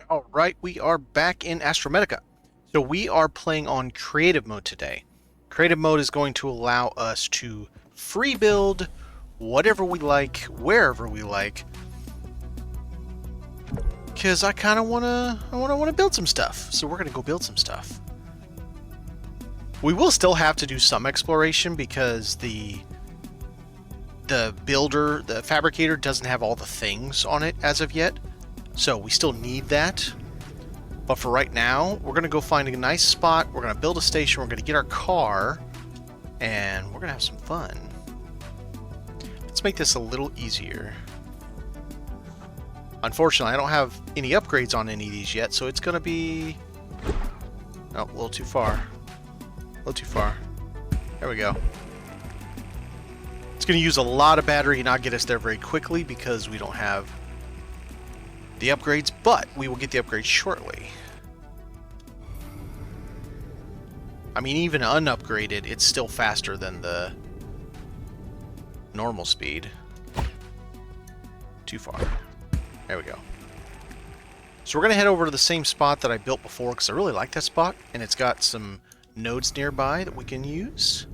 All right, we are back in Astrometica. So we are playing on creative mode today. Creative mode is going to allow us to free build whatever we like, wherever we like. Cause I kind of wanna build some stuff. So we're gonna go build some stuff. We will still have to do some exploration because the builder, the fabricator, doesn't have all the things on it as of yet. So we still need that. But for right now, we're going to go find a nice spot. We're going to build a station. We're going to get our car. And we're going to have some fun. Let's make this a little easier. Unfortunately, I don't have any upgrades on any of these yet. So it's going to be... Oh, a little too far. A little too far. There we go. It's going to use a lot of battery and not get us there very quickly because we don't have the upgrades, but we will get the upgrades shortly. I mean, even unupgraded, it's still faster than the normal speed. Too far. There we go. So we're going to head over to the same spot that I built before because I really like that spot, and it's got some nodes nearby that we can use.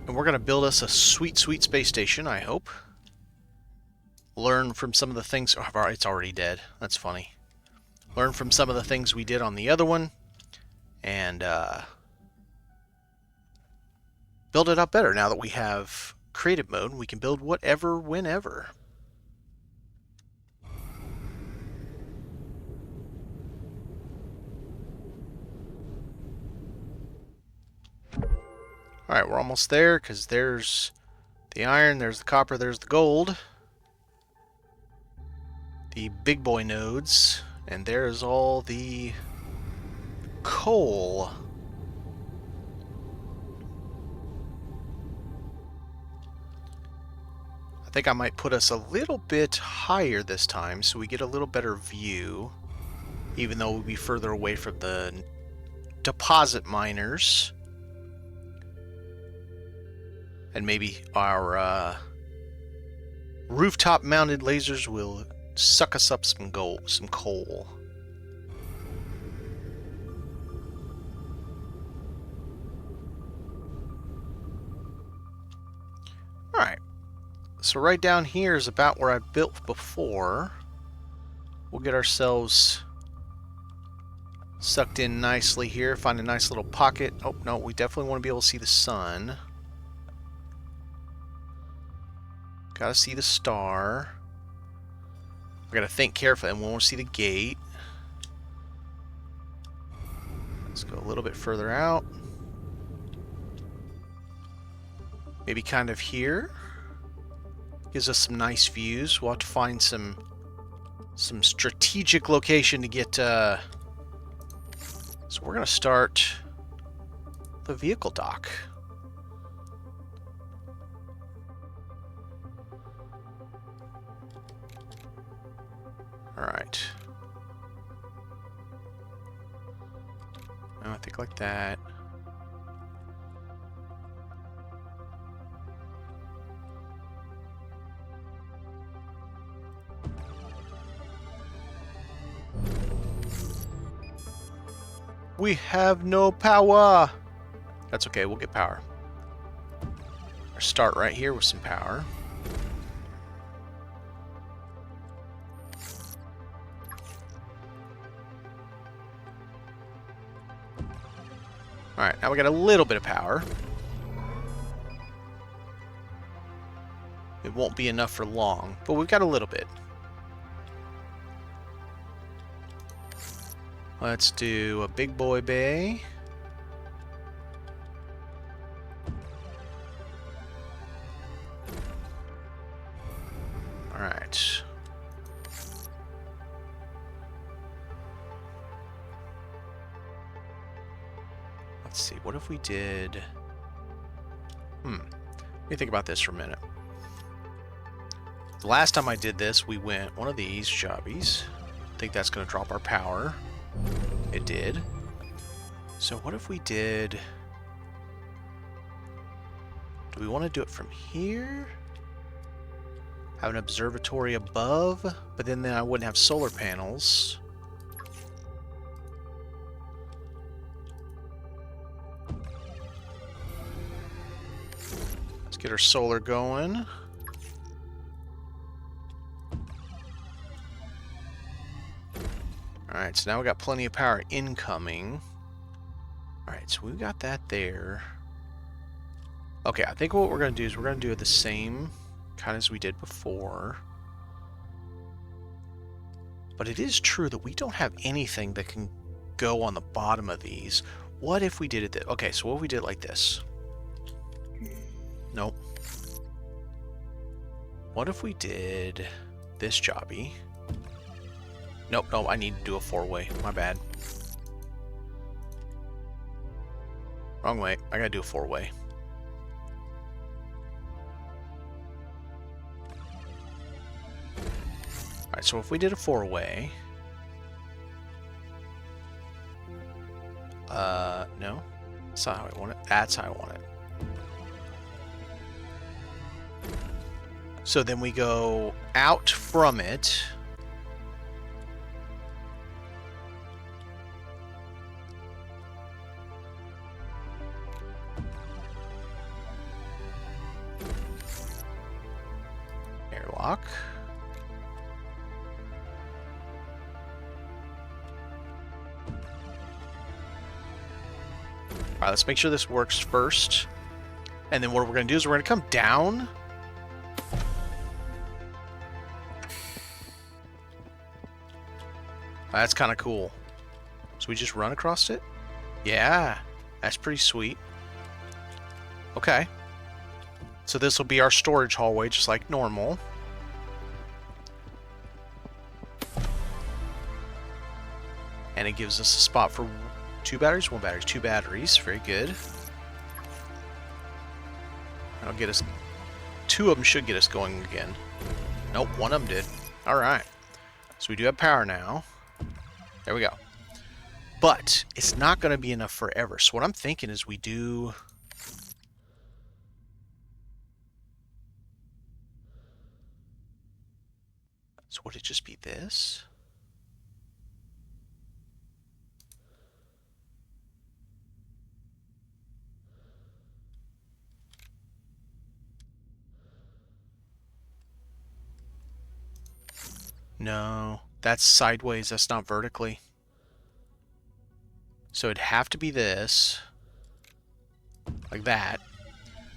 And we're going to build us a sweet, sweet space station, I hope. Learn from some of the things... Oh, it's already dead. That's funny. Learn from some of the things we did on the other one. And build it up better. Now that we have creative mode, we can build whatever, whenever. Alright, we're almost there, because there's the iron, there's the copper, there's the gold. The big boy nodes, and there's all the coal. I think I might put us a little bit higher this time so we get a little better view, even though we'll be further away from the deposit miners. And maybe our rooftop mounted lasers will suck us up some gold, some coal. Alright. So right down here is about where I built before. We'll get ourselves sucked in nicely here. Find a nice little pocket. Oh, no, we definitely want to be able to see the sun. Gotta see the star. I gotta think carefully, and we want to see the gate. Let's go a little bit further out. Maybe kind of here. Gives us some nice views. We'll have to find some strategic location to get. So we're gonna start the vehicle dock. Alright. I think like that. We have no power! That's okay, we'll get power. Or start right here with some power. Alright, now we got a little bit of power. It won't be enough for long, but we've got a little bit. Let's do a big boy bay. Alright. Let's see, what if we did... Let me think about this for a minute. The last time I did this, we went one of these jobbies. I think that's going to drop our power. It did. So what if we did... Do we want to do it from here? Have an observatory above, but then I wouldn't have solar panels. Let's get our solar going. Alright, so now we got plenty of power incoming. Alright, so we've got that there. Okay, I think what we're going to do is we're going to do it the same kind as we did before. But it is true that we don't have anything that can go on the bottom of these. What if we did it okay, so what if we did it like this? Nope. What if we did this jobby? Nope, no, I need to do a four-way. My bad. Wrong way. I gotta do a four-way. Alright, so if we did a four-way... no. That's not how I want it. That's how I want it. So then we go out from it... Airlock. Alright, let's make sure this works first. And then what we're going to do is we're going to come down. That's kind of cool. So we just run across it? Yeah, that's pretty sweet. Okay. So this will be our storage hallway, just like normal. And it gives us a spot for two batteries, one battery, two batteries. Very good. That'll get us... Two of them should get us going again. Nope, one of them did. Alright. So we do have power now. There we go. But it's not going to be enough forever. So what I'm thinking is we do... So would it just be this? No, that's sideways, that's not vertically. So it'd have to be this. Like that.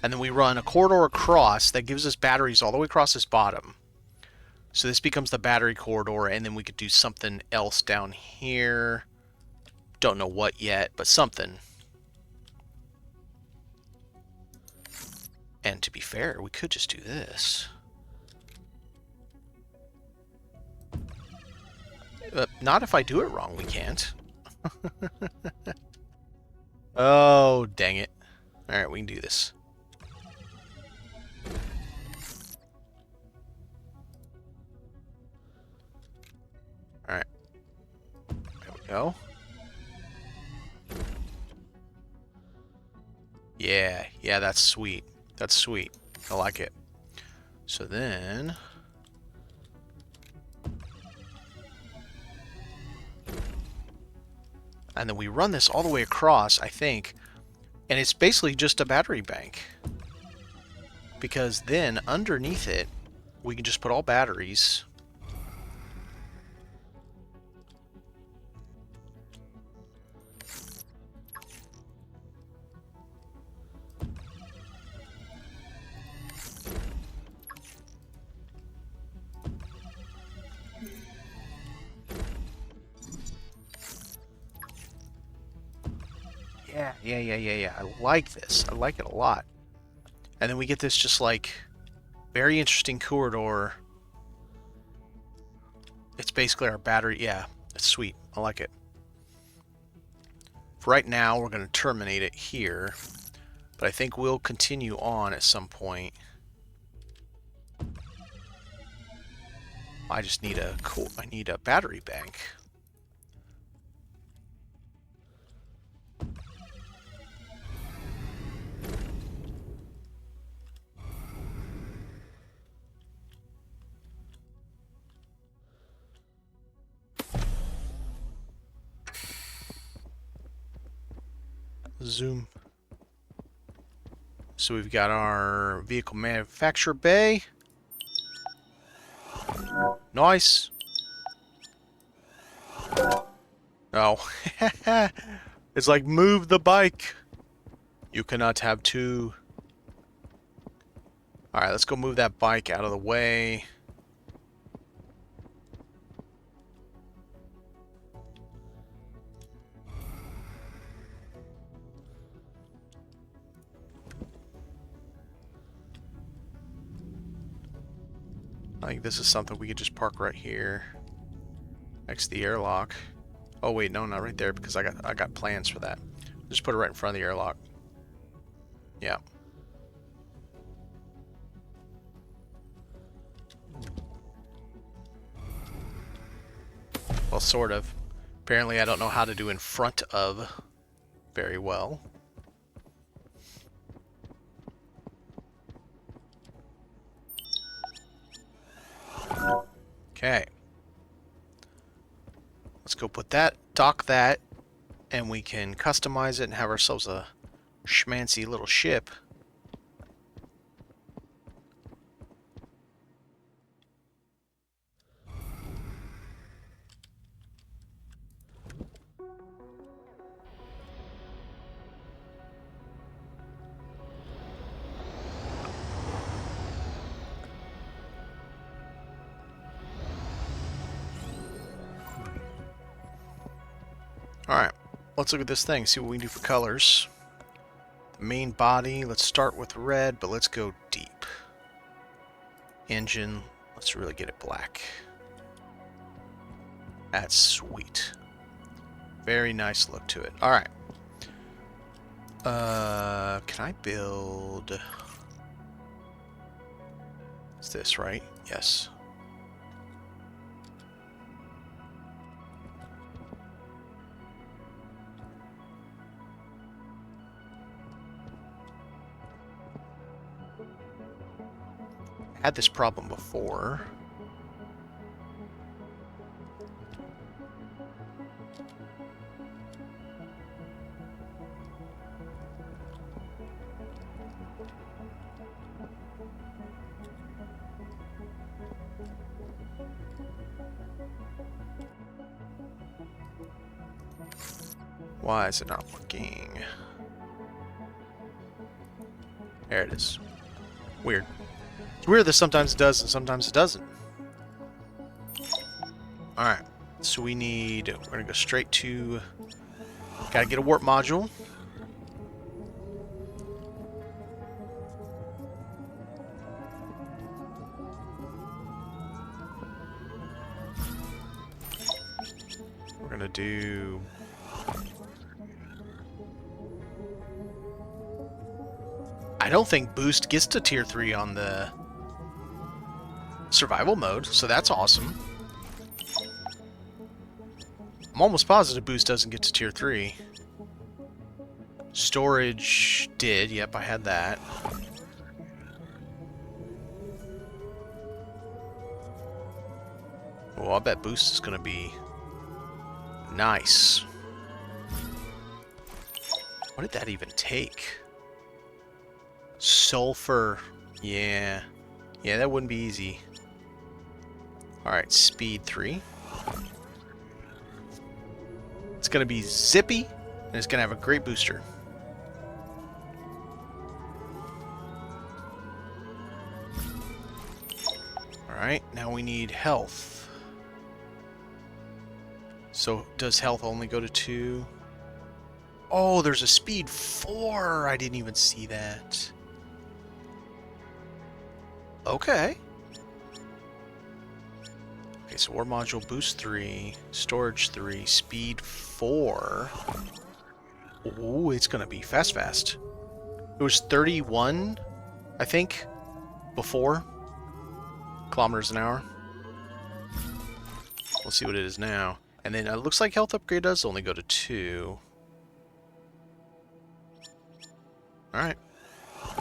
And then we run a corridor across that gives us batteries all the way across this bottom. So this becomes the battery corridor, and then we could do something else down here. Don't know what yet, but something. And to be fair, we could just do this. Not if I do it wrong, we can't. Oh, dang it. Alright, we can do this. Alright. There we go. Yeah, that's sweet. That's sweet. I like it. So then... And then we run this all the way across, I think. And it's basically just a battery bank. Because then, underneath it, we can just put all batteries. Yeah. I like this. I like it a lot. And then we get this just like very interesting corridor. It's basically our battery. Yeah, it's sweet. I like it. For right now, we're going to terminate it here. But I think we'll continue on at some point. I just need I need a battery bank. Zoom. So we've got our vehicle manufacturer bay. Nice. Oh. It's like, move the bike. You cannot have two. Alright, let's go move that bike out of the way. I think this is something we could just park right here. Next to the airlock. Oh wait, no, not right there, because I got plans for that. Just put it right in front of the airlock. Yeah. Well, sort of. Apparently I don't know how to do in front of very well. Okay. Let's go put that, dock that, and we can customize it and have ourselves a schmancy little ship. Alright, let's look at this thing, see what we can do for colors. The main body, let's start with red, but let's go deep. Engine, let's really get it black. That's sweet. Very nice look to it. Alright. Can I build... It's this, right? Yes. Had this problem before. Why is it not working? There it is. Weird. It's weird that sometimes it does and sometimes it doesn't. Alright, so we're gonna go straight to, gotta get a warp module. We're gonna do... I don't think boost gets to tier 3 on the survival mode, so that's awesome. I'm almost positive boost doesn't get to tier 3. Storage did, yep, I had that. Oh, I bet boost is gonna be nice. What did that even take? Sulfur. Yeah. Yeah, that wouldn't be easy. Alright, speed 3. It's going to be zippy, and it's going to have a great booster. Alright, now we need health. So, does health only go to 2? Oh, there's a speed 4! I didn't even see that. Okay. Okay, so war module boost 3, storage 3, speed 4. Ooh, it's gonna be fast. It was 31, I think, before. Kilometers an hour. We'll see what it is now. And then it looks like health upgrade does only go to 2. Alright.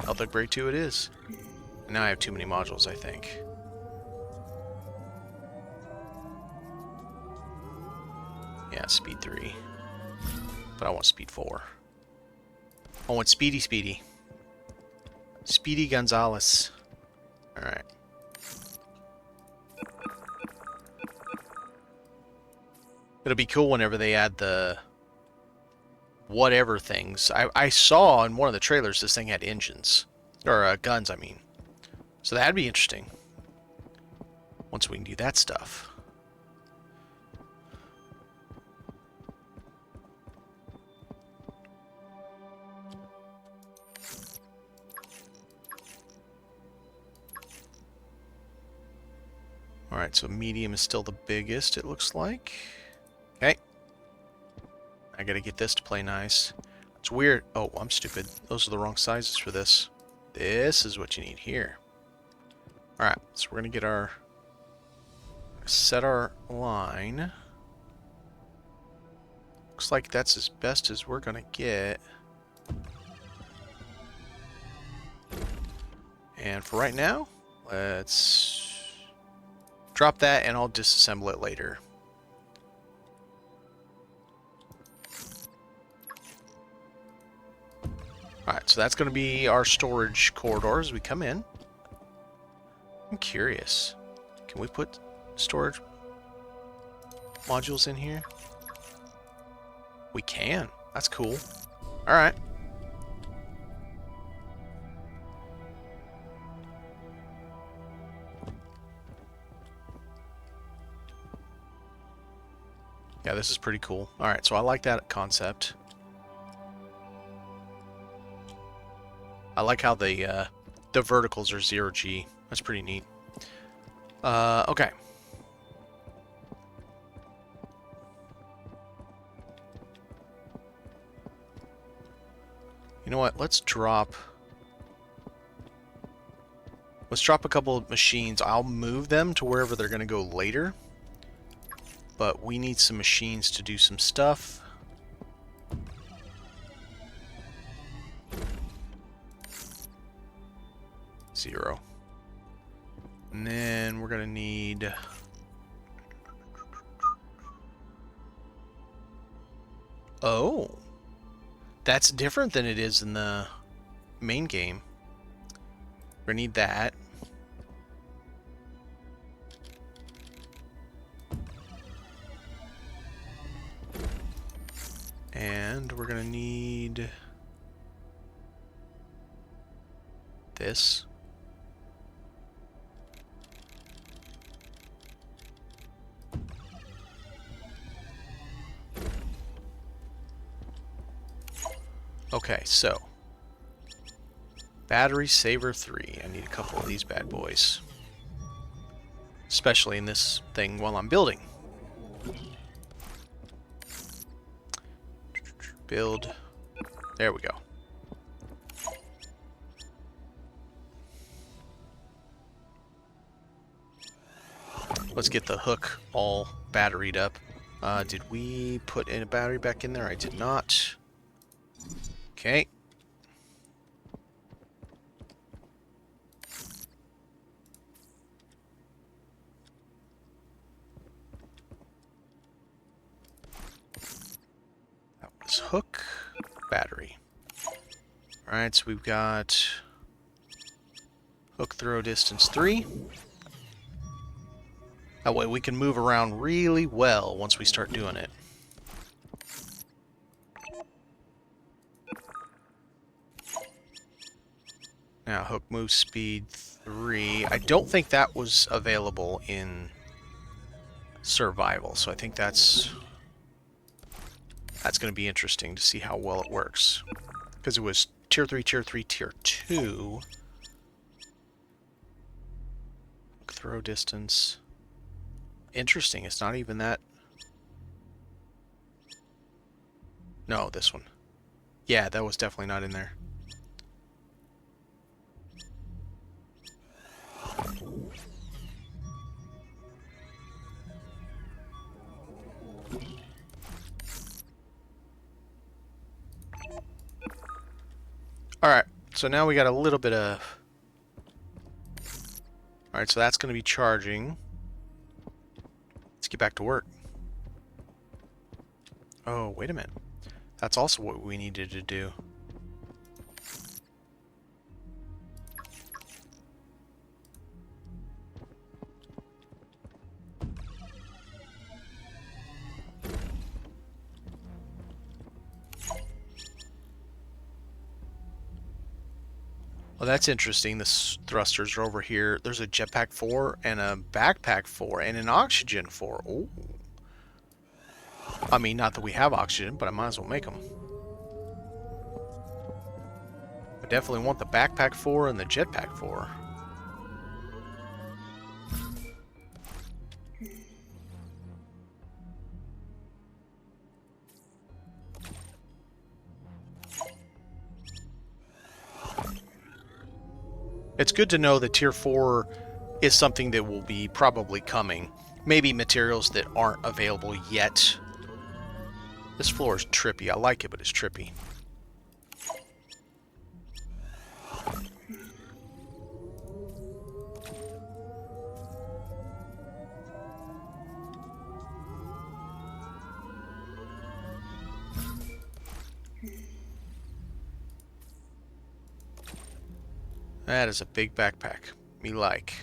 Health upgrade 2 it is. And now I have too many modules, I think. Yeah, speed 3. But I want speed 4. I want Speedy Speedy. Speedy Gonzalez. Alright. It'll be cool whenever they add the whatever things. I saw in one of the trailers this thing had engines. Or guns, I mean. So that'd be interesting. Once we can do that stuff. Alright, so medium is still the biggest, it looks like. Okay. I gotta get this to play nice. It's weird. Oh, I'm stupid. Those are the wrong sizes for this. This is what you need here. Alright, so we're gonna get our... set our line. Looks like that's as best as we're gonna get. And for right now, let's drop that and I'll disassemble it later. Alright, so that's going to be our storage corridor as we come in. I'm curious. Can we put storage modules in here? We can. That's cool. Alright. Yeah, this is pretty cool. Alright, so I like that concept. I like how the verticals are 0G. That's pretty neat. Okay. You know what? Let's drop a couple of machines. I'll move them to wherever they're going to go later. But we need some machines to do some stuff. Zero. And then we're going to need... Oh. That's different than it is in the main game. We're going to need that. And we're going to need this. Okay, so battery saver 3. I need a couple of these bad boys. Especially in this thing while I'm building. Build. There we go. Let's get the hook all batteried up. Did we put in a battery back in there? I did not. Okay. That was hook, battery. Alright, so we've got hook throw distance 3. That way we can move around really well once we start doing it. Now, hook move speed 3. I don't think that was available in survival, so I think that's going to be interesting to see how well it works. Because it was tier 3, tier 3, tier 2. Hook throw distance. Interesting, it's not even that... No, this one. Yeah, that was definitely not in there. Alright, so now we got a little bit of... Alright, so that's going to be charging. Let's get back to work. Oh, wait a minute. That's also what we needed to do. Well, that's interesting. The thrusters are over here. There's a jetpack 4 and a backpack 4 and an oxygen 4. Oh. I mean, not that we have oxygen, but I might as well make them. I definitely want the backpack 4 and the jetpack 4. It's good to know that Tier 4 is something that will be probably coming. Maybe materials that aren't available yet. This floor is trippy. I like it, but it's trippy. That is a big backpack. Me like.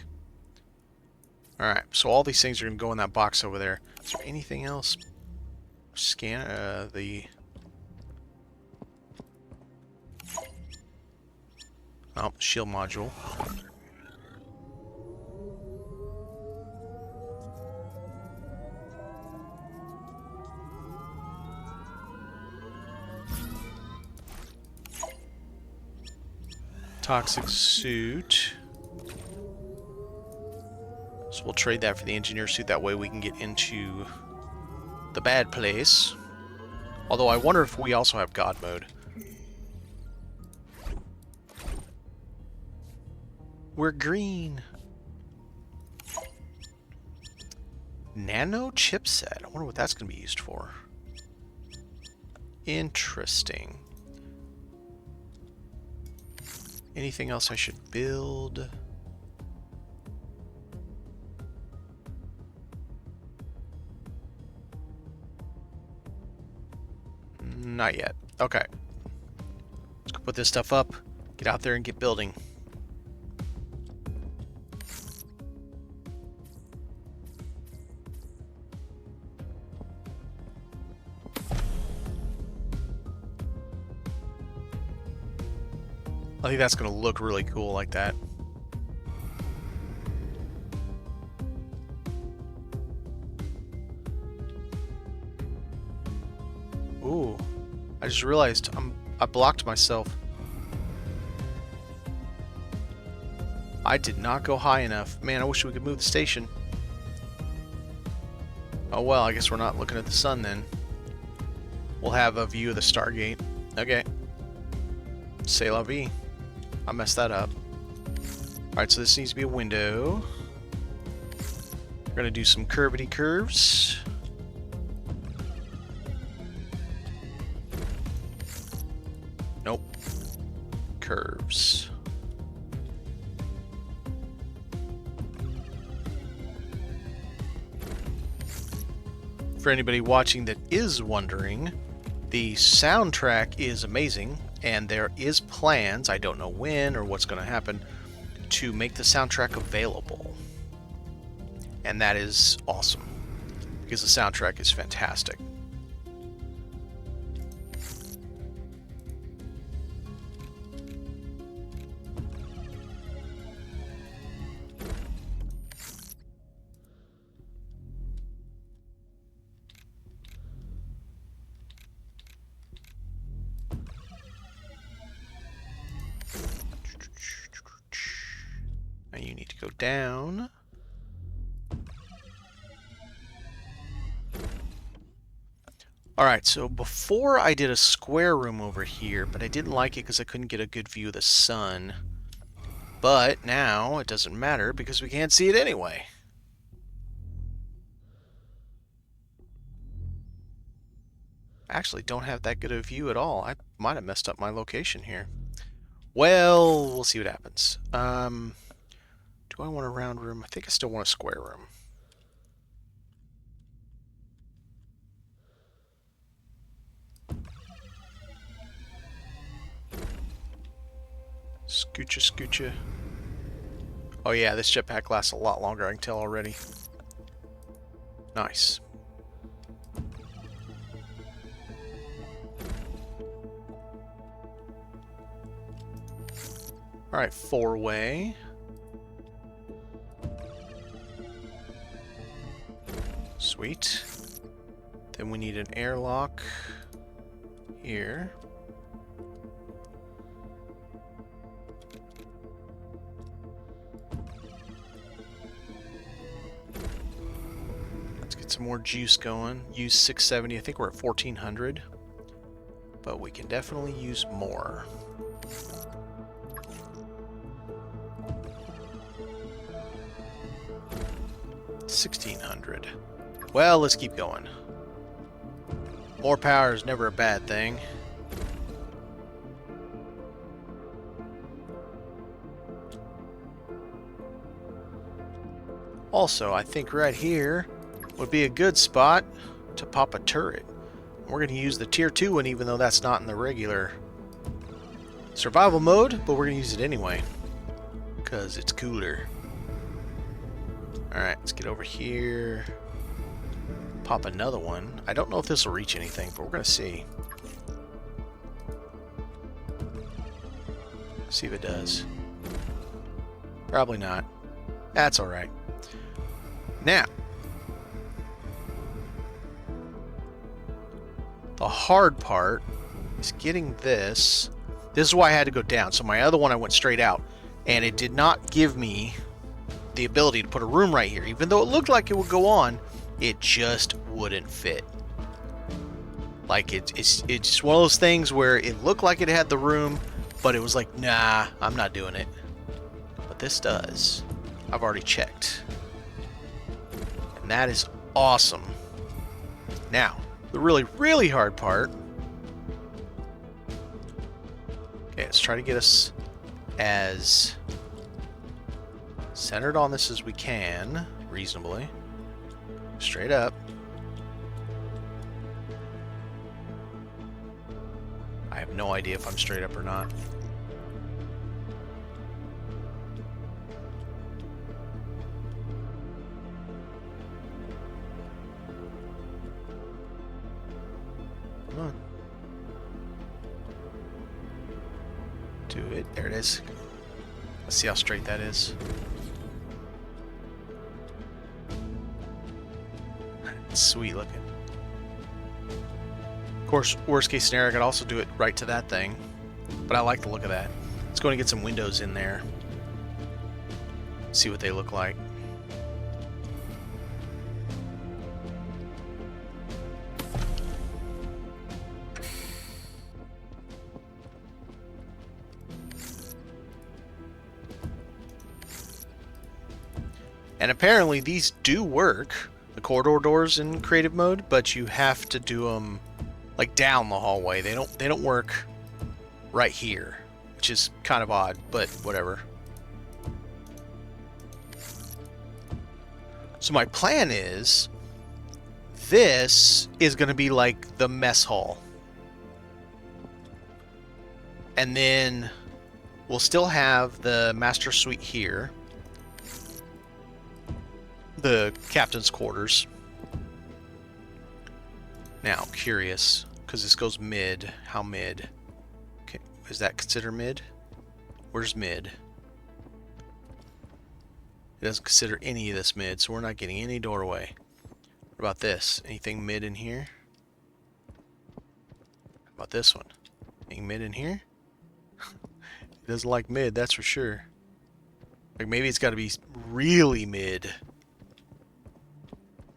Alright, so all these things are going to go in that box over there. Is there anything else? Scan the... Oh, shield module. Toxic suit. So we'll trade that for the engineer suit. That way we can get into the bad place. Although I wonder if we also have God mode. We're green. Nano chipset. I wonder what that's going to be used for. Interesting. Anything else I should build? Not yet. Okay. Let's go put this stuff up, get out there and get building. I think that's going to look really cool like that. Ooh, I just realized I blocked myself. I did not go high enough. Man, I wish we could move the station. Oh well, I guess we're not looking at the sun then. We'll have a view of the Stargate. Okay. C'est la vie. I messed that up. Alright, so this needs to be a window. We're going to do some curvity curves. Nope. Curves. For anybody watching that is wondering, the soundtrack is amazing. And there is plans, I don't know when or what's going to happen, to make the soundtrack available. And that is awesome, because the soundtrack is fantastic. Now you need to go down. Alright, so before I did a square room over here, but I didn't like it because I couldn't get a good view of the sun. But now it doesn't matter because we can't see it anyway. Actually, don't have that good a view at all. I might have messed up my location here. Well, we'll see what happens. Do I want a round room? I think I still want a square room. Scoocha, scoocha. Oh yeah, this jetpack lasts a lot longer, I can tell already. Nice. Alright, 4-way. Sweet. Then we need an airlock here. Let's get some more juice going. Use 670. I think we're at 1400. But we can definitely use more. $1,600. Well, let's keep going. More power is never a bad thing. Also, I think right here would be a good spot to pop a turret. We're going to use the tier 2 one, even though that's not in the regular survival mode, but we're going to use it anyway because it's cooler. Alright, let's get over here. Pop another one. I don't know if this will reach anything, but we're going to see. See if it does. Probably not. That's alright. Now, the hard part is getting this. This is why I had to go down. So my other one I went straight out, and it did not give me the ability to put a room right here. Even though it looked like it would go on, it just wouldn't fit. Like it's just one of those things where it looked like it had the room, but it was like, nah, I'm not doing it. But this does. I've already checked. And that is awesome. Now, the really, really hard part. Okay, let's try to get us as centered on this as we can, reasonably. Straight up. I have no idea if I'm straight up or not. Come on. Do it. There it is. Let's see how straight that is. Sweet looking. Of course, worst case scenario, I could also do it right to that thing. But I like the look of that. Let's go and get some windows in there. See what they look like. And apparently these do work, the corridor doors in creative mode, but you have to do them like down the hallway. They don't work right here, which is kind of odd, but whatever. So my plan is this is going to be like the mess hall. And then we'll still have the master suite here. The captain's quarters. Now, curious, because this goes mid. How mid? Okay, is that considered mid? Where's mid? It doesn't consider any of this mid, so we're not getting any doorway. What about this? Anything mid in here? How about this one? Anything mid in here? It doesn't like mid, that's for sure. Like maybe it's got to be really mid.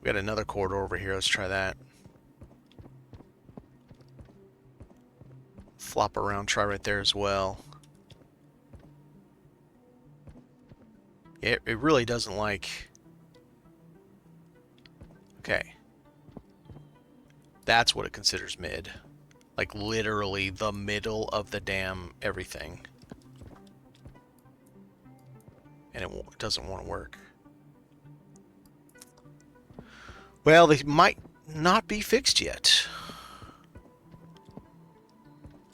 We got another corridor over here. Let's try that. Flop around, try right there as well. Yeah, it really doesn't like... Okay. That's what it considers mid. Like literally the middle of the damn everything. And it doesn't want to work. Well, they might not be fixed yet.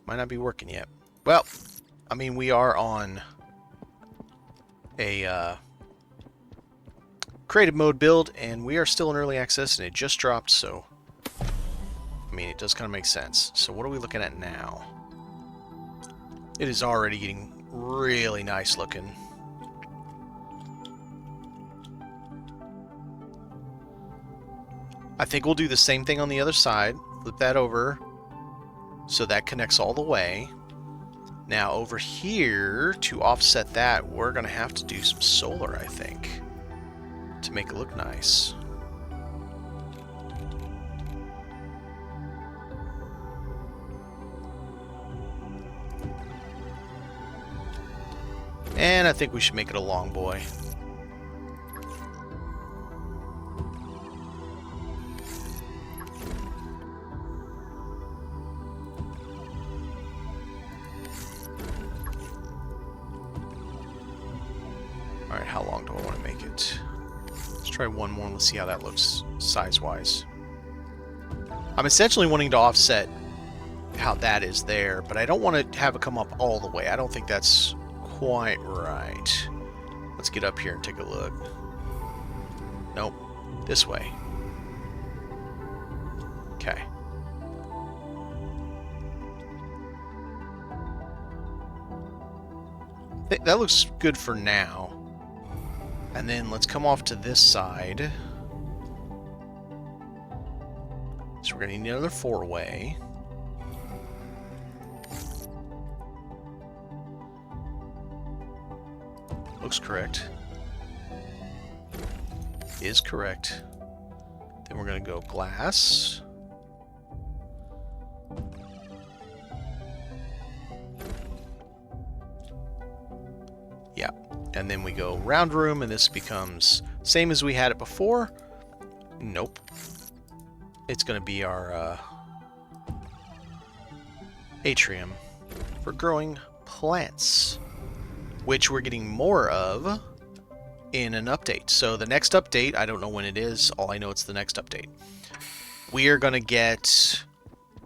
Might not be working yet. Well, I mean, we are on a creative mode build, and we are still in early access, and it just dropped, so... I mean, it does kind of make sense. So what are we looking at now? It is already getting really nice looking. I think we'll do the same thing on the other side. Flip that over so that connects all the way. Now over here, to offset that, we're going to have to do some solar, I think, to make it look nice. And I think we should make it a long boy. Alright, how long do I want to make it? Let's try one more and let's see how that looks size-wise. I'm essentially wanting to offset how that is there, but I don't want to have it come up all the way. I don't think that's quite right. Let's get up here and take a look. Nope. This way. Okay. That looks good for now. And then let's come off to this side. So we're going to need another 4-way. Looks correct. Is correct. Then we're going to go glass. Yeah. And then we go round room, and this becomes same as we had it before. Nope. It's going to be our atrium for growing plants, which we're getting more of in an update. So the next update, I don't know when it is. All I know it's the next update. We are going to get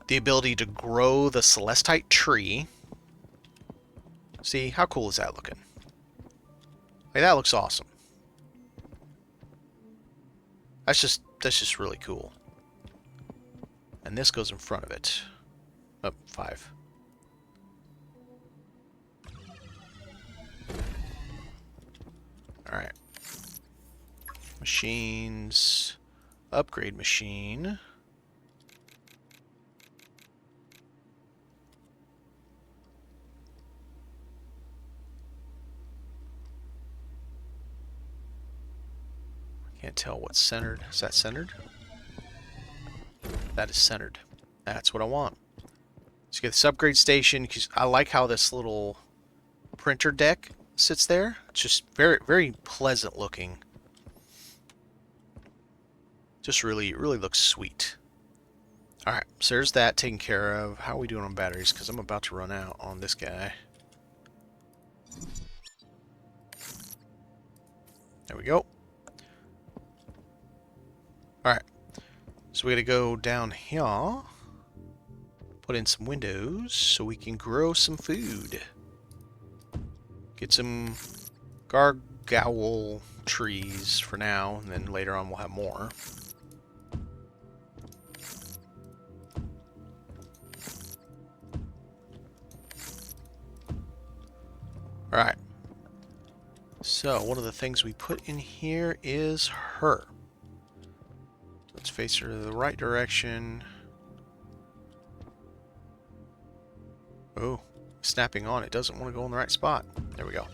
the ability to grow the celestite tree. See, how cool is that looking? Like, that looks awesome. That's just really cool. And this goes in front of it. Oh, 5. Alright. Machines. Upgrade machine. Can't tell what's centered. Is that centered? That is centered. That's what I want. So get this upgrade station, because I like how this little printer deck sits there. It's just very, very pleasant looking. Just really looks sweet. Alright, so there's that taken care of. How are we doing on batteries? Because I'm about to run out on this guy. There we go. Alright, so we gotta go down here, put in some windows so we can grow some food. Get some gargoyle trees for now, and then later on we'll have more. Alright, so one of the things we put in here is her. Let's face her the right direction. Oh, snapping on. It doesn't want to go in the right spot. There we go.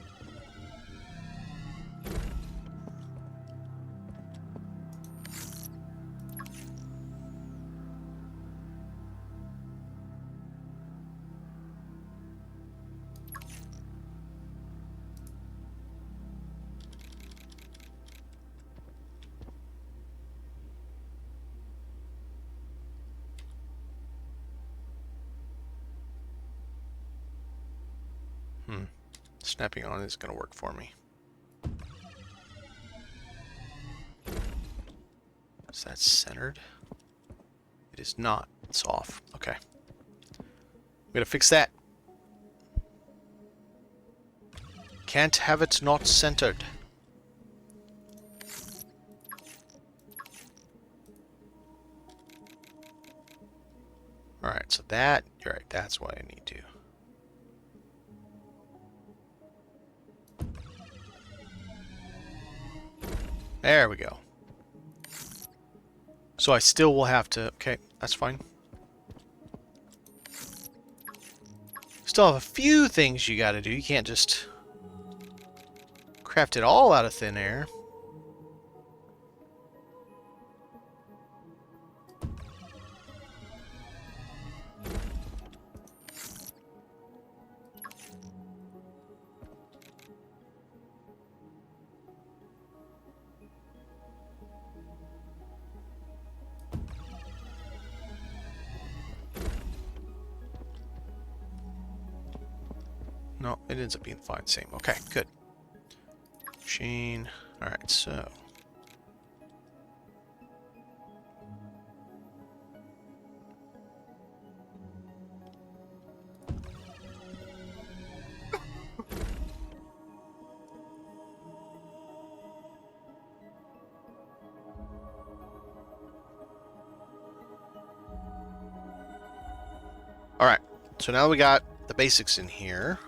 Snapping on is going to work for me. Is that centered? It is not. It's off. Okay. We gotta fix that. Can't have it not centered. Alright, so that... You're right, that's what I need to... There we go. So I still will have to... Okay, that's fine. Still have a few things you gotta do. You can't just craft it all out of thin air. No, it ends up being fine. Same. Okay, good. Machine. Alright, so... Alright, so now we got the basics in here.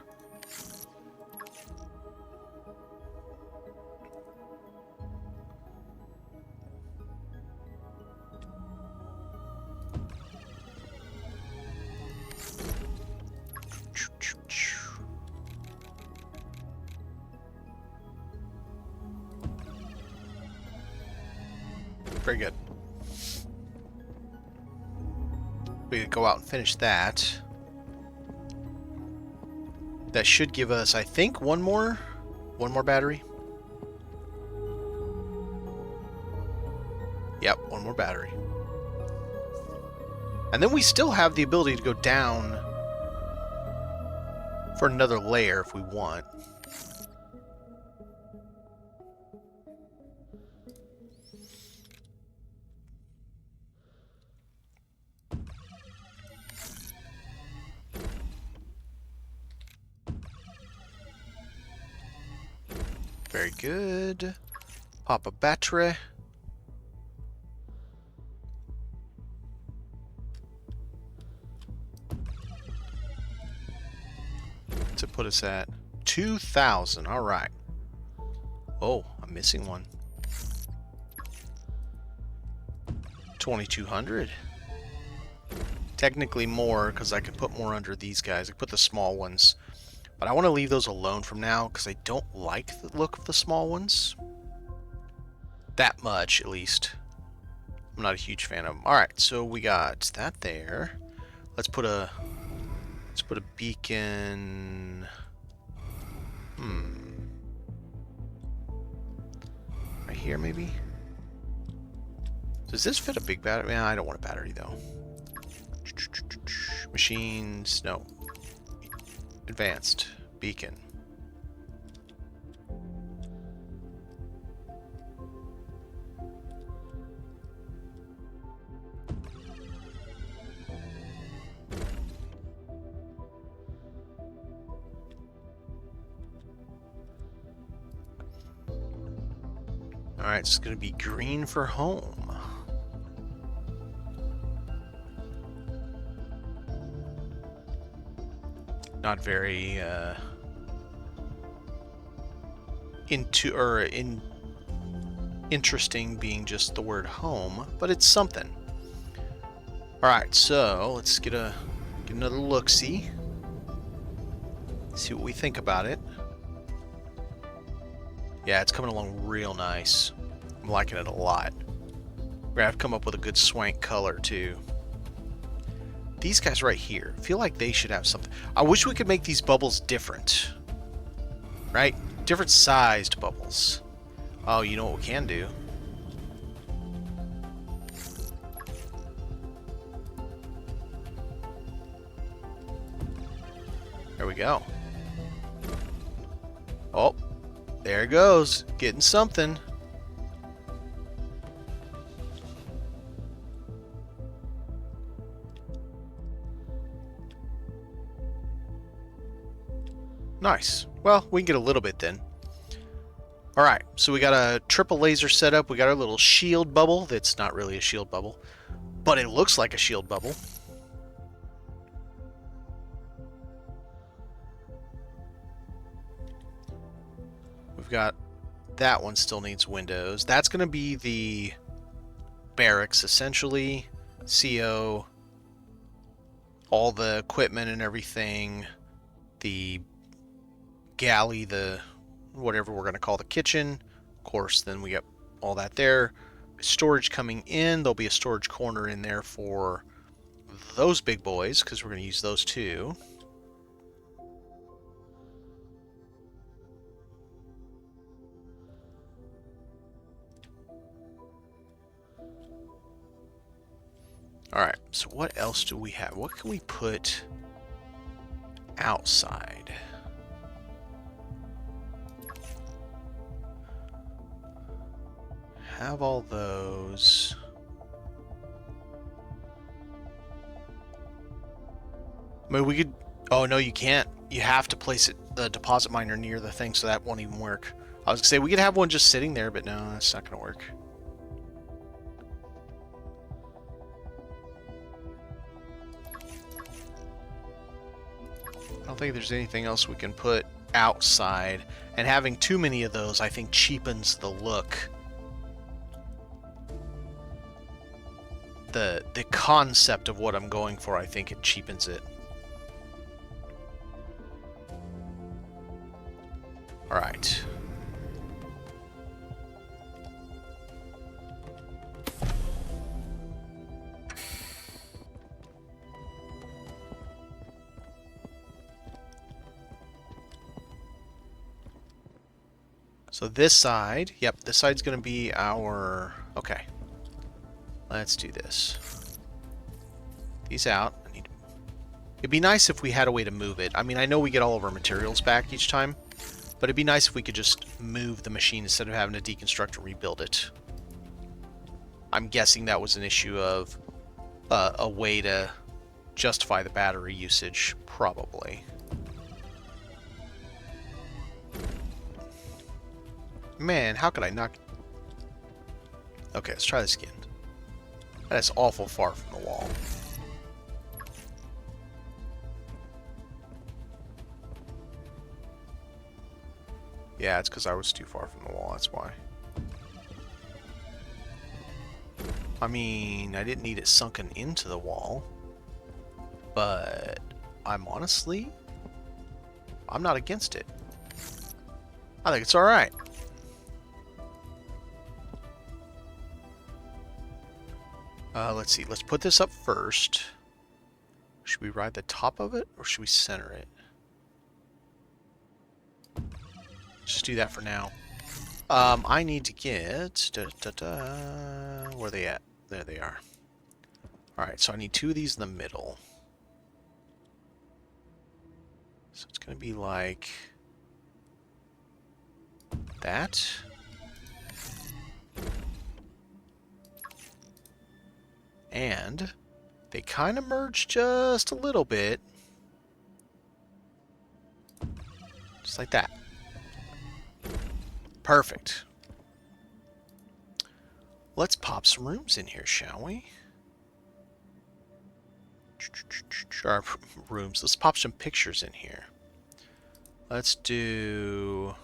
Very good. We could go out and finish that. That should give us, I think, one more battery. Yep, one more battery. And then we still have the ability to go down for another layer if we want. Very good. Pop a battery. To put us at 2,000. All right. Oh, I'm missing one. 2,200. Technically more, because I could put more under these guys. I could put the small ones. But I want to leave those alone from now, because I don't like the look of the small ones. That much, at least. I'm not a huge fan of them. Alright, so we got that there. Let's put a beacon. Right here, maybe? Does this fit a big battery? Yeah, I don't want a battery, though. Machines, no. Advanced. Beacon. Alright, it's going to be green for home. Not very interesting being just the word home, but it's something. Alright, so let's get another look-see. See what we think about it. Yeah, it's coming along real nice. I'm liking it a lot. We're gonna have to come up with a good swank color too. These guys right here feel like they should have something. I wish we could make these bubbles different. Right? Different sized bubbles. Oh, you know what we can do? There we go. Oh, there it goes. Getting something. Nice. Well, we can get a little bit then. Alright, so we got a triple laser setup. We got our little shield bubble. That's not really a shield bubble, but it looks like a shield bubble. We've got That one still needs windows. That's going to be the barracks, essentially. CO, all the equipment and everything. The galley, the whatever we're going to call the kitchen. Of course, then we got all that there. Storage coming in. There'll be a storage corner in there for those big boys, because we're going to use those too. Alright, so what else do we have? What can we put outside? Have all those. I mean, we could... Oh, no, you can't. You have to place it, the deposit miner near the thing, so that won't even work. I was going to say, we could have one just sitting there, but no, that's not going to work. I don't think there's anything else we can put outside. And having too many of those, I think, cheapens the look. The concept of what I'm going for, I think it cheapens it. Alright. So this side, yep, this side's going to be our... Okay. Let's do this. These out. It'd be nice if we had a way to move it. I mean, I know we get all of our materials back each time, but it'd be nice if we could just move the machine instead of having to deconstruct and rebuild it. I'm guessing that was an issue of a way to justify the battery usage, probably. Man, how could I not... Okay, let's try this again. That is awful far from the wall. Yeah, it's because I was too far from the wall, that's why. I mean, I didn't need it sunken into the wall. But I'm honestly... I'm not against it. I think it's alright. Let's see. Let's put this up first. Should we ride the top of it, or should we center it? Just do that for now. I need to get... Where are they at? There they are. Alright, so I need two of these in the middle. So it's going to be like... that. And they kind of merge just a little bit. Just like that. Perfect. Let's pop some rooms in here, shall we? Our rooms. Let's pop some pictures in here. Let's do...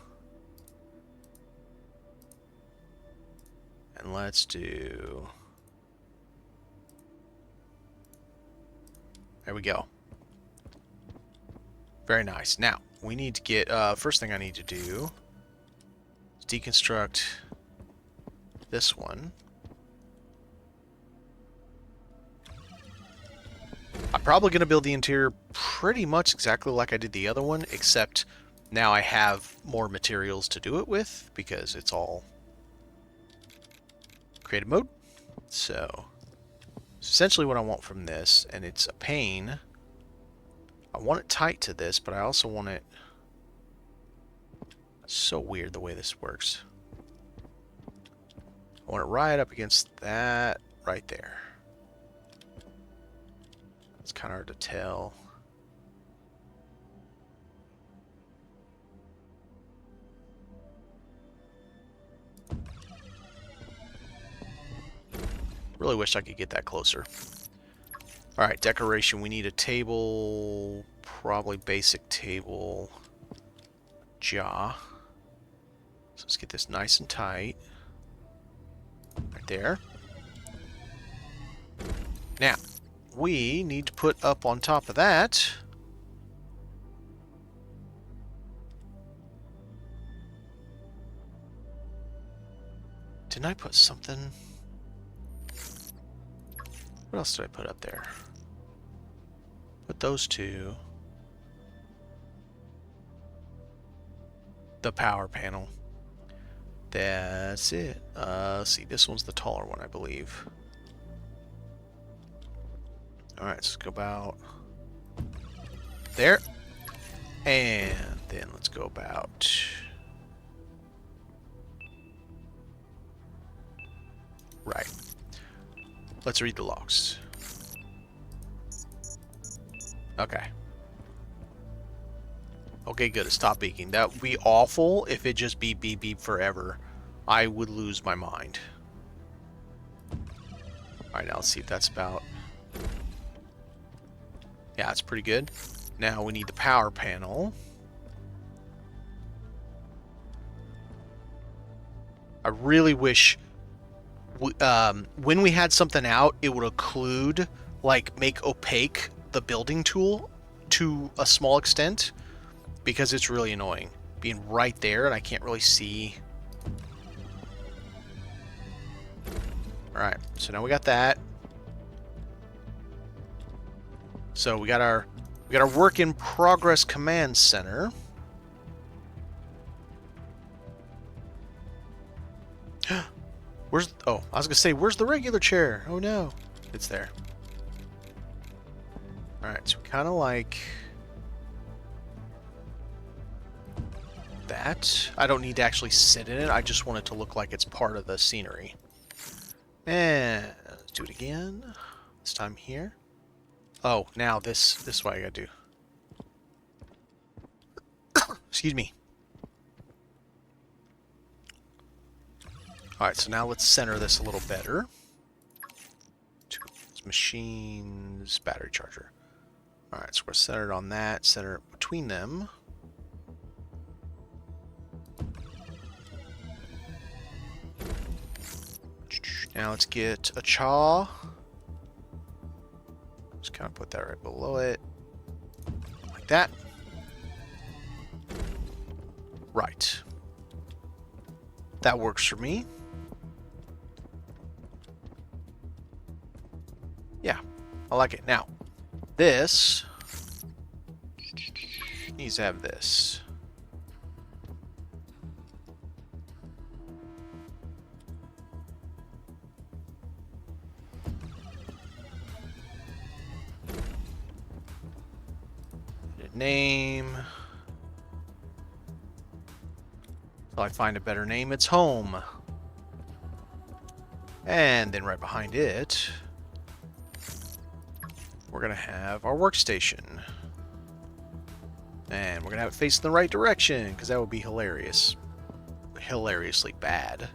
And let's do... There we go. Very nice. Now, we need to get... first thing I need to do is deconstruct this one. I'm probably going to build the interior pretty much exactly like I did the other one, except now I have more materials to do it with, because it's all creative mode. So... essentially what I want from this, and it's a pain. I want it tight to this, but I also want it... It's so weird the way this works. I want it right up against that right there. It's kind of hard to tell. Really wish I could get that closer. Alright, decoration. We need a table, probably basic table. Jaw. So let's get this nice and tight. Right there. Now, we need to put up on top of that didn't I put something? What else did I put up there? Put those two. The power panel. That's it. Let's see, this one's the taller one, I believe. Alright, let's go about there. And then let's go about right. Let's read the logs. Okay. Okay, good. It stopped beeping. That would be awful if it just beep, beep, beep forever. I would lose my mind. Alright, now let's see if that's about... Yeah, it's pretty good. Now we need the power panel. I really wish... when we had something out, it would occlude, like, make opaque the building tool to a small extent, because it's really annoying being right there and I can't really see. Alright, so now we got that. So we got our work in progress command center. Where's... Oh, I was gonna say, where's the regular chair? Oh no, it's there. Alright, so kind of like that. I don't need to actually sit in it. I just want it to look like it's part of the scenery. And let's do it again. This time here. Oh, now this is what I gotta do. Excuse me. Alright, so now let's center this a little better. Machines, battery charger. Alright, so we're centered on that, center it between them. Now let's get a chaw. Just kind of put that right below it. Like that. Right. That works for me. Yeah, I like it. Now, this needs to have this. Name. Until I find a better name, it's home. And then right behind it, we're going to have our workstation. And we're going to have it facing the right direction, because that would be hilarious. Hilariously bad.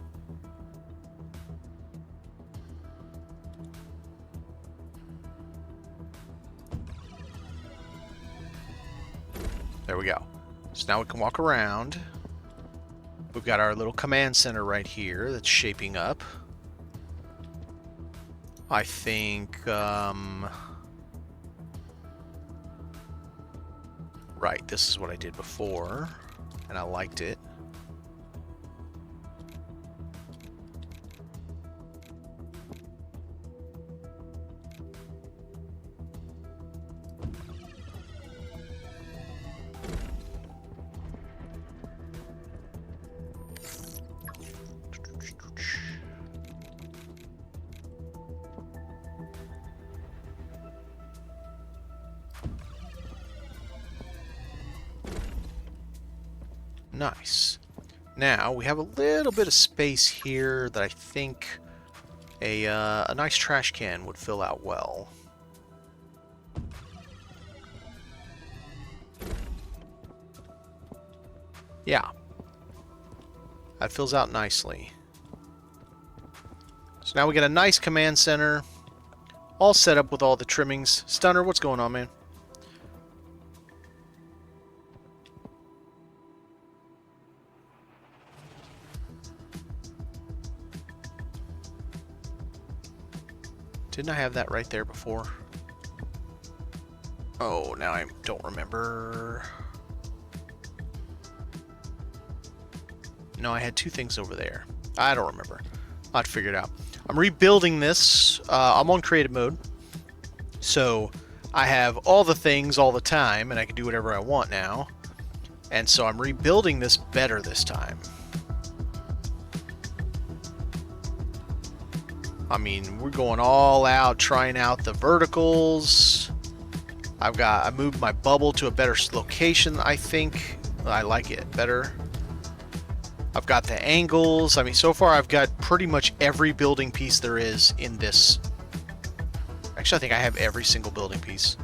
There we go. So now we can walk around. We've got our little command center right here that's shaping up. I think, right, this is what I did before, and I liked it. Nice. Now we have a little bit of space here that I think a nice trash can would fill out well. Yeah. That fills out nicely. So now we got a nice command center, all set up with all the trimmings. Stunner, what's going on, man? Didn't I have that right there before? Oh, now I don't remember. No, I had two things over there. I don't remember. I'll have to figure it out. I'm rebuilding this. I'm on creative mode. So I have all the things all the time, and I can do whatever I want now. And so I'm rebuilding this better this time. I mean, we're going all out, trying out the verticals. I moved my bubble to a better location, I think. I like it better. I've got the angles. I mean, so far I've got pretty much every building piece there is in this. Actually, I think I have every single building piece.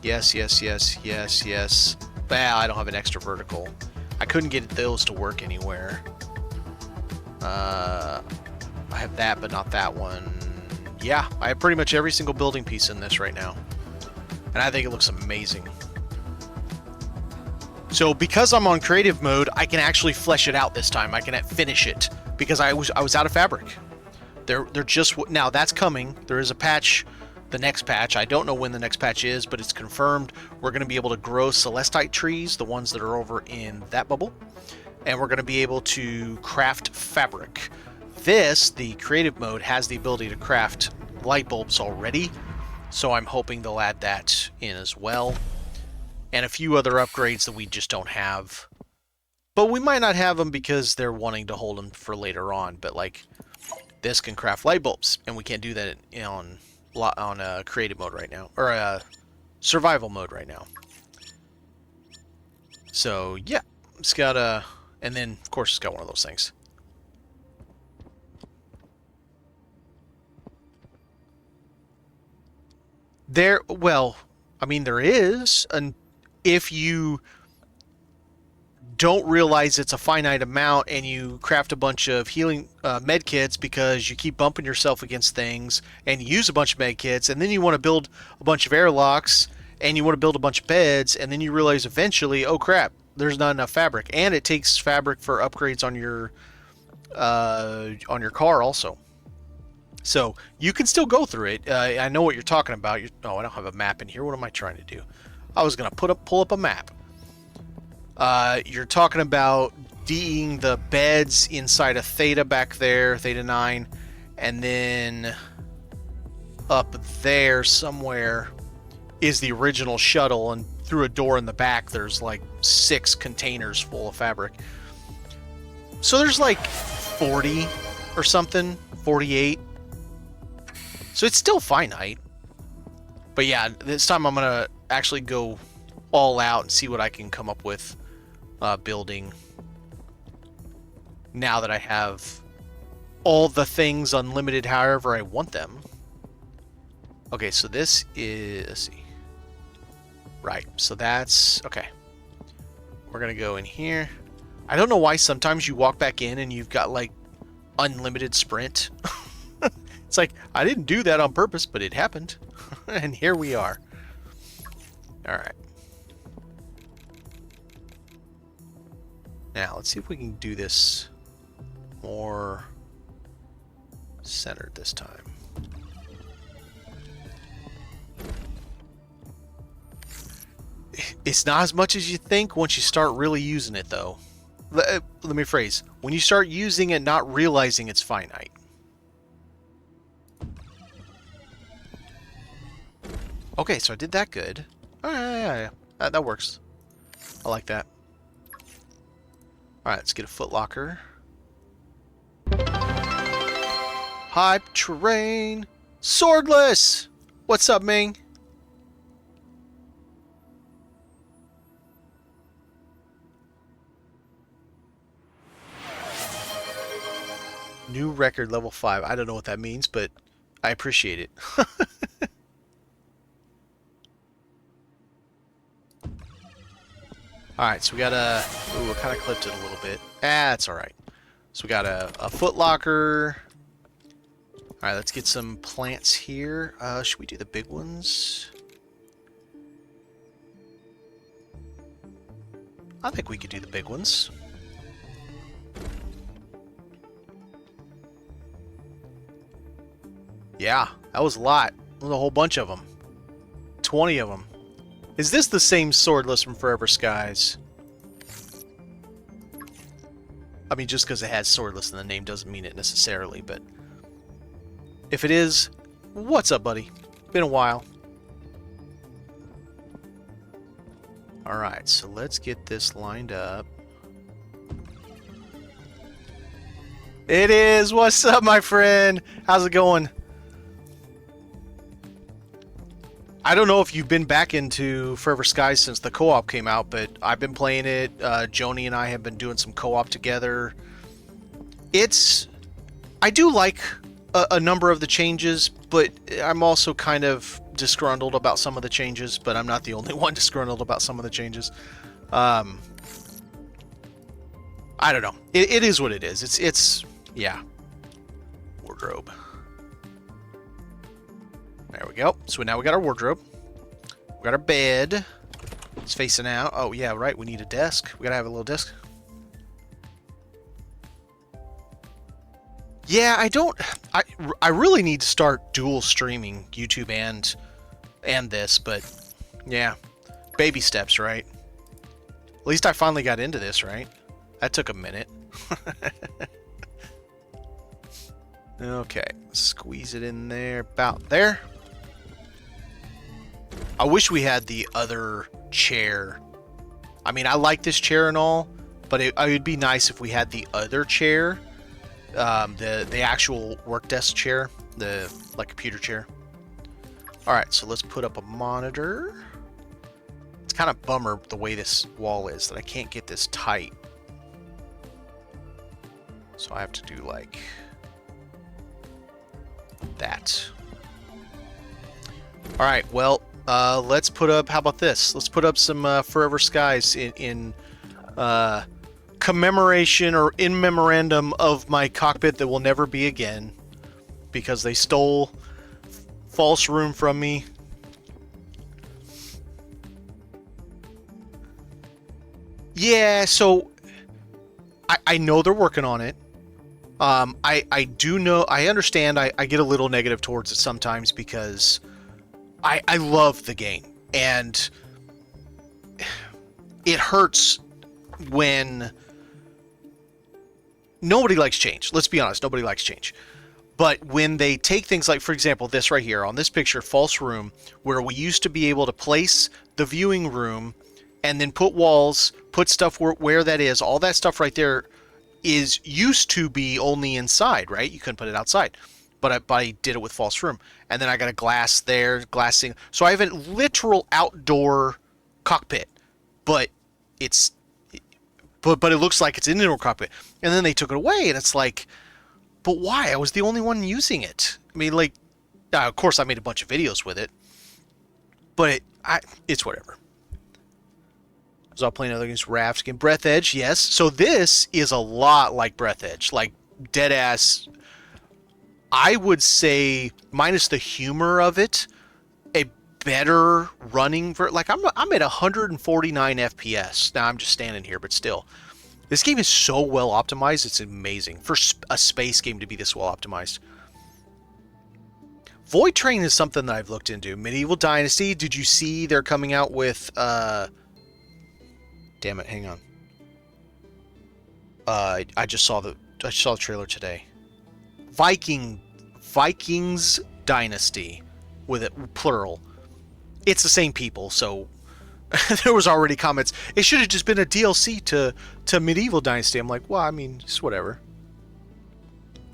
Yes, yes, yes, yes, yes. Well, I don't have an extra vertical. I couldn't get those to work anywhere. I have that, but not that one. Yeah, I have pretty much every single building piece in this right now. And I think it looks amazing. So because I'm on creative mode, I can actually flesh it out this time. I can finish it because I was out of fabric. They're just now that's coming. There is a patch, the next patch. I don't know when the next patch is, but it's confirmed. We're going to be able to grow celestite trees, the ones that are over in that bubble, and we're going to be able to craft fabric. This, the creative mode, has the ability to craft light bulbs already, so I'm hoping they'll add that in as well. And a few other upgrades that we just don't have. But we might not have them because they're wanting to hold them for later on. But like, this can craft light bulbs, and we can't do that on creative mode right now, or survival mode right now. So yeah, it's got a, and then of course it's got one of those things. Well, I mean there is an. If you don't realize it's a finite amount and you craft a bunch of healing med kits because you keep bumping yourself against things and you use a bunch of med kits, and then you want to build a bunch of airlocks and you want to build a bunch of beds, and then you realize eventually, oh crap, there's not enough fabric, and it takes fabric for upgrades on your car also. So you can still go through it. I know what you're talking about. Oh, I don't have a map in here. What am I trying to do? I was going to pull up a map. You're talking about D'ing the beds inside of Theta back there, Theta 9, and then up there somewhere is the original shuttle, and through a door in the back there's like 6 containers full of fabric. So there's like 40 or something, 48. So it's still finite. But yeah, this time I'm going to actually go all out and see what I can come up with building now that I have all the things unlimited however I want them. Okay, so this is, let's see. Right, so that's, okay. We're going to go in here. I don't know why sometimes you walk back in and you've got like unlimited sprint. It's like, I didn't do that on purpose, but it happened. And here we are. Alright. Now, let's see if we can do this more centered this time. It's not as much as you think once you start really using it, though. Let me phrase. When you start using it, not realizing it's finite. Okay, so I did that good. Oh, yeah. That works. I like that. Alright, let's get a footlocker. Hype terrain. Swordless! What's up, Ming? New record level 5. I don't know what that means, but I appreciate it. Alright, so we got a... Ooh, I kind of clipped it a little bit. That's alright. So we got a footlocker. Alright, let's get some plants here. Should we do the big ones? I think we could do the big ones. Yeah, That was a lot. That was a whole bunch of them. 20 of them. Is this the same swordless from Forever Skies? I mean, just because it has swordless in the name doesn't mean it necessarily, but... If it is, what's up, buddy? Been a while. Alright, so let's get this lined up. It is! What's up, my friend? How's it going? I don't know if you've been back into Forever Skies since the co-op came out, but I've been playing it. Joni and I have been doing some co-op together. I do like a number of the changes, but I'm also kind of disgruntled about some of the changes, but I'm not the only one disgruntled about some of the changes. I don't know. It is what it is. It's yeah. Wardrobe. There we go. So now we got our wardrobe. We got our bed. It's facing out. Oh, yeah, right. We need a desk. We gotta have a little desk. Yeah, I really need to start dual streaming YouTube and this, but yeah. Baby steps, right? At least I finally got into this, right? That took a minute. Okay. Squeeze it in there. About there. I wish we had the other chair. I mean, I like this chair and all, but it would be nice if we had the other chair, the actual work desk chair, the computer chair. All right, so let's put up a monitor. It's kind of bummer the way this wall is that I can't get this tight. So I have to do like that. All right, well. Let's put up, how about this? Let's put up some Forever Skies in commemoration or in memorandum of my cockpit that will never be again because they stole false room from me. Yeah, so I know they're working on it. I do know, I understand I get a little negative towards it sometimes because I love the game, and it hurts when nobody likes change. Let's be honest, nobody likes change. But when they take things like, for example, this right here, on this picture, false room, where we used to be able to place the viewing room and then put walls, put stuff where that is, all that stuff right there used to be only inside, right? You couldn't put it outside. But I did it with false room. And then I got a glass there, glassing. So I have a literal outdoor cockpit, but it looks like it's an indoor cockpit. And then they took it away, and it's like, but why? I was the only one using it. I mean, like, of course I made a bunch of videos with it, but it's whatever. So I'll play another against Rafts game. Breath Edge, yes. So this is a lot like Breath Edge, like dead ass. I would say, minus the humor of it, a better running like I'm at 149 FPS. Now I'm just standing here, but still, this game is so well optimized. It's amazing for a space game to be this well optimized. Void Train is something that I've looked into. Medieval Dynasty. Did you see they're coming out with? Damn it! Hang on. I just saw the trailer today. Vikings Dynasty, with it plural. It's the same people, so there was already comments. It should have just been a DLC to Medieval Dynasty. I'm like, well, I mean, it's whatever.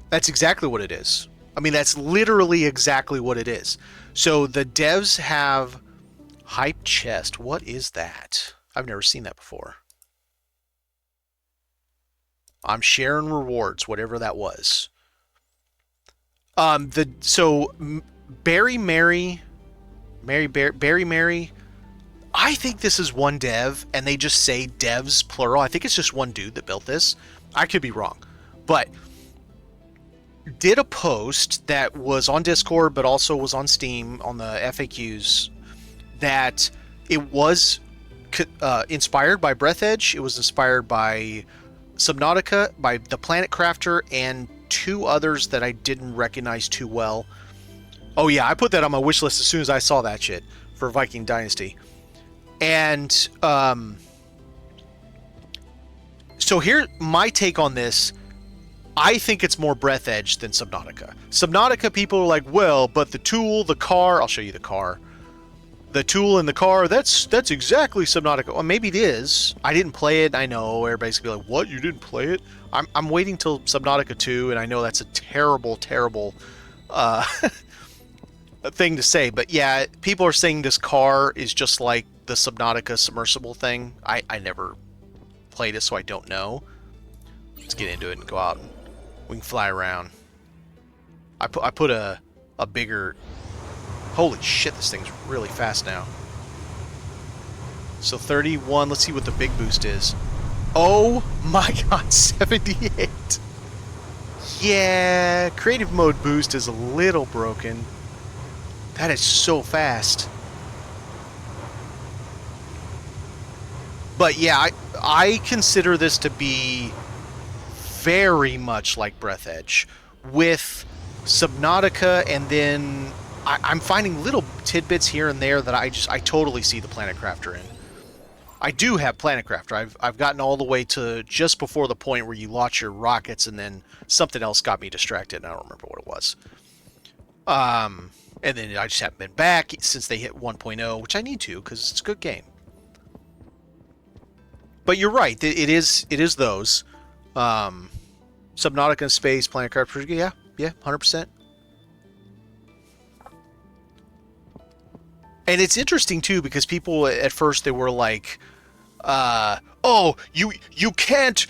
That's exactly what it is. I mean, that's literally exactly what it is. So the devs have hype chest. What is that? I've never seen that before. I'm sharing rewards, whatever that was. Barry Mary, I think this is one dev, and they just say devs plural. I think it's just one dude that built this. I could be wrong, but did a post that was on Discord, but also was on Steam on the FAQs, that it was inspired by Breath Edge. It was inspired by Subnautica, by the Planet Crafter, and two others that I didn't recognize too well. Oh yeah, I put that on my wish list as soon as I saw that shit for Viking Dynasty. And so here, my take on this, I think it's more Breath Edge than Subnautica. Subnautica, people are like, well, but the tool, the car, I'll show you the car. The tool in the car, that's exactly Subnautica. Well, maybe it is. I didn't play it. I know everybody's gonna be like, what? You didn't play it? I'm waiting till Subnautica 2, and I know that's a terrible, terrible thing to say. But yeah, people are saying this car is just like the Subnautica submersible thing. I never played it, so I don't know. Let's get into it and go out, and we can fly around. I put a bigger... Holy shit, this thing's really fast now. So 31, let's see what the big boost is. Oh my god, 78. Yeah, creative mode boost is a little broken. That is so fast. But yeah, I consider this to be very much like Breath Edge, with Subnautica, and then I'm finding little tidbits here and there that I totally see the Planet Crafter in. I do have Planet Crafter. I've gotten all the way to just before the point where you launch your rockets, and then something else got me distracted, and I don't remember what it was. And then I just haven't been back since they hit 1.0, which I need to, because it's a good game. But you're right, it is those. Subnautica in space, Planet Crafter, yeah, 100%. And it's interesting too, because people at first, they were like, oh, you can't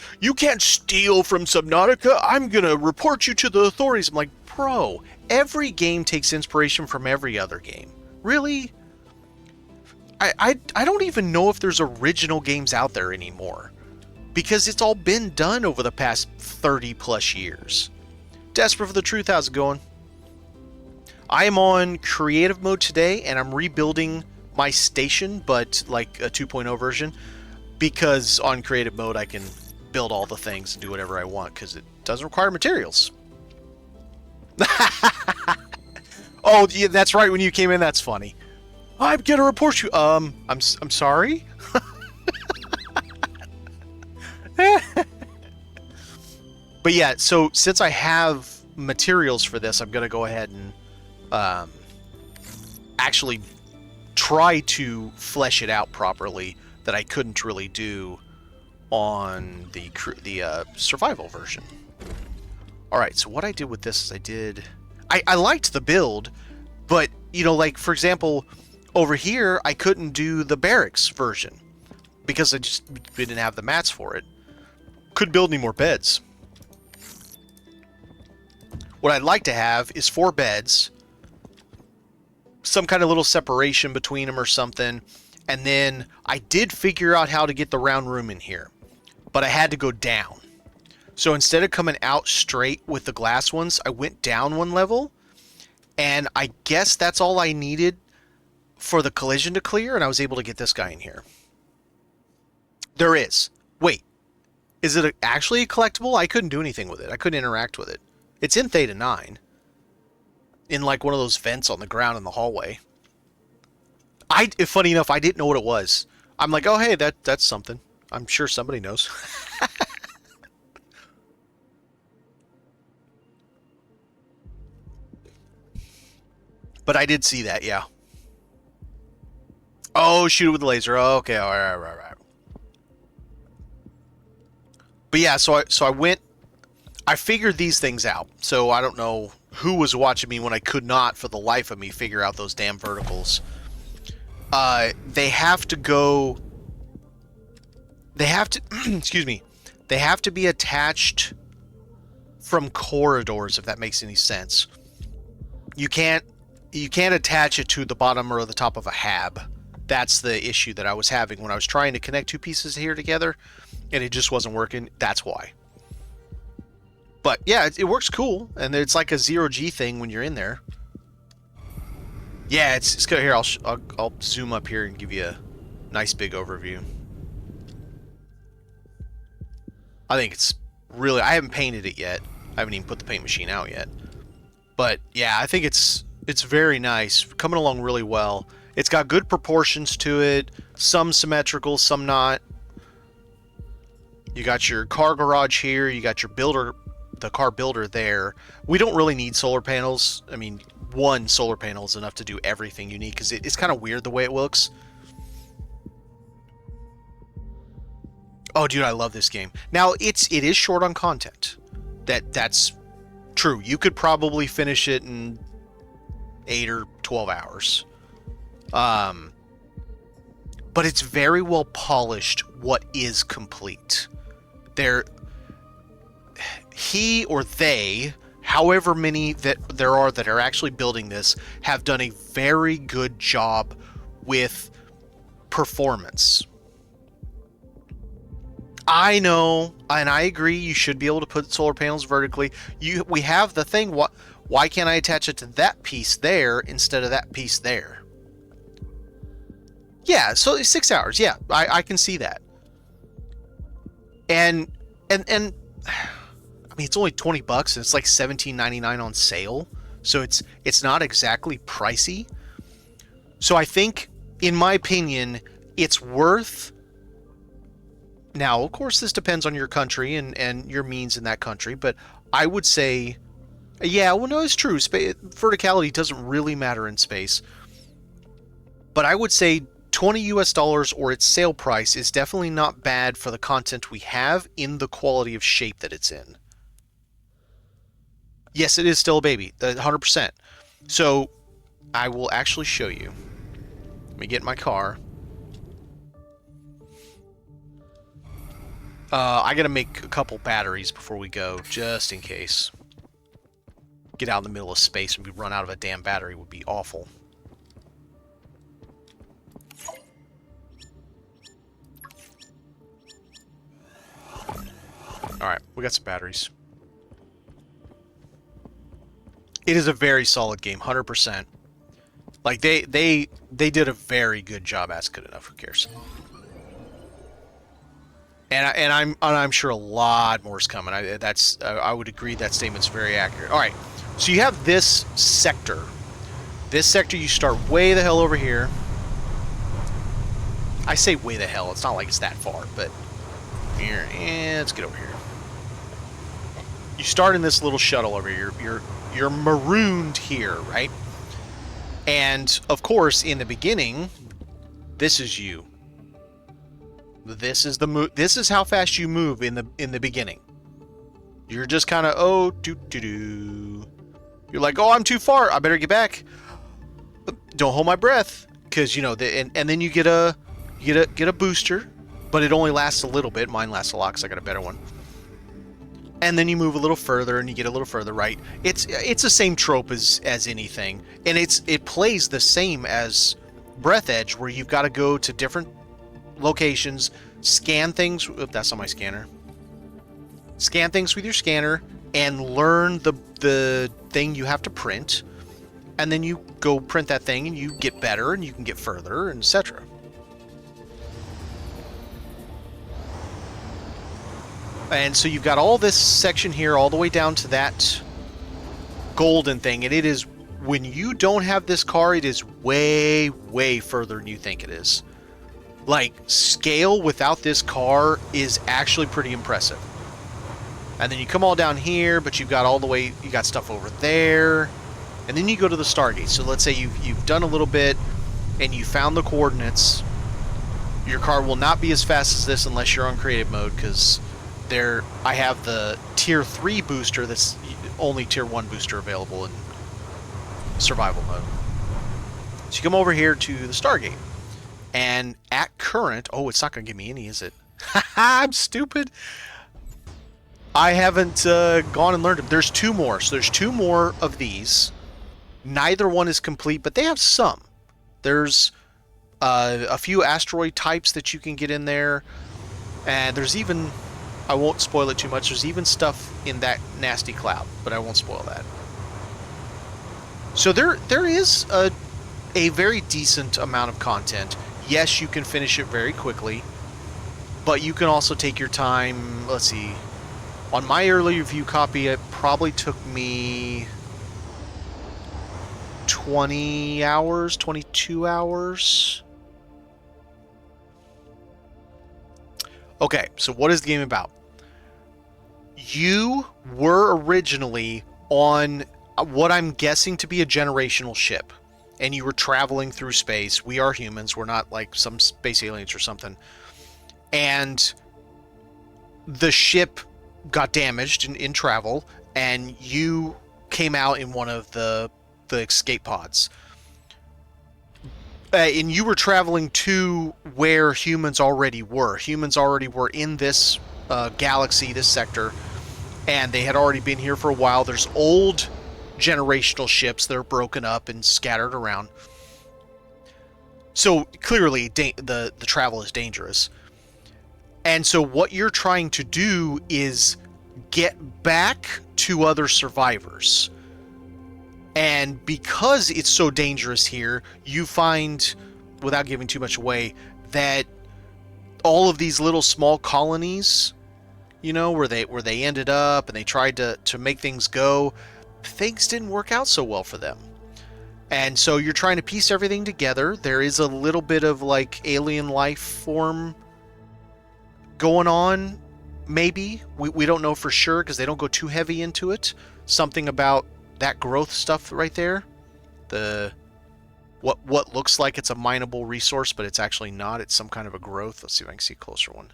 steal from Subnautica. I'm gonna report you to the authorities. I'm like, bro, every game takes inspiration from every other game. Really? I don't even know if there's original games out there anymore, because it's all been done over the past 30 plus years. Desperate for the Truth, how's it going? I am on creative mode today, and I'm rebuilding my station, but like a 2.0 version, because on creative mode I can build all the things and do whatever I want, because it doesn't require materials. Oh, yeah, that's right, when you came in, that's funny. I'm gonna report you. I'm sorry? But yeah, so since I have materials for this, I'm gonna go ahead and actually try to flesh it out properly, that I couldn't really do on the survival version. Alright, so what I did with this is I liked the build, but, you know, like, for example, over here, I couldn't do the barracks version, because I just didn't have the mats for it. Couldn't build any more beds. What I'd like to have is 4 beds, some kind of little separation between them or something, and then I did figure out how to get the round room in here, but I had to go down. So instead of coming out straight with the glass ones, I went down 1 level, and I guess that's all I needed for the collision to clear, and I was able to get this guy in here. There is. Wait, is it actually a collectible? I couldn't do anything with it. I couldn't interact with it. It's in Theta 9. In like one of those vents on the ground in the hallway. Funny enough, I didn't know what it was. I'm like, oh hey, that's something. I'm sure somebody knows. But I did see that, yeah. Oh, shoot it with the laser. Oh, okay, all right. But yeah, so I went. I figured these things out. So I don't know who was watching me when I could not, for the life of me, figure out those damn verticals. They have to go... They have to... excuse me. They have to be attached from corridors, if that makes any sense. You can't attach it to the bottom or the top of a hab. That's the issue that I was having when I was trying to connect 2 pieces here together, and it just wasn't working. That's why. But yeah, it works cool, and it's like a 0G thing when you're in there. Yeah, it's good. Here, I'll zoom up here and give you a nice big overview. I think it's really... I haven't painted it yet. I haven't even put the paint machine out yet. But yeah, I think it's It's very nice, coming along really well. It's got good proportions to it, some symmetrical, some not. You got your car garage here, you got your builder, the car builder there. We don't really need solar panels. I mean, one solar panel is enough to do everything you need, because it's kind of weird the way it looks. Oh, dude, I love this game. Now, it is short on content. That's true. You could probably finish it in 8 or 12 hours. But it's very well polished what is complete. He or they, however many that there are that are actually building this, have done a very good job with performance. I know, and I agree, you should be able to put solar panels vertically. We have the thing, why can't I attach it to that piece there instead of that piece there? Yeah, so 6 hours, yeah, I can see that. And I mean, it's only $20 and it's like $17.99 on sale, so it's not exactly pricey. So I think, in my opinion, it's worth. Now, of course, this depends on your country and your means in that country, but I would say, yeah, well, no, it's true. Verticality doesn't really matter in space. But I would say $20 US or its sale price is definitely not bad for the content we have in the quality of shape that it's in. Yes, it is still a baby, 100%. So I will actually show you. Let me get in my car. I gotta make a couple batteries before we go, just in case. Get out in the middle of space and we run out of a damn battery would be awful. Alright, we got some batteries. It is a very solid game, 100%. Like, they did a very good job. That's good enough, who cares? And I'm sure a lot more is coming. I would agree that statement's very accurate. All right, so you have this sector. This sector, you start way the hell over here. I say way the hell. It's not like it's that far, but here, let's get over here. You start in this little shuttle over here. You're marooned here, right? And of course, in the beginning, this is you. This is the this is how fast you move in the beginning. You're just kind of You're like, oh, I'm too far. I better get back. Don't hold my breath, because you know and then you get a booster, but it only lasts a little bit. Mine lasts a lot because I got a better one. And then you move a little further, and you get a little further right. It's the same trope as anything, and it plays the same as Breath Edge, where you've got to go to different locations, scan things. That's not my scanner. Scan things with your scanner and learn the thing you have to print, and then you go print that thing and you get better and you can get further, and etc. And so you've got all this section here all the way down to that golden thing, and it is, when you don't have this car, it is way further than you think it is. Like, scale without this car is actually pretty impressive. And then you come all down here, but you've got all the way, you got stuff over there. And then you go to the Stargate. So let's say you've done a little bit and you found the coordinates. Your car will not be as fast as this unless you're on creative mode, because I have the tier 3 booster that's only tier 1 booster available in survival mode. So you come over here to the Stargate. And at current, oh, it's not going to give me any, is it? I'm stupid. I haven't gone and learned them. There's 2 more. So there's 2 more of these. Neither one is complete, but they have some. There's a few asteroid types that you can get in there. And there's even, I won't spoil it too much, there's even stuff in that nasty cloud, but I won't spoil that. So there is a very decent amount of content. Yes, you can finish it very quickly, but you can also take your time. Let's see. On my early review copy, it probably took me 20 hours, 22 hours. Okay, so what is the game about? You were originally on what I'm guessing to be a generational ship, and you were traveling through space. We are humans. We're not like some space aliens or something. And the ship got damaged in travel, and you came out in one of the escape pods. And you were traveling to where humans already were. Humans already were in this galaxy, this sector, and they had already been here for a while. There's old generational ships that are broken up and scattered around. So clearly the travel is dangerous. And so what you're trying to do is get back to other survivors. And because it's so dangerous here, you find, without giving too much away, that all of these little small colonies, you know, where they ended up and they tried to make things go, things didn't work out so well for them. And so you're trying to piece everything together. There is a little bit of like alien life form going on, maybe. We don't know for sure because they don't go too heavy into it. Something about that growth stuff right there, the what looks like it's a mineable resource, but it's actually not. It's some kind of a growth. Let's see if I can see a closer one.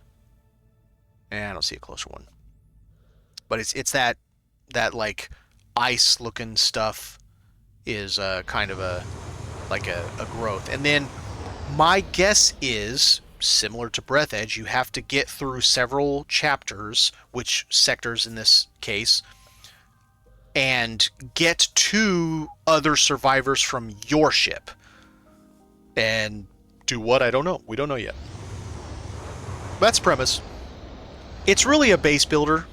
I don't see a closer one. But it's that like ice looking stuff is kind of a growth. And then my guess is similar to Breath Edge, you have to get through several chapters, which sectors in this case, and get to other survivors from your ship. And do what? I don't know. We don't know yet. That's the premise. It's really a base builder.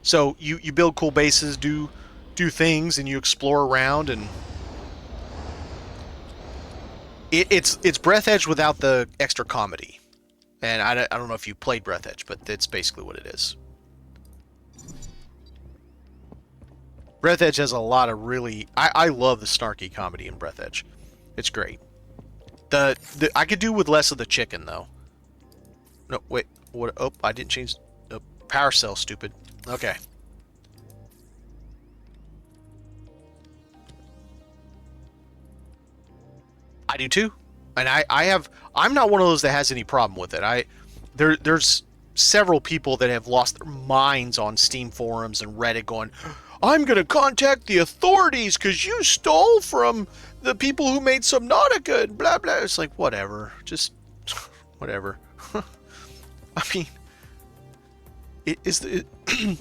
So you build cool bases, do things, and you explore around, and it's Breath Edge without the extra comedy. And I don't know if you played Breath Edge, but that's basically what it is. Breath Edge has a lot of really... I love the snarky comedy in Breath Edge. It's great. I could do with less of the chicken, though. No, wait. What? Oh, I didn't change... Oh, power cell, stupid. Okay. I do too. And I'm not one of those that has any problem with it. There's several people that have lost their minds on Steam forums and Reddit going, I'm going to contact the authorities because you stole from the people who made Subnautica and blah, blah. It's like, whatever. Just, whatever. I mean,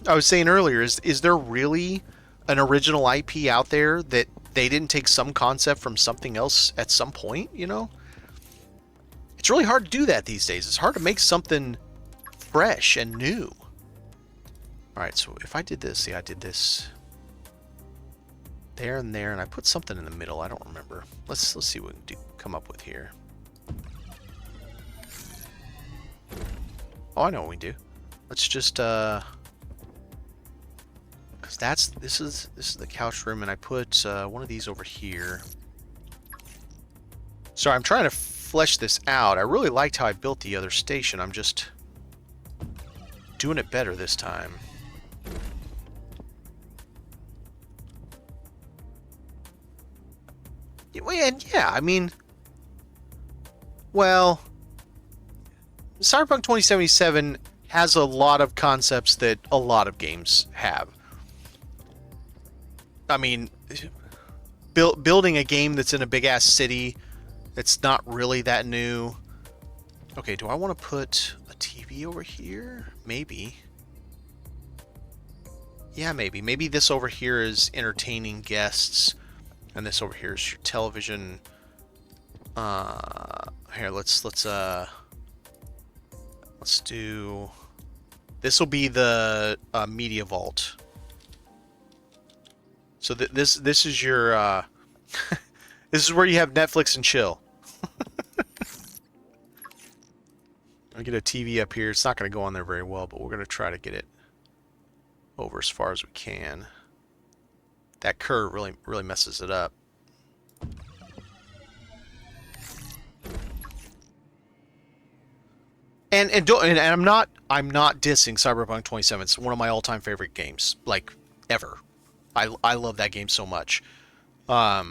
I was saying earlier, is there really an original IP out there that they didn't take some concept from something else at some point, you know? It's really hard to do that these days. It's hard to make something fresh and new. Alright, so if I did this, see, I did this there and there, and I put something in the middle. I don't remember. Let's see what we can come up with here. Oh, I know what we do. Let's just because this is the couch room, and I put one of these over here. Sorry, I'm trying to flesh this out. I really liked how I built the other station. I'm just doing it better this time. And yeah, I mean, well, Cyberpunk 2077 has a lot of concepts that a lot of games have. I mean, building a game that's in a big-ass city, it's not really that new. Okay, do I want to put a TV over here? Maybe. Yeah, maybe. Maybe this over here is entertaining guests, and this over here is your television. Here, let's do. This will be the media vault. So this is your this is where you have Netflix and chill. I'll get a TV up here. It's not going to go on there very well, but we're going to try to get it over as far as we can. That curve really messes it up. and I'm not dissing Cyberpunk 27. It's one of my all-time favorite games, like ever. I love that game so much. I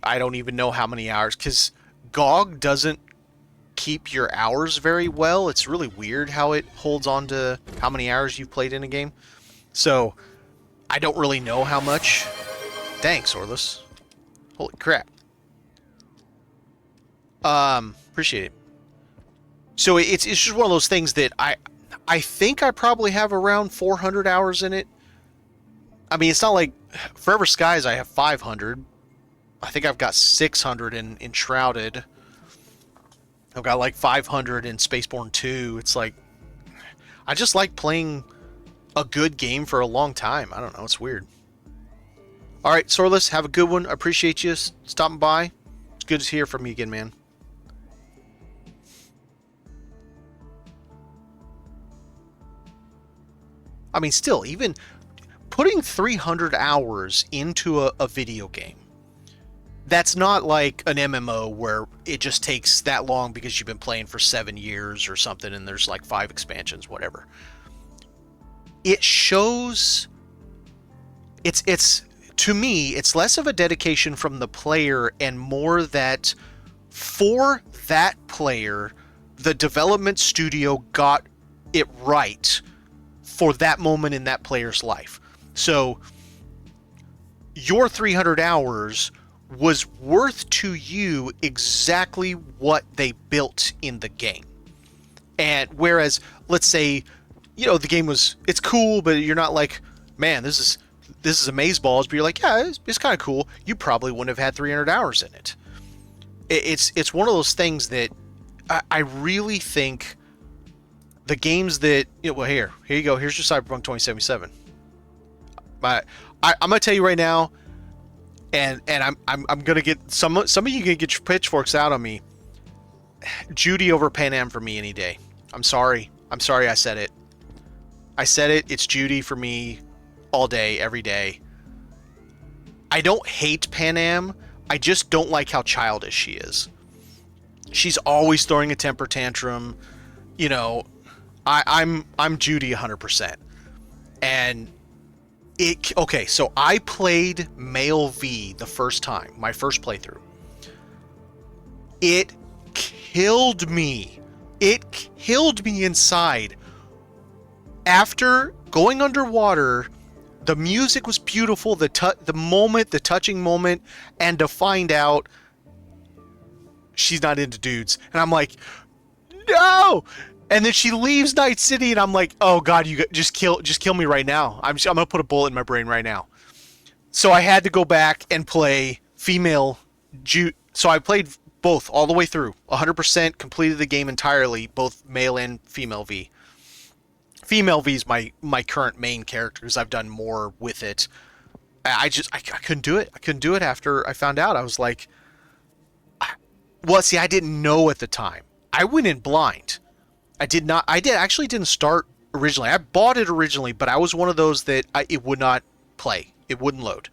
don't even know how many hours, because GOG doesn't keep your hours very well. It's really weird how it holds on to how many hours you've played in a game. So I don't really know how much. Thanks, Orless. Holy crap. Appreciate it. So it's just one of those things that I think I probably have around 400 hours in it. I mean, it's not like Forever Skies I have 500. I think I've got 600 in Shrouded. I've got like 500 in Spaceborne 2. It's like, I just like playing a good game for a long time. I don't know, it's weird. Alright, Sorless, have a good one. I appreciate you stopping by. It's good to hear from you again, man. I mean, still, even putting 300 hours into a video game, that's not like an MMO where it just takes that long because you've been playing for 7 years or something and there's like 5 expansions, whatever. It shows, it's to me, it's less of a dedication from the player and more that for that player, the development studio got it right for that moment in that player's life. So your 300 hours was worth to you exactly what they built in the game. And whereas, let's say, you know, the game it's cool, but you're not like, man, this is amazeballs, but you're like, yeah, it's kind of cool. You probably wouldn't have had 300 hours in it. It's one of those things that I really think the games that, you know, well, here you go. Here's your Cyberpunk 2077. I'm gonna tell you right now, and I'm gonna get some of you can get your pitchforks out on me. Judy over Pan Am for me any day. I'm sorry I said it. It's Judy for me all day, every day. I don't hate Pan Am. I just don't like how childish she is. She's always throwing a temper tantrum. You know, I'm Judy 100%. And okay, so I played Male V the first time, my first playthrough. It killed me. It killed me inside. After going underwater, the music was beautiful, the touching moment, and to find out she's not into dudes. And I'm like, no! And then she leaves Night City, and I'm like, oh god, you just kill me right now. I'm gonna put a bullet in my brain right now. So I had to go back and play female Jude. So I played both all the way through, 100%, completed the game entirely, both male and female V. Female V is my current main character because I've done more with it. I couldn't do it. I couldn't do it after I found out. I was like, well, see, I didn't know at the time. I went in blind. I actually didn't start originally. I bought it originally, but I was one of those that it would not play. It wouldn't load.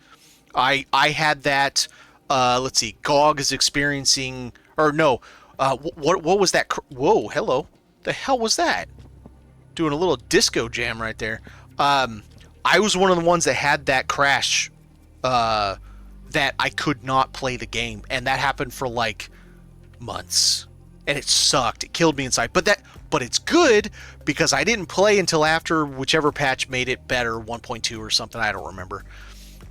I had that, let's see, GOG is experiencing, or no, what was that? Whoa, hello. The hell was that? Doing a little disco jam right there. I was one of the ones that had that crash, that I could not play the game, and that happened for like months. And it sucked. It killed me inside. But it's good because I didn't play until after whichever patch made it better, 1.2 or something. I don't remember.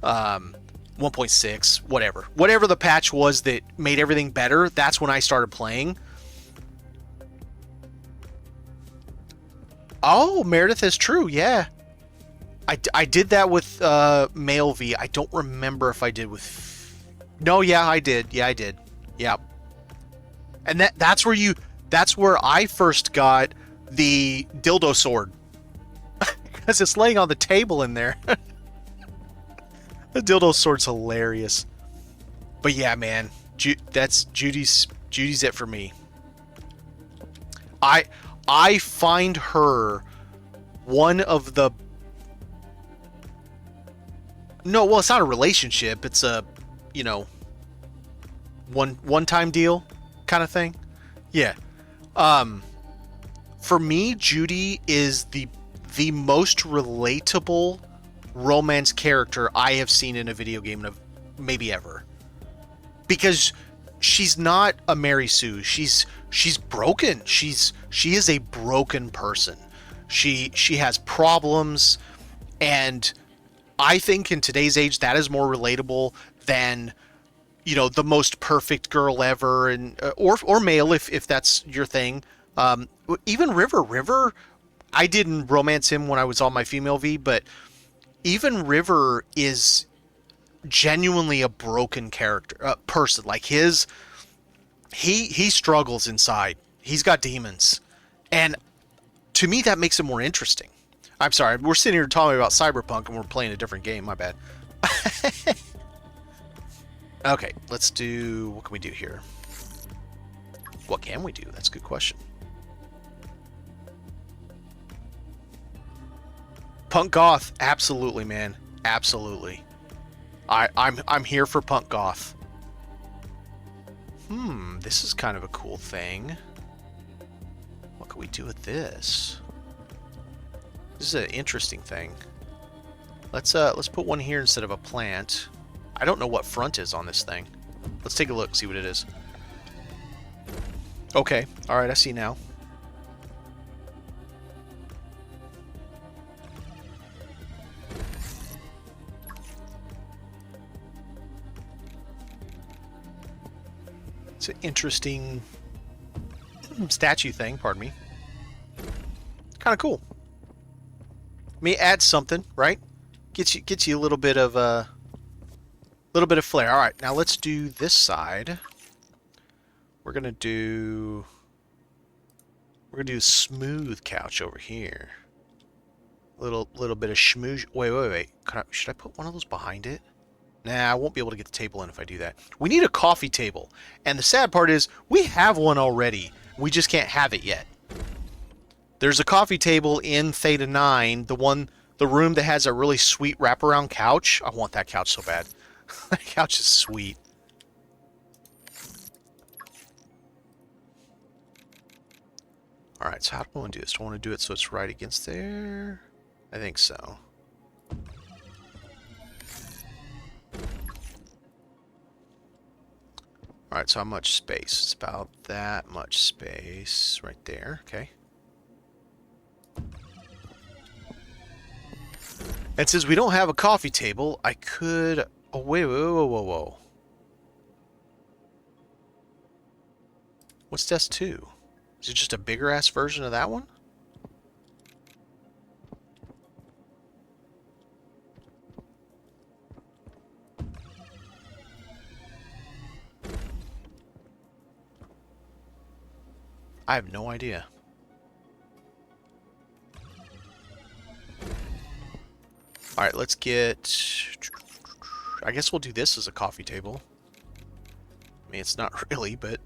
1.6, whatever. Whatever the patch was that made everything better, that's when I started playing. Oh, Meredith is true. Yeah. I did that with Male V. I don't remember if I did with... No, yeah, I did. Yeah, I did. Yeah. And that's where I first got the dildo sword. Because it's laying on the table in there. The dildo sword's hilarious. But yeah, man, that's Judy's it for me. I find her one of the... No, well, it's not a relationship. It's a, you know, one-time deal kind of thing. Yeah. For me, Judy is the most relatable romance character I have seen in a video game of maybe ever. Because she's not a Mary Sue. She's broken. She is a broken person. She has problems, and I think in today's age that is more relatable than, you know, the most perfect girl ever, and or male if that's your thing. Even River, I didn't romance him when I was on my female V, but even River is genuinely a broken character, person. Like he struggles inside. He's got demons, and to me that makes it more interesting. I'm sorry, we're sitting here talking about Cyberpunk and we're playing a different game. My bad. Okay, let's do. What can we do here? What can we do? That's a good question. Punk goth, absolutely, man, absolutely. I'm here for punk goth. This is kind of a cool thing. What can we do with this? This is an interesting thing. Let's put one here instead of a plant. I don't know what front is on this thing. Let's take a look, see what it is. Okay, alright, I see now. It's an interesting statue thing, pardon me. Kind of cool. I mean, it adds something, right? Gets you a little bit of flair. All right, now let's do this side. We're gonna do a smooth couch over here. Little bit of schmooze. Wait. Should I put one of those behind it? Nah, I won't be able to get the table in if I do that. We need a coffee table. And the sad part is, we have one already. We just can't have it yet. There's a coffee table in Theta 9, the room that has a really sweet wraparound couch. I want that couch so bad. That couch is sweet. Alright, so how do I want to do this? Do I want to do it so it's right against there? I think so. Alright, so how much space? It's about that much space right there. Okay. And since we don't have a coffee table, I could... Oh, whoa. What's desk 2? Is it just a bigger-ass version of that one? I have no idea. Alright, let's get... I guess we'll do this as a coffee table. I mean, it's not really, but...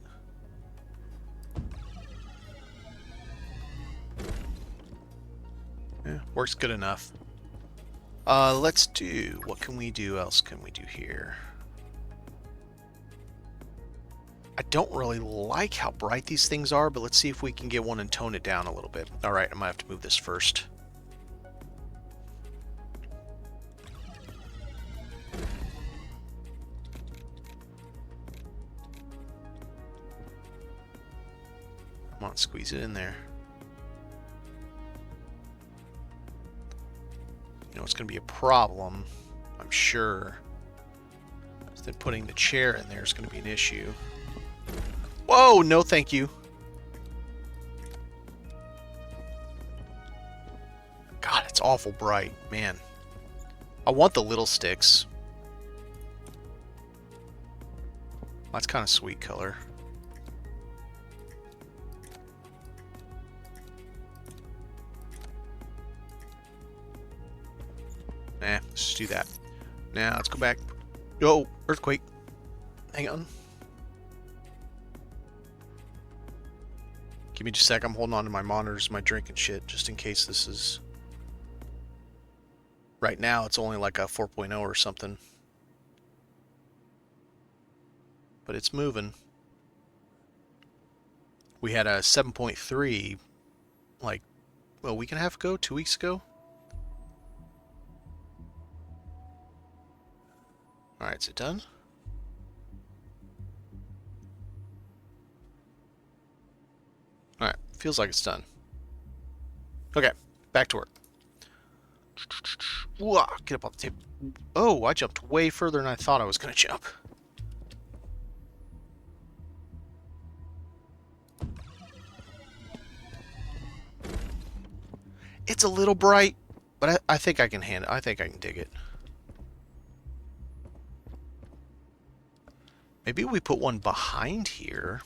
yeah, works good enough. Let's do... What can we do else can we do here? I don't really like how bright these things are, but let's see if we can get one and tone it down a little bit. Alright, I might have to move this first. Come on, squeeze it in there. You know, it's going to be a problem, I'm sure. Then putting the chair in there is going to be an issue. Whoa, no thank you. God, it's awful bright, man. I want the little sticks. That's kind of sweet color. Nah, let's just do that. Now, let's go back. Oh, earthquake. Hang on. Give me just a sec. I'm holding on to my monitors, my drink and shit, just in case this is... Right now, it's only like a 4.0 or something. But it's moving. We had a 7.3, like, well, a week and a half ago, 2 weeks ago. Alright, is it done? Alright, feels like it's done. Okay, back to work. Whoa, get up on the table. Oh, I jumped way further than I thought I was going to jump. It's a little bright, but I think I can handle it. I think I can dig it. Maybe we put one behind here.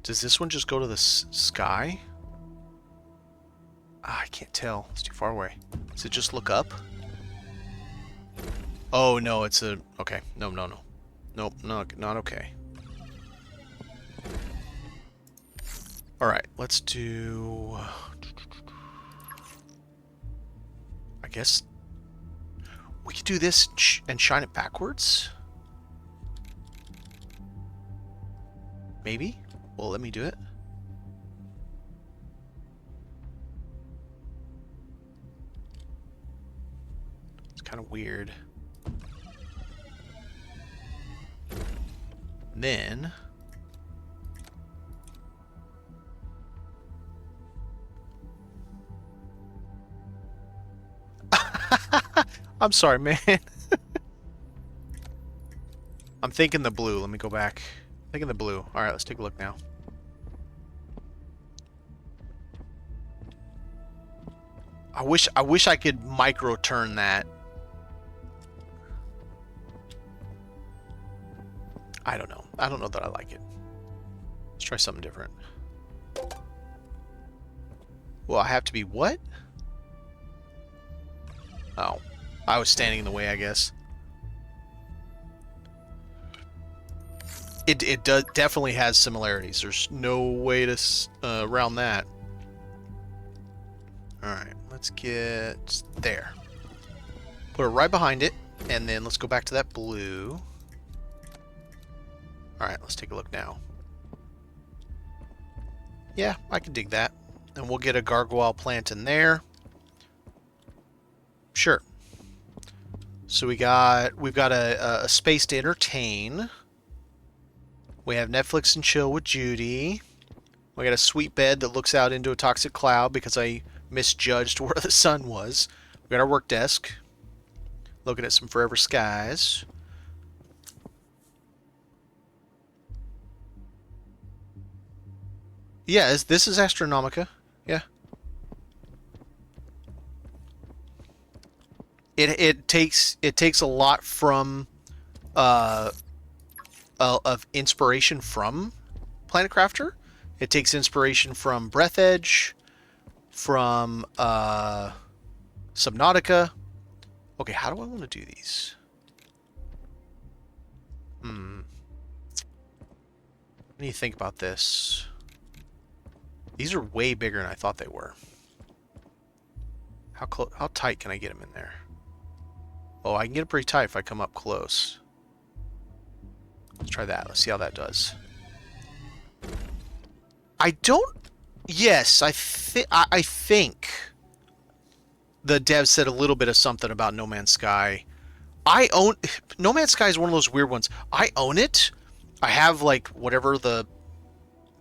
Does this one just go to the sky? Ah, I can't tell. It's too far away. Does it just look up? Oh, no, it's a... Okay. No. Nope, no, not okay. Alright, let's do... I guess... We could do this and shine it backwards? Maybe? Well, let me do it. It's kind of weird. Then... I'm sorry, man. I'm thinking the blue. Let me go back. Thinking the blue. Alright, let's take a look now. I wish I could micro turn that. I don't know. I don't know that I like it. Let's try something different. Well, I have to be what? Oh. I was standing in the way, I guess. It does definitely has similarities. There's no way to around that. Alright, let's get there. Put it right behind it, and then let's go back to that blue. Alright, let's take a look now. Yeah, I can dig that. And we'll get a gargoyle plant in there. Sure. So we've got a space to entertain. We have Netflix and chill with Judy. We got a sweet bed that looks out into a toxic cloud because I misjudged where the sun was. We got our work desk. Looking at some forever skies. Yeah, this is Astronomica. Yeah. It takes a lot from of inspiration from Planet Crafter. It takes inspiration from Breath Edge, from Subnautica. Okay, how do I want to do these? What do you think about this? These are way bigger than I thought they were. How tight can I get them in there? Oh, I can get it pretty tight if I come up close. Let's try that. Let's see how that does. I don't... Yes, I think the dev said a little bit of something about No Man's Sky. I own... No Man's Sky is one of those weird ones. I own it. I have, like, whatever the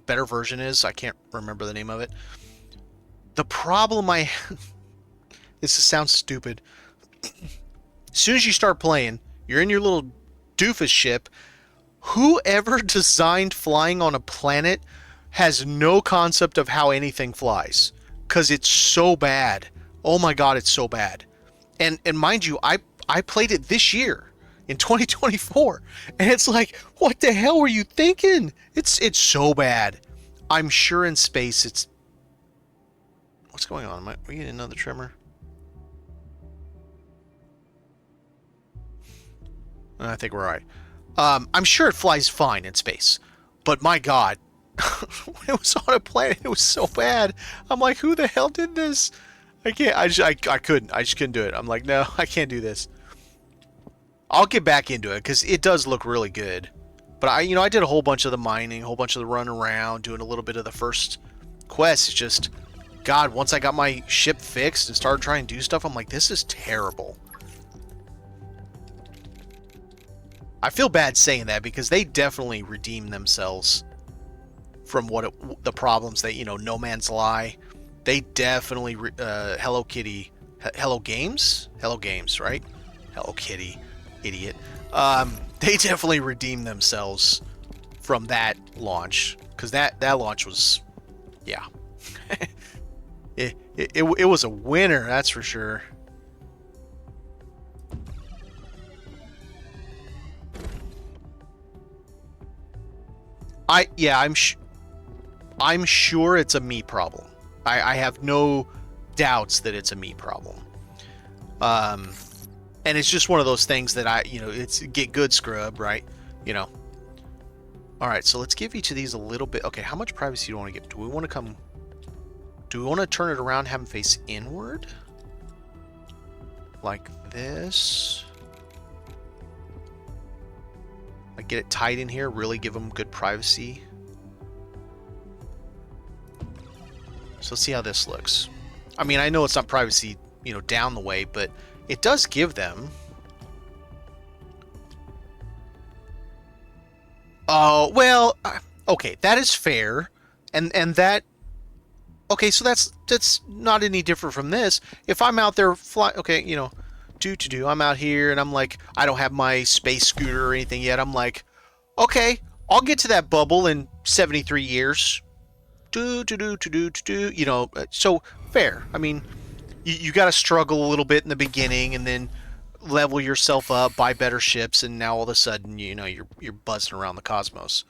better version is. I can't remember the name of it. The problem I... This sounds stupid. As soon as you start playing, you're in your little doofus ship. Whoever designed flying on a planet has no concept of how anything flies. Because it's so bad. Oh my god, it's so bad. And mind you, I played it this year. In 2024. And it's like, what the hell were you thinking? It's so bad. I'm sure in space it's... What's going on? Are we getting another tremor? I think we're alright. I'm sure it flies fine in space. But my god. When it was on a planet, it was so bad. I'm like, who the hell did this? I can't. I couldn't. I just couldn't do it. I'm like, no, I can't do this. I'll get back into it because it does look really good. But I did a whole bunch of the mining, a whole bunch of the run around, doing a little bit of the first quest. It's just, God, once I got my ship fixed and started trying to do stuff, I'm like, this is terrible. I feel bad saying that because they definitely redeemed themselves from the problems that, No Man's Lie. They definitely, Hello Kitty, Hello Games, right? Hello Kitty, idiot. They definitely redeemed themselves from that launch, because that launch was, yeah, it was a winner, that's for sure. I'm sure it's a me problem. I have no doubts that it's a me problem. And it's just one of those things that it's get good, scrub, right? All right, so let's give each of these a little bit. Okay, how much privacy do we want to give? Do we want to turn it around, have them face inward? Like this? Like get it tight in here, really give them good privacy. So let's see how this looks. I mean, I know it's not privacy, down the way, but it does give them. Oh, well, okay, that is fair. And that, okay, so that's not any different from this. If I'm out there flying, okay, I'm out here and I'm like, I don't have my space scooter or anything yet. I'm like, okay, I'll get to that bubble in 73 years. So fair. I mean, you got to struggle a little bit in the beginning and then level yourself up, buy better ships, and now all of a sudden, you're buzzing around the cosmos.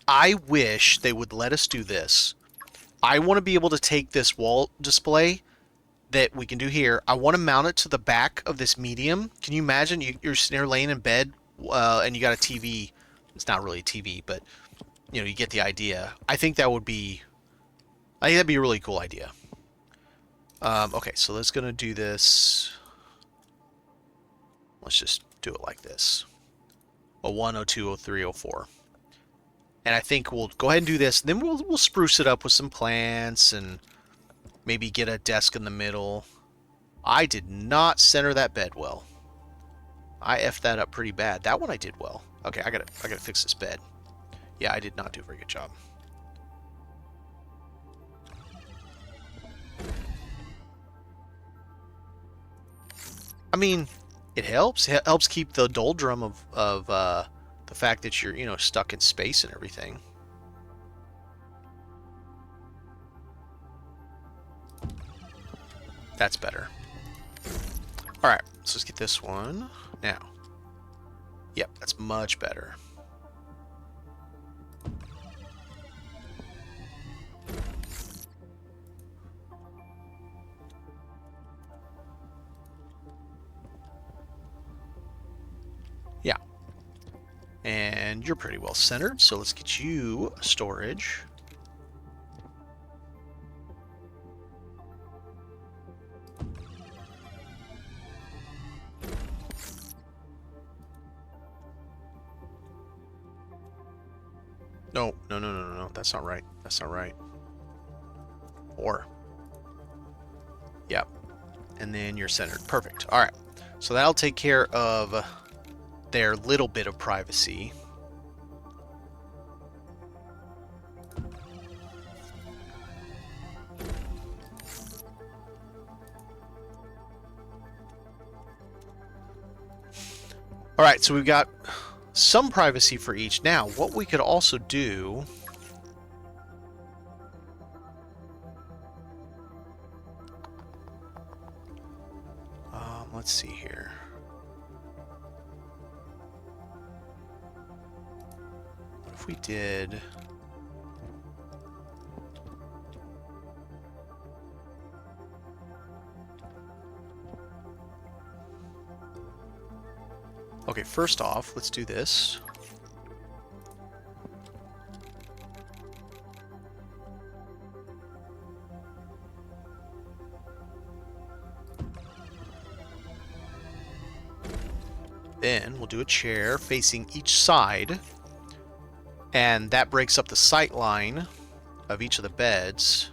I wish they would let us do this. I want to be able to take this wall display that we can do here. I want to mount it to the back of this medium. Can you imagine you're sitting there laying in bed and you got a TV? It's not really a TV, but you get the idea. I think that'd be a really cool idea. Okay, so let's gonna do this. Let's just do it like this. 01, 02, 03, 04. And I think we'll go ahead and do this. Then we'll spruce it up with some plants and maybe get a desk in the middle. I did not center that bed well. I effed that up pretty bad. That one I did well. Okay, I gotta fix this bed. Yeah, I did not do a very good job. I mean, it helps. It helps keep the doldrum of the fact that you're, stuck in space and everything. That's better. All right, so let's get this one now. Yep, that's much better. Yeah. And you're pretty well centered, so let's get you storage. No, that's not right. That's not right. Or, yep. And then you're centered. Perfect. All right. So that'll take care of their little bit of privacy. All right, so we've got some privacy for each. Now, what we could also do... let's see here. What if we did... Okay, first off, let's do this. Then we'll do a chair facing each side, and that breaks up the sight line of each of the beds.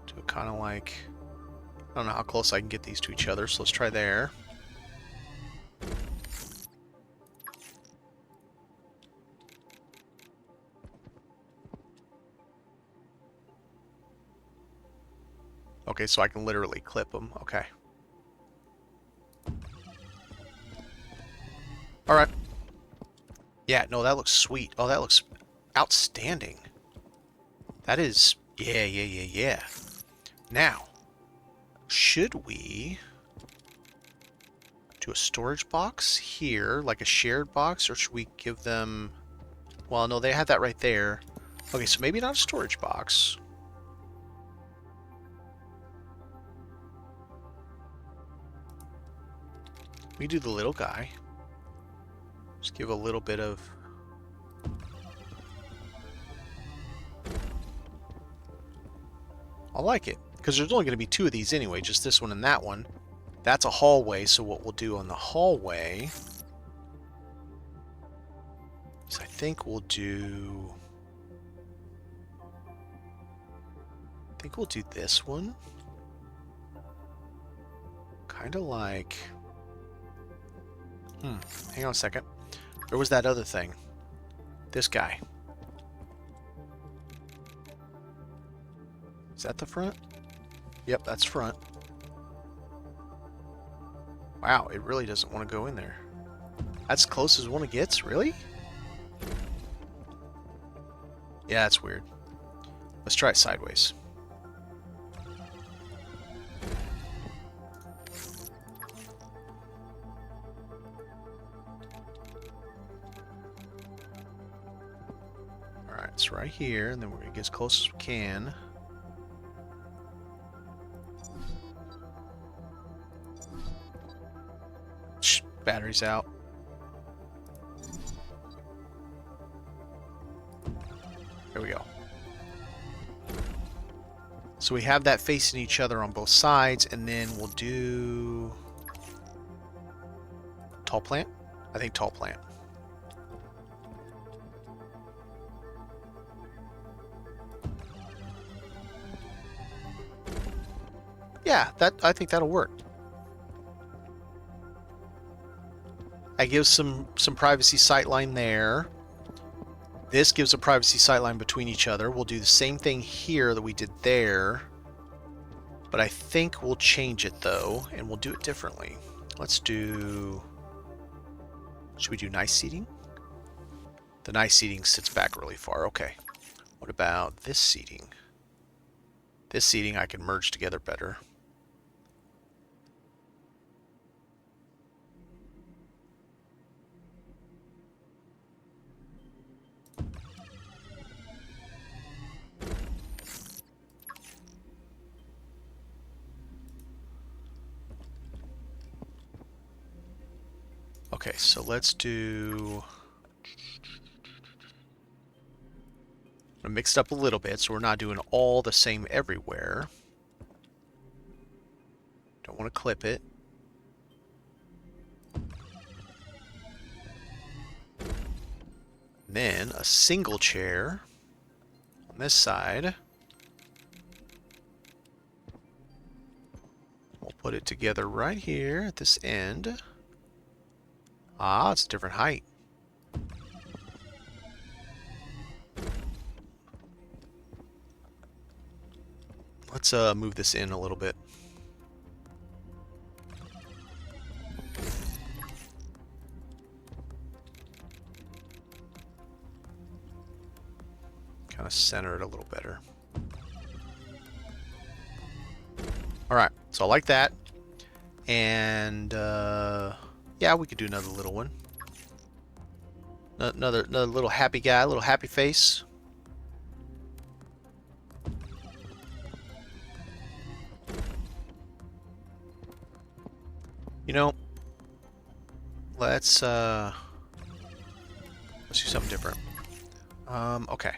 Do it kind of like, I don't know how close I can get these to each other, so let's try there. Okay, so I can literally clip them. Okay. Alright. Yeah, no, that looks sweet. Oh, that looks outstanding. That is... Yeah. Now, should we do a storage box here, like a shared box, or should we give them... Well, no, they had that right there. Okay, so maybe not a storage box. We do the little guy. Just give a little bit of... I like it, because there's only going to be 2 of these anyway, just this one and that one. That's a hallway, so what we'll do on the hallway is I think we'll do... this one. Kind of like... hang on a second. Where was that other thing? This guy. Is that the front? Yep, that's front. Wow, it really doesn't want to go in there. That's close as one gets? Really? Yeah, that's weird. Let's try it sideways. Alright, it's right here, and then we're going to get as close as we can. Shh, battery's out. There we go. So we have that facing each other on both sides, and then we'll do... tall plant? I think tall plant. Yeah, I think that'll work. I give some privacy sightline there. This gives a privacy sightline between each other. We'll do the same thing here that we did there. But I think we'll change it though, and we'll do it differently. Let's do... Should we do nice seating? The nice seating sits back really far. Okay. What about this seating? This seating I can merge together better. Okay, so let's do... I mixed up a little bit, so we're not doing all the same everywhere. Don't want to clip it. And then a single chair on this side. We'll put it together right here at this end. Ah, it's a different height. Let's move this in a little bit. Kind of center it a little better. Alright, so I like that. And yeah, we could do another little one. Another little happy guy, a little happy face. You know, let's do something different. Okay.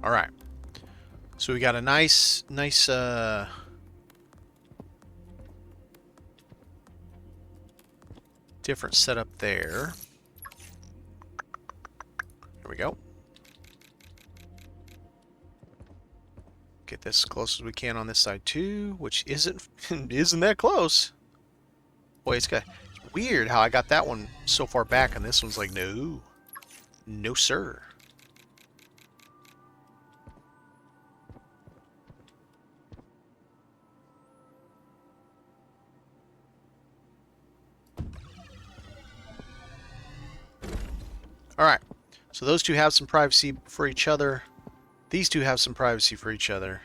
Alright. So we got a nice different setup there. There we go. Get this as close as we can on this side too, which isn't that close. Boy, it's weird how I got that one so far back and this one's like, no. No, sir. Alright, so those two have some privacy for each other. These two have some privacy for each other.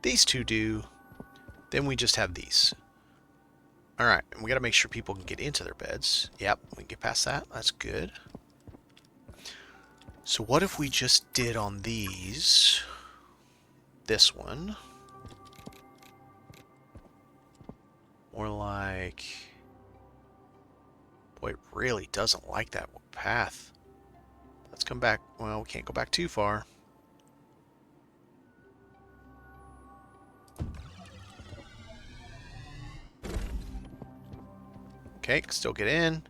These two do. Then we just have these. Alright, and we gotta make sure people can get into their beds. Yep, we can get past that. That's good. So what if we just did on these... this one. More like... Boy, it really doesn't like that path. Let's come back. Well, we can't go back too far. Okay, can still get in.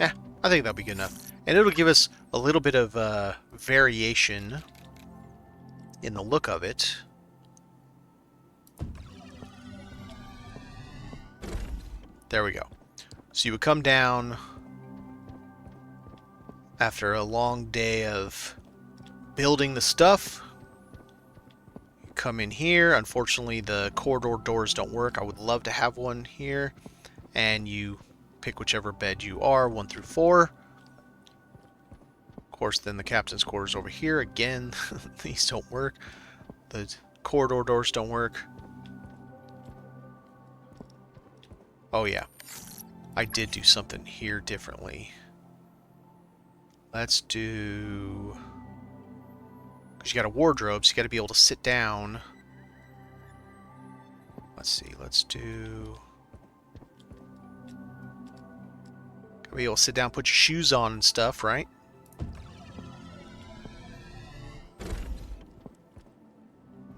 Yeah, I think that'll be good enough. And it'll give us a little bit of variation in the look of it. There we go. So you would come down after a long day of building the stuff. You come in here. Unfortunately, the corridor doors don't work. I would love to have one here. And you pick whichever bed you are, 1 through 4. Of course, then the captain's quarters over here. Again, these don't work. The corridor doors don't work. Oh yeah, I did do something here differently. Let's do... because you got a wardrobe, so you got to be able to sit down. Let's see, let's do... gotta be able to sit down, put your shoes on and stuff, right?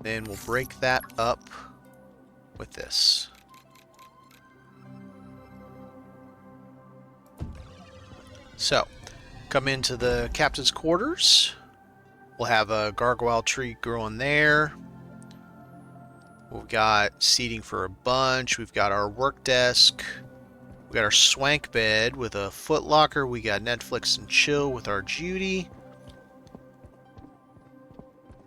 Then we'll break that up with this. So, come into the captain's quarters. We'll have a gargoyle tree growing there. We've got seating for a bunch. We've got our work desk. We've got our swank bed with a foot locker. We got Netflix and chill with our Judy.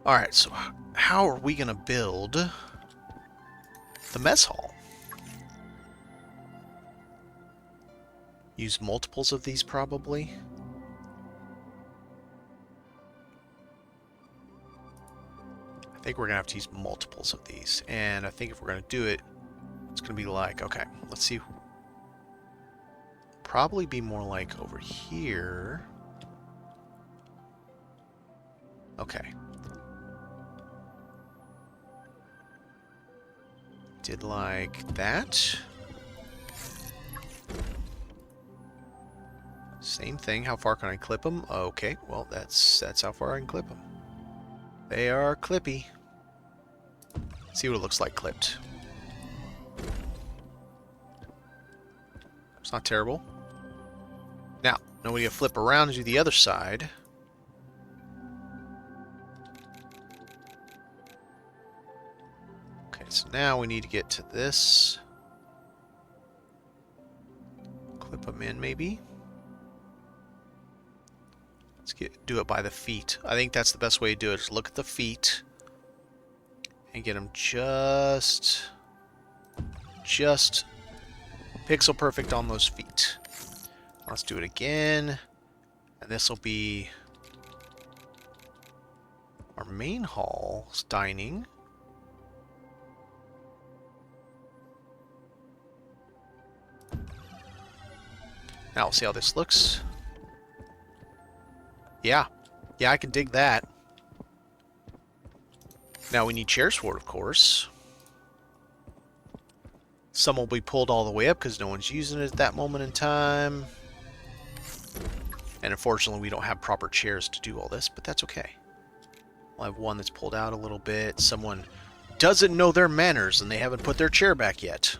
Alright, so how are we going to build the mess hall? Use multiples of these, probably. I think we're going to have to use multiples of these. And I think if we're going to do it, it's going to be like, okay, let's see. Probably be more like over here. Okay. Did like that. Same thing. How far can I clip them? Okay, well, that's how far I can clip them. They are clippy. See what it looks like clipped. It's not terrible. Now, we need to flip around and do the other side. Okay, so now we need to get to this. Clip them in, maybe. Let's do it by the feet. I think that's the best way to do it. Is look at the feet and get them just pixel perfect on those feet. Let's do it again, and this will be our main hall's dining. Now we'll see how this looks. Yeah, I can dig that. Now we need chairs for it, of course. Some will be pulled all the way up because no one's using it at that moment in time. And unfortunately, we don't have proper chairs to do all this, but that's okay. We'll have one that's pulled out a little bit. Someone doesn't know their manners and they haven't put their chair back yet.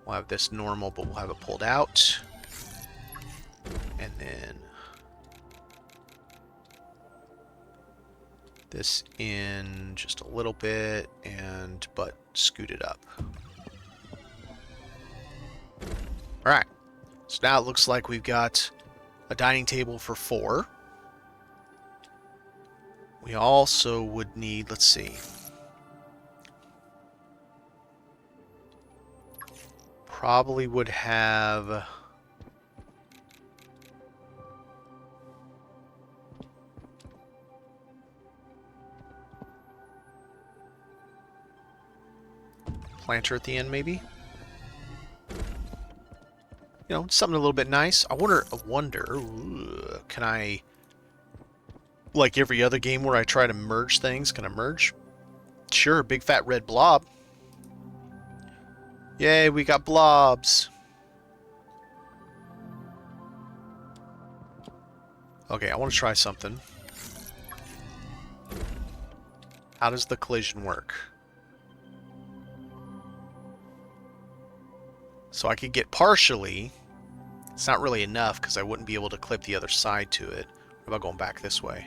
We'll have this normal, but we'll have it pulled out. And then this in just a little bit, and but scoot it up. Alright, so now it looks like we've got a dining table for 4. We also would need, let's see, probably would have planter at the end, maybe. You know, something a little bit nice. I wonder, ooh, can I, like every other game where I try to merge things, can I merge? Sure, big fat red blob. Yay, we got blobs. Okay, I want to try something. How does the collision work? So I could get partially. It's not really enough because I wouldn't be able to clip the other side to it. What about going back this way?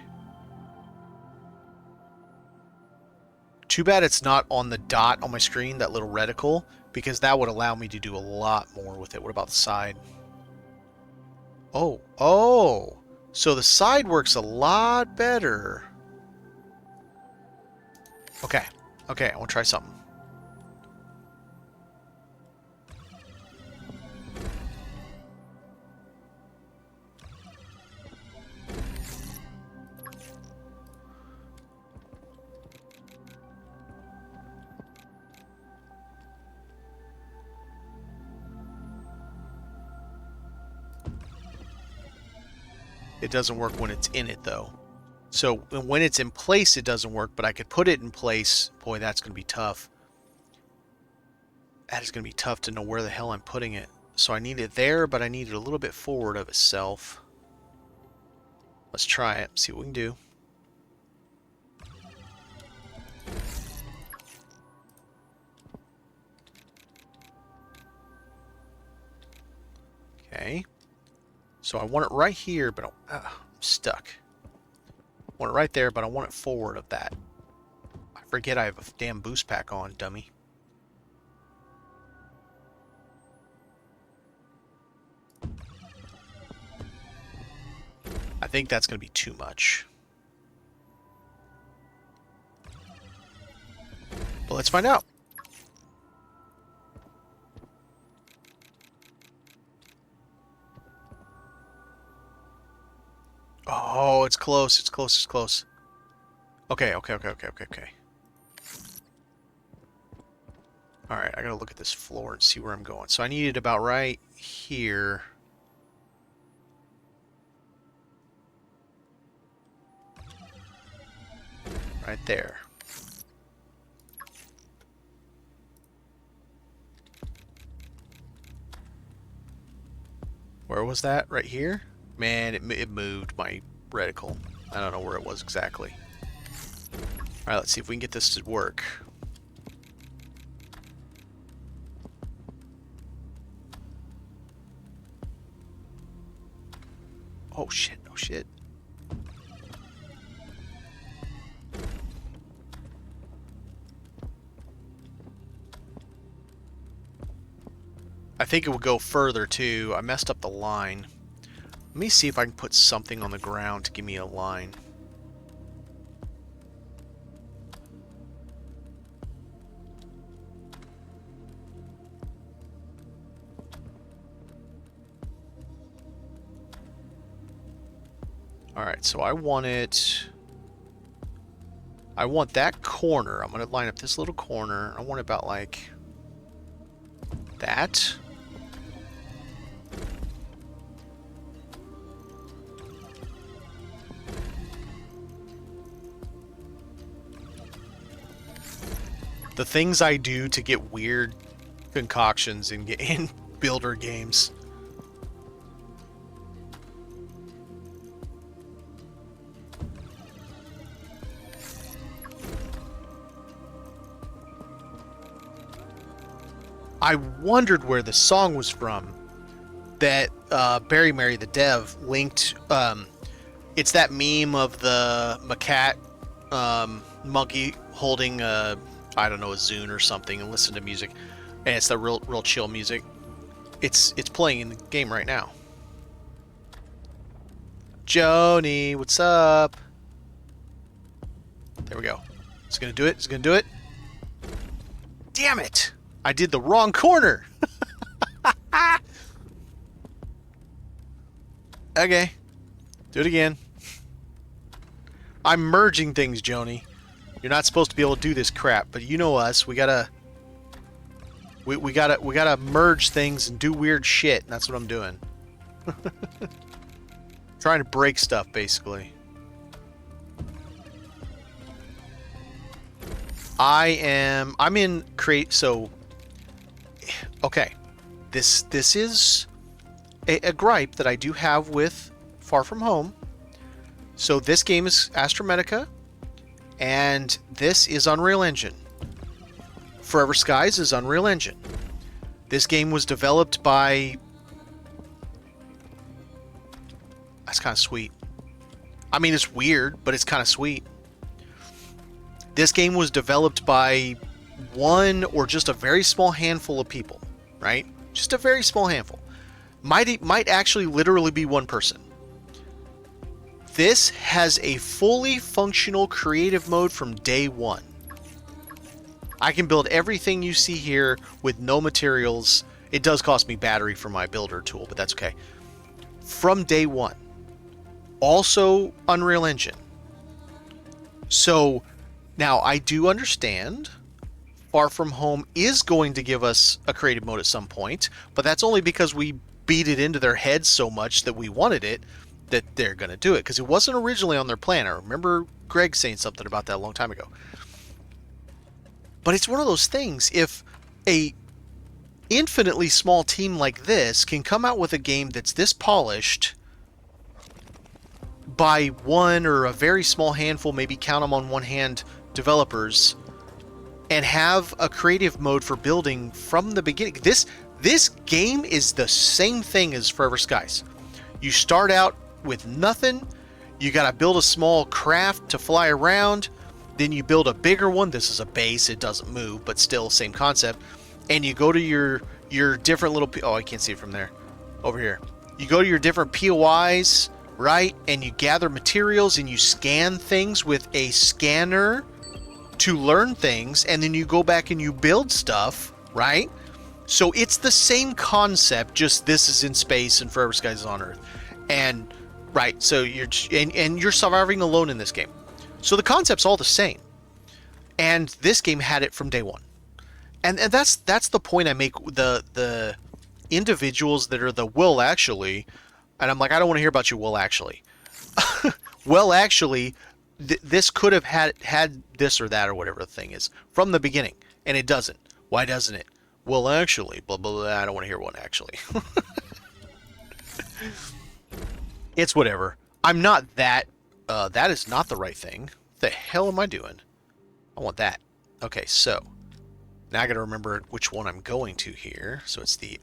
Too bad it's not on the dot on my screen, that little reticle, because that would allow me to do a lot more with it. What about the side? Oh, so the side works a lot better. Okay, I want to try something. It doesn't work when it's in it, though. So when it's in place, it doesn't work, but I could put it in place. Boy, that's going to be tough. That is going to be tough to know where the hell I'm putting it. So I need it there, but I need it a little bit forward of itself. Let's try it, see what we can do. Okay. So I want it right here, but I'm stuck. I want it right there, but I want it forward of that. I forget I have a damn boost pack on, dummy. I think that's going to be too much. But let's find out. Oh, it's close. It's close. It's close. Okay. Alright, I gotta look at this floor and see where I'm going. So I need it about right here. Right there. Where was that? Right here? Man, it moved my reticle. I don't know where it was exactly. Alright, let's see if we can get this to work. Oh shit, oh shit. I think it would go further too. I messed up the line. Let me see if I can put something on the ground to give me a line. Alright, so I want it... I want that corner. I'm going to line up this little corner. I want it about like... that. The things I do to get weird concoctions in builder games. I wondered where the song was from that Barry Mary the dev linked. It's that meme of the macaque monkey holding a, I don't know, a Zune or something and listen to music, and it's the real chill music. It's playing in the game right now. Joni, what's up? There we go. It's gonna do it. It's gonna do it. Damn it! I did the wrong corner. Okay. Do it again. I'm merging things, Joni. You're not supposed to be able to do this crap, but you know us. We gotta merge things and do weird shit, and that's what I'm doing. Trying to break stuff, basically. I'm in create, so okay. This is a gripe that I do have with Far From Home. So this game is Astrometica, and this is Unreal Engine. Forever Skies is Unreal Engine. This game was developed by... That's kind of sweet. I mean, it's weird, but it's kind of sweet. This game was developed by one or just a very small handful of people, right? Just a very small handful. Might actually literally be one person. This has a fully functional creative mode from day one. I can build everything you see here with no materials. It does cost me battery for my builder tool, but that's okay. From day one. Also Unreal Engine. So now I do understand Far From Home is going to give us a creative mode at some point, but that's only because we beat it into their heads so much that we wanted it, that they're going to do it, because it wasn't originally on their plan. I remember Greg saying something about that a long time ago. But it's one of those things, if a infinitely small team like this can come out with a game that's this polished by one or a very small handful, maybe count them on one hand, developers, and have a creative mode for building from the beginning. This game is the same thing as Forever Skies. You start out with nothing. You got to build a small craft to fly around. Then you build a bigger one. This is a base. It doesn't move, but still same concept. And you go to your different little... Oh, I can't see it from there. Over here. You go to your different POIs, right? And you gather materials and you scan things with a scanner to learn things. And then you go back and you build stuff, right? So it's the same concept, just this is in space and Forever Skies is on Earth. And, right, so you're surviving alone in this game. So the concept's all the same. And this game had it from day one. And that's the point I make. The individuals that are the well actually, and I'm like, I don't want to hear about you well actually. Well actually, this could have had this or that or whatever the thing is from the beginning, and it doesn't. Why doesn't it? Well actually, blah blah blah. I don't want to hear one actually. It's whatever. I'm not that. That is not the right thing. What the hell am I doing? I want that. Okay, so now I got to remember which one I'm going to here. So it's the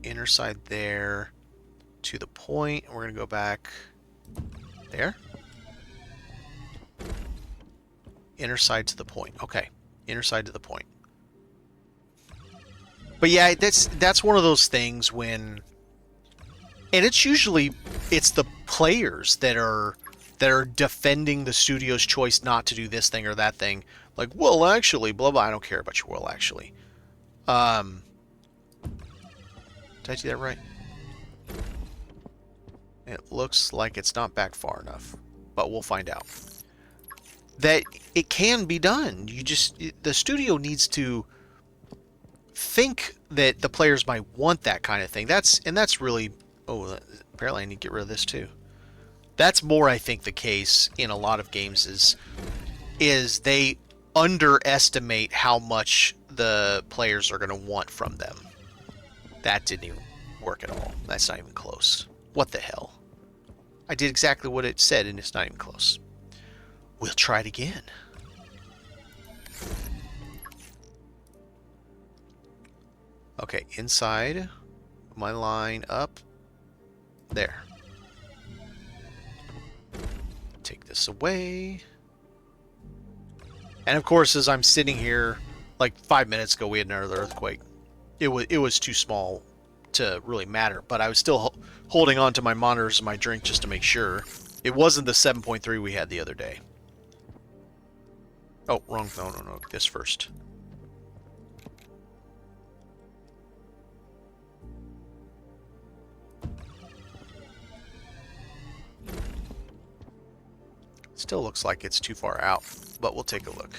inner side there to the point. We're going to go back there. Inner side to the point. Okay, inner side to the point. But yeah, that's one of those things when, and it's usually the players that are defending the studio's choice not to do this thing or that thing. Like, well, actually, blah, blah. I don't care about your well, actually. Did I do that right? It looks like it's not back far enough, but we'll find out. That it can be done. The studio needs to think that the players might want that kind of thing. That's really... Oh, apparently I need to get rid of this too. That's more, I think, the case in a lot of games is they underestimate how much the players are going to want from them. That didn't even work at all. That's not even close. What the hell? I did exactly what it said, and it's not even close. We'll try it again. Okay, inside my line up there. Take this away. And of course, as I'm sitting here, like 5 minutes ago, we had another earthquake. It was too small to really matter, but I was still holding on to my monitors and my drink just to make sure. It wasn't the 7.3 we had the other day. Oh, wrong. No. This first. Still looks like it's too far out, but we'll take a look.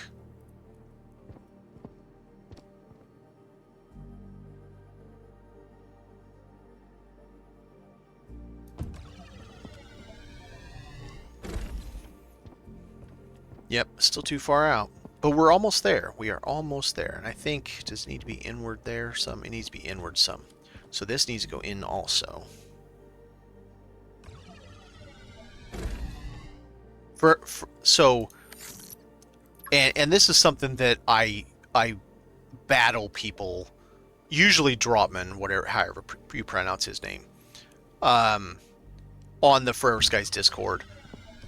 Yep, still too far out. But we're almost there. We are almost there. And I think, does it need to be inward there some? It needs to be inward some. So this needs to go in also. And this is something that I battle people, usually Dropman, however you pronounce his name, on the Forever Skies Discord.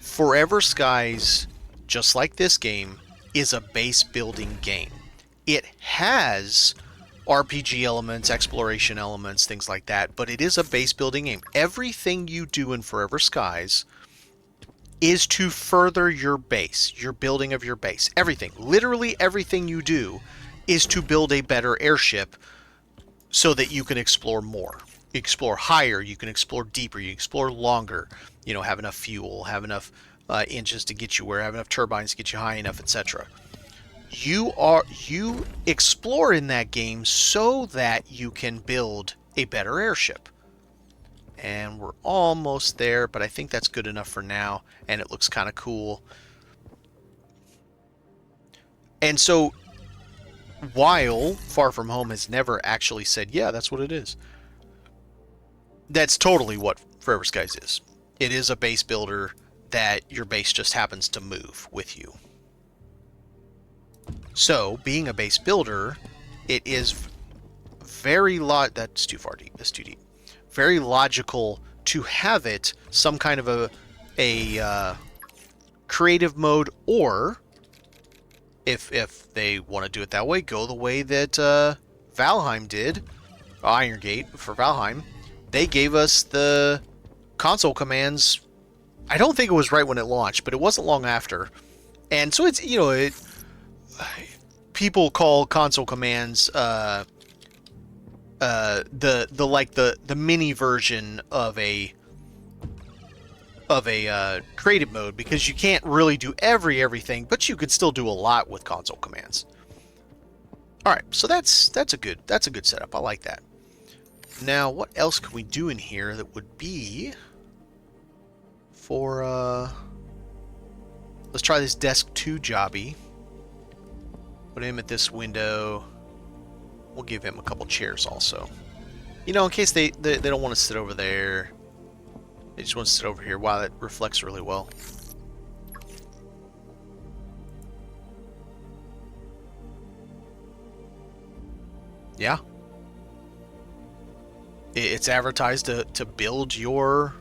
Forever Skies, just like this game, is a base building game. It has RPG elements, exploration elements, things like that, but it is a base building game. Everything you do in Forever Skies is to further your base, your building of your base. Everything, literally everything you do is to build a better airship so that you can explore more. You explore higher, you can explore deeper, you explore longer, you know, have enough fuel, have enough inches to get you where, have enough turbines to get you high enough, etc. You explore in that game so that you can build a better airship. And we're almost there, but I think that's good enough for now, and it looks kind of cool. And so, while Far From Home has never actually said, yeah, that's what it is, that's totally what Forever Skies is. It is a base builder that your base just happens to move with you. So, being a base builder, it is very that's too far deep. That's too deep. Very logical to have it some kind of a creative mode, or if they want to do it that way, go the way that Valheim did, Iron Gate for Valheim. They gave us the console commands. I don't think it was right when it launched, but it wasn't long after. And so it's, you know, people call console commands the mini version of a creative mode, because you can't really do everything, but you could still do a lot with console commands. All right, so that's a good setup. I like that. Now, what else can we do in here that would be for let's try this desk 2 jobby. Put him at this window. We'll give him a couple chairs also. You know, in case they don't want to sit over there. They just want to sit over here. Wow, that reflects really well. Yeah. It's advertised to build your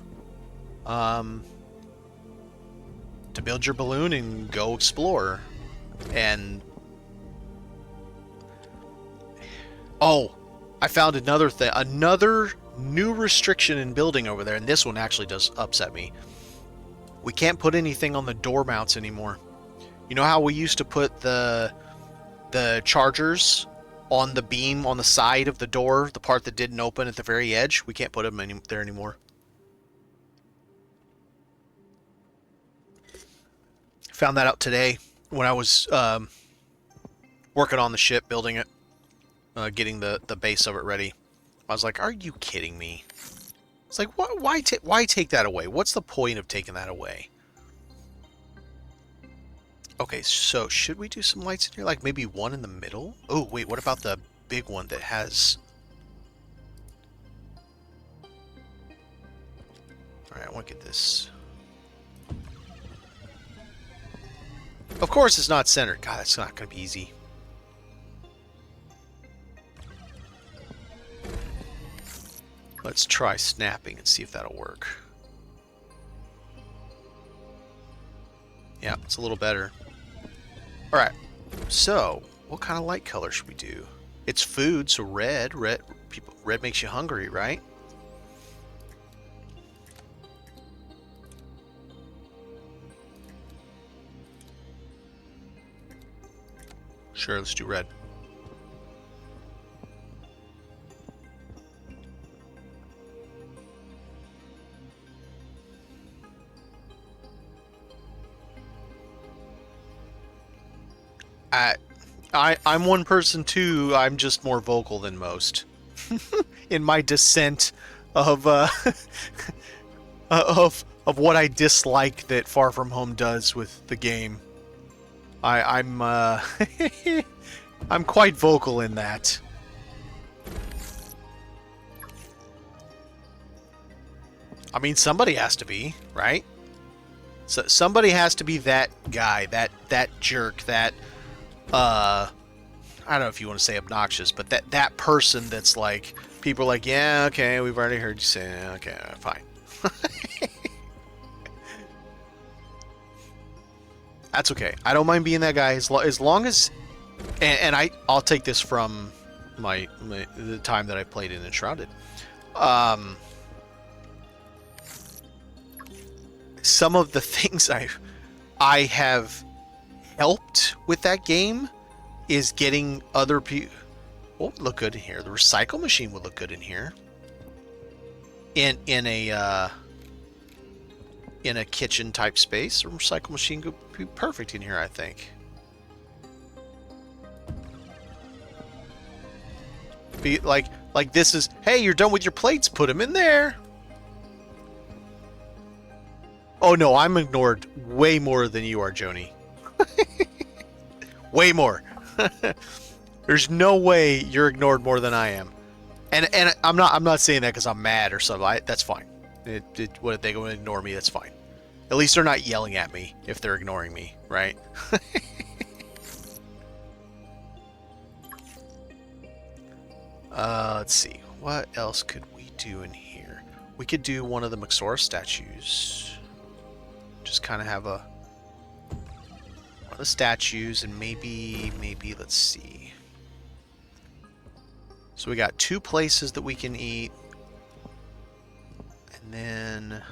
balloon and go explore. And oh, I found another thing, another new restriction in building over there, and this one actually does upset me. We can't put anything on the door mounts anymore. You know how we used to put the chargers on the beam on the side of the door, the part that didn't open at the very edge? We can't put them there anymore. Found that out today when I was working on the ship, building it. Getting the base of it ready. I was like, are you kidding me? It's like, why take that away? What's the point of taking that away? Okay, so should we do some lights in here? Like maybe one in the middle? Oh, wait, what about the big one that has... Alright, I want to get this. Of course it's not centered. God, that's not going to be easy. Let's try snapping and see if that'll work. Yeah, it's a little better. Alright, so what kind of light color should we do? It's food, so red. Red makes you hungry, right? Sure, let's do red. I'm one person too. I'm just more vocal than most in my dissent of of what I dislike that Far From Home does with the game. I'm I'm quite vocal in that. I mean, somebody has to be, right? So somebody has to be that guy, that jerk, that I don't know if you want to say obnoxious, but that person that's like, people are like, yeah, okay, we've already heard you say, okay, fine. That's okay. I don't mind being that guy as long as, and I'll take this from the time that I played in Enshrouded. Some of the things I have helped with that game is getting other people. What would look good in here? The recycle machine would look good in here. In a kitchen type space, a recycle machine could be perfect in here, I think. Be like this is, hey, you're done with your plates, put them in there. Oh no, I'm ignored way more than you are, Joni. Way more. There's no way you're ignored more than I am. And I'm not saying that because I'm mad or something. That's fine. What if they go and ignore me? That's fine. At least they're not yelling at me if they're ignoring me, right? Let's see. What else could we do in here? We could do one of the Maxora statues. Just kind of have one of the statues, and maybe let's see. So we got 2 places that we can eat, and then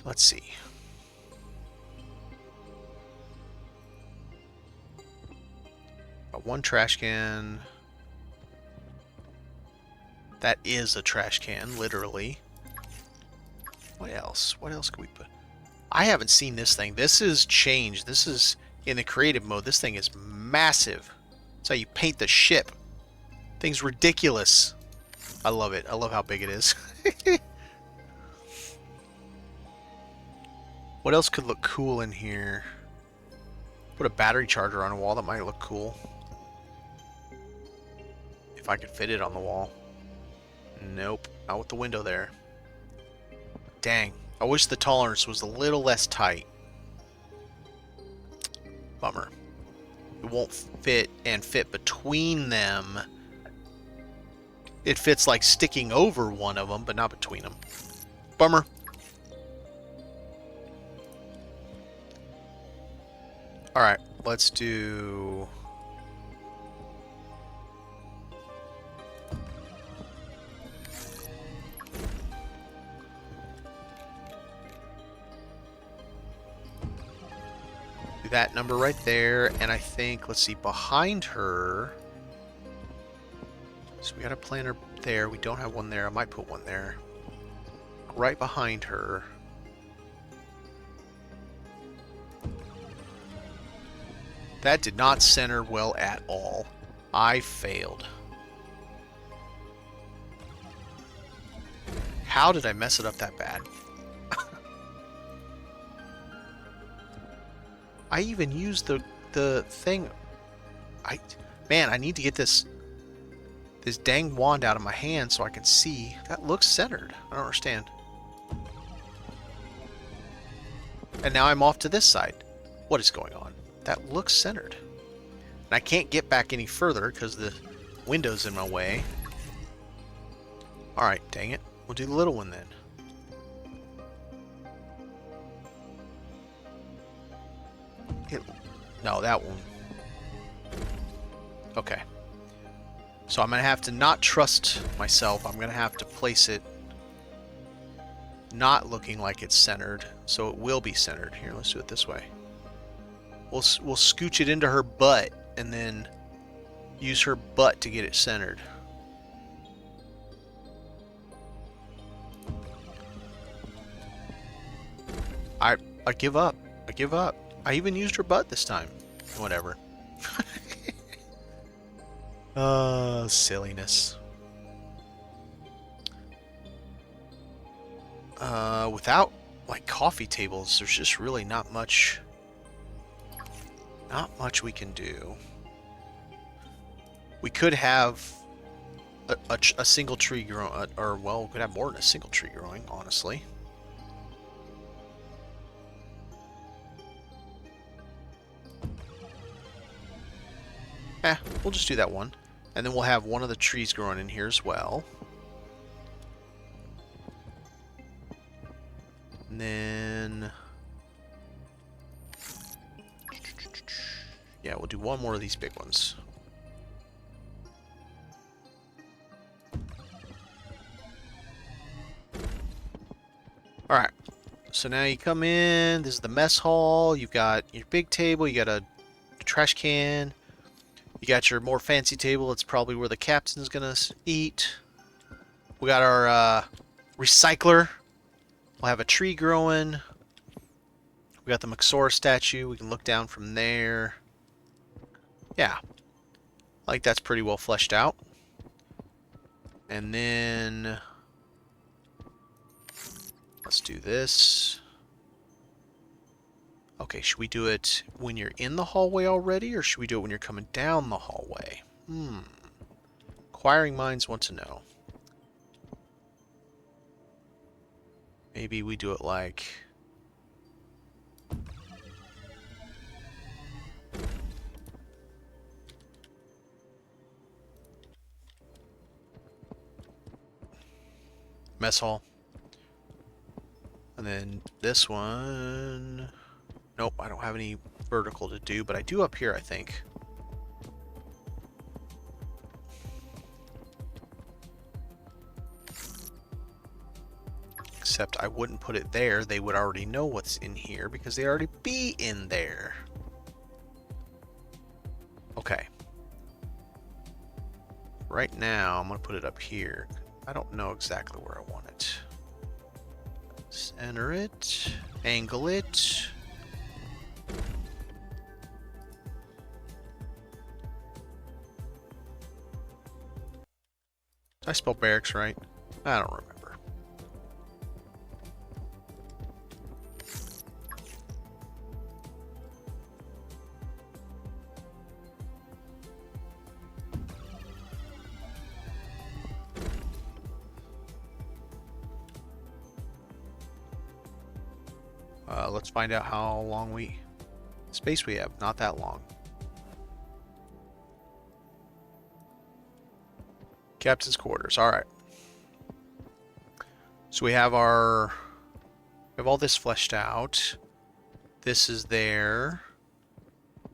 let's see. Got 1 trash can. That is a trash can, literally. What else? What else can we put? I haven't seen this thing. This is changed. This is in the creative mode. This thing is massive. That's how you paint the ship. Thing's ridiculous. I love it. I love how big it is. What else could look cool in here? Put a battery charger on a wall. That might look cool. If I could fit it on the wall. Nope. Not with the window there. Dang. I wish the tolerance was a little less tight. Bummer. It won't fit and fit between them. It fits like sticking over one of them, but not between them. Bummer. Alright, let's do... that number right there, and I think, let's see, behind her, so we got a planter there. We don't have one there. I might put one there. Right behind her. That did not center well at all. I failed. How did I mess it up that bad? I even used the thing. Man, I need to get this dang wand out of my hand so I can see. That looks centered. I don't understand. And now I'm off to this side. What is going on? That looks centered. And I can't get back any further because the window's in my way. Alright, dang it. We'll do the little one then. No, that one. Okay. So I'm going to have to not trust myself. I'm going to have to place it not looking like it's centered. So it will be centered. Here, let's do it this way. We'll scooch it into her butt and then use her butt to get it centered. I give up. I give up. I even used her butt this time. Whatever. Silliness. Without, like, coffee tables, there's just really not much we can do. We could have a single tree growing, or, well, we could have more than a single tree growing, honestly. We'll just do that one. And then we'll have one of the trees growing in here as well. And then... yeah, we'll do one more of these big ones. Alright. So now you come in, this is the mess hall, you've got your big table, you got a trash can. You got your more fancy table. It's probably where the captain's gonna eat. We got our recycler. We'll have a tree growing. We got the Maxora statue. We can look down from there. Yeah. I think that's pretty well fleshed out. And then... let's do this. Okay, should we do it when you're in the hallway already, or should we do it when you're coming down the hallway? Inquiring minds want to know. Maybe we do it like... mess hall. And then this one... nope, I don't have any vertical to do, but I do up here, I think. Except I wouldn't put it there. They would already know what's in here because they already be in there. Okay. Right now, I'm going to put it up here. I don't know exactly where I want it. Center it. Angle it. Did I spell barracks right? I don't remember. Let's find out how long space we have. Not that long. Captain's quarters. All right. So we have all this fleshed out. This is there.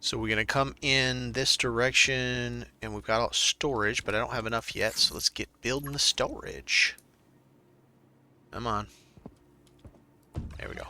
So we're gonna come in this direction, and we've got all storage, but I don't have enough yet. So let's get building the storage. Come on. There we go.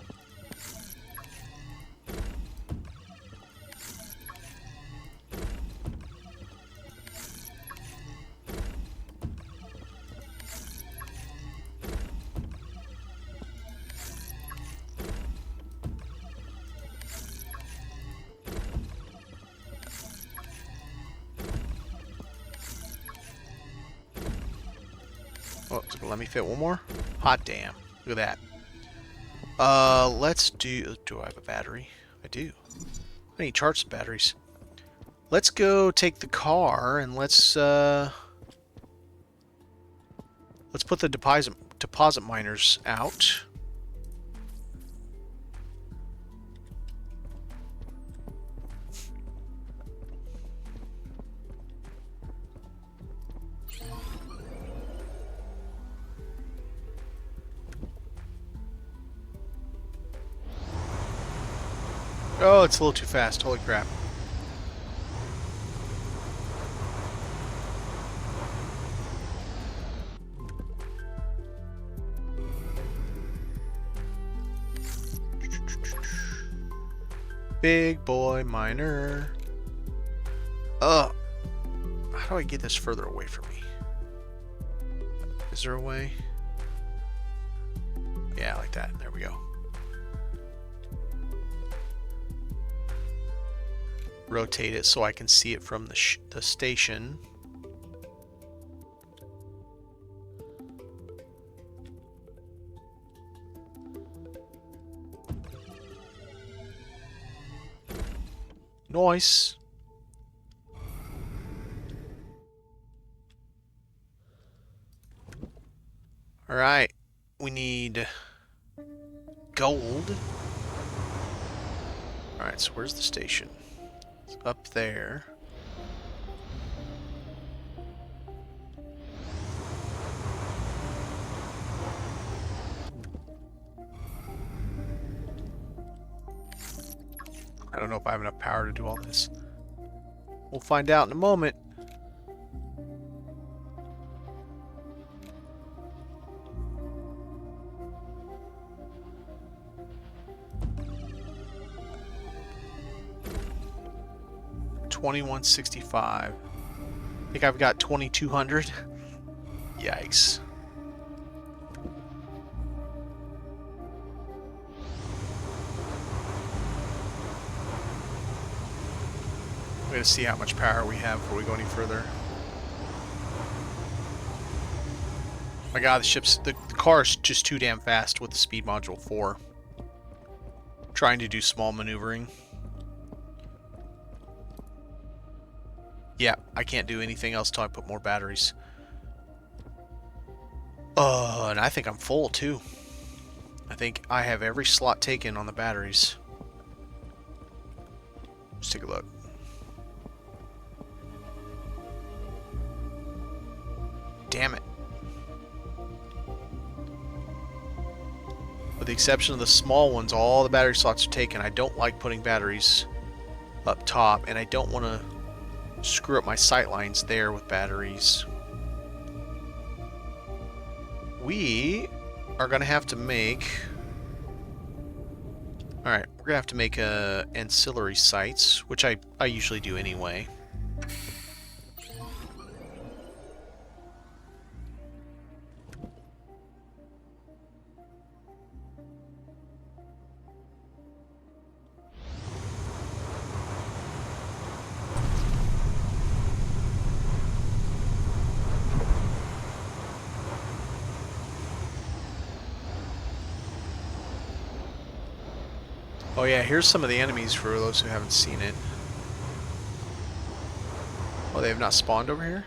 Oh, it's gonna let me fit one more? Hot damn. Look at that. Let's do I have a battery? I do. I need to charge some batteries. Let's go take the car and let's put the deposit miners out. Oh, it's a little too fast. Holy crap. Big boy miner. How do I get this further away from me? Is there a way? Yeah, like that. There we go. Rotate it so I can see it from the station. Nice. All right, we need gold. All right, so where's the station? It's up there. I don't know if I have enough power to do all this. We'll find out in a moment. $21.65. I think I've got 2,200. Yikes. We're going to see how much power we have before we go any further. My god, the car is just too damn fast with the speed module 4. Trying to do small maneuvering. Yeah, I can't do anything else till I put more batteries. And I think I'm full too. I think I have every slot taken on the batteries. Let's take a look. Damn it. With the exception of the small ones, all the battery slots are taken. I don't like putting batteries up top, and I don't want to screw up my sight lines there with batteries. We are going to have to make... Alright, we're going to have to make ancillary sights, which I usually do anyway. Oh yeah, here's some of the enemies for those who haven't seen it. Oh, they have not spawned over here?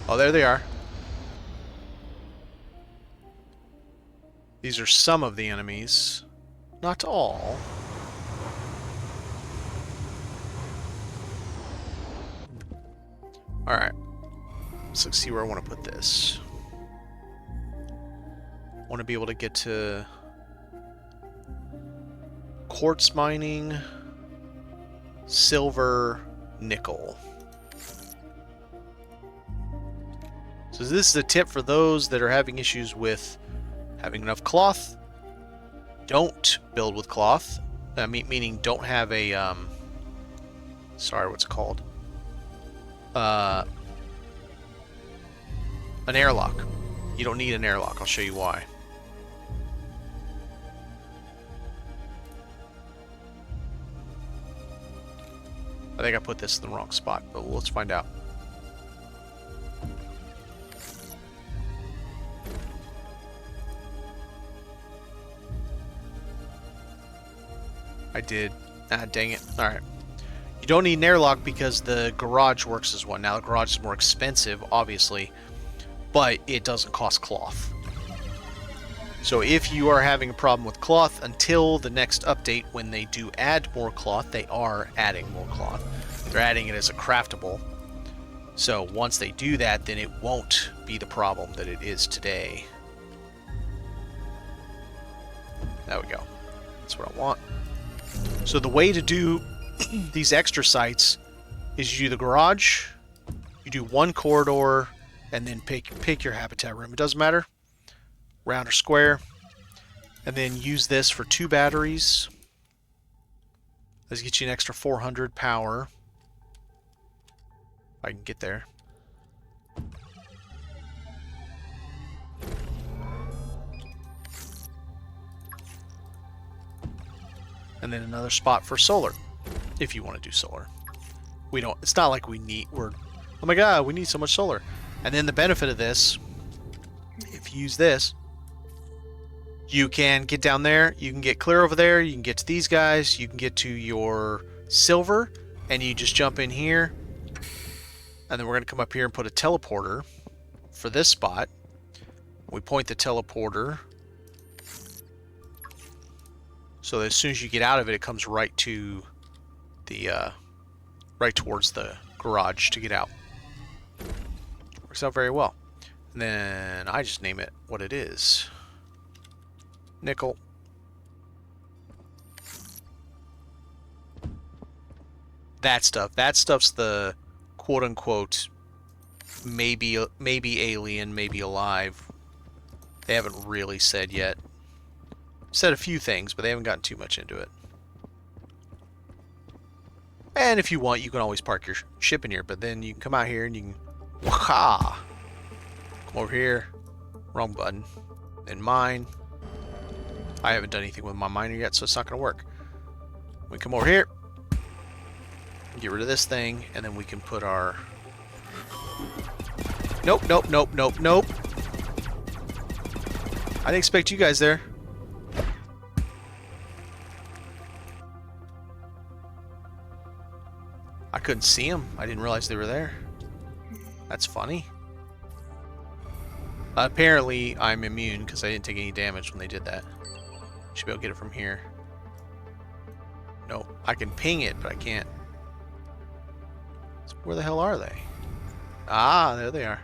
Oh, there they are. These are some of the enemies. Not all. Alright. Let's see where I want to put this. I want to be able to get to... quartz mining, silver, nickel. So this is a tip for those that are having issues with having enough cloth. Don't build with cloth. Meaning don't have a, sorry, what's it called? An airlock. You don't need an airlock. I'll show you why. I think I put this in the wrong spot, but let's find out. I I did. Ah, dang it. Alright. You don't need an airlock because the garage works as one. Now, the garage is more expensive, obviously, but it doesn't cost cloth. So if you are having a problem with cloth, until the next update, when they do add more cloth, they are adding more cloth. They're adding it as a craftable. So once they do that, then it won't be the problem that it is today. There we go. That's what I want. So the way to do these extra sites is you do the garage, you do one corridor, and then pick your habitat room. It doesn't matter, round or square, and then use this for 2 batteries. This gets you an extra 400 power. If I can get there. And then another spot for solar, if you want to do solar. We don't, it's not like oh my god, we need so much solar. And then the benefit of this, if you use this, you can get down there, you can get clear over there, you can get to these guys, you can get to your silver, and you just jump in here. And then we're going to come up here and put a teleporter for this spot. We point the teleporter so that as soon as you get out of it, it comes right to the right towards the garage to get out. Works out very well. And then I just name it what it is. Nickel. That stuff. That stuff's the quote-unquote maybe alien, maybe alive. They haven't really said yet. Said a few things, but they haven't gotten too much into it. And if you want, you can always park your ship in here, but then you can come out here and you can... Waha! Come over here. Wrong button. Then mine. I haven't done anything with my miner yet, so it's not going to work. We come over here. Get rid of this thing, and then we can put our... Nope, nope, nope, nope, nope. I didn't expect you guys there. I couldn't see them. I didn't realize they were there. That's funny. Apparently, I'm immune because I didn't take any damage when they did that. Should be able to get it from here. No, I can ping it, but I can't. So where the hell are they? Ah, there they are.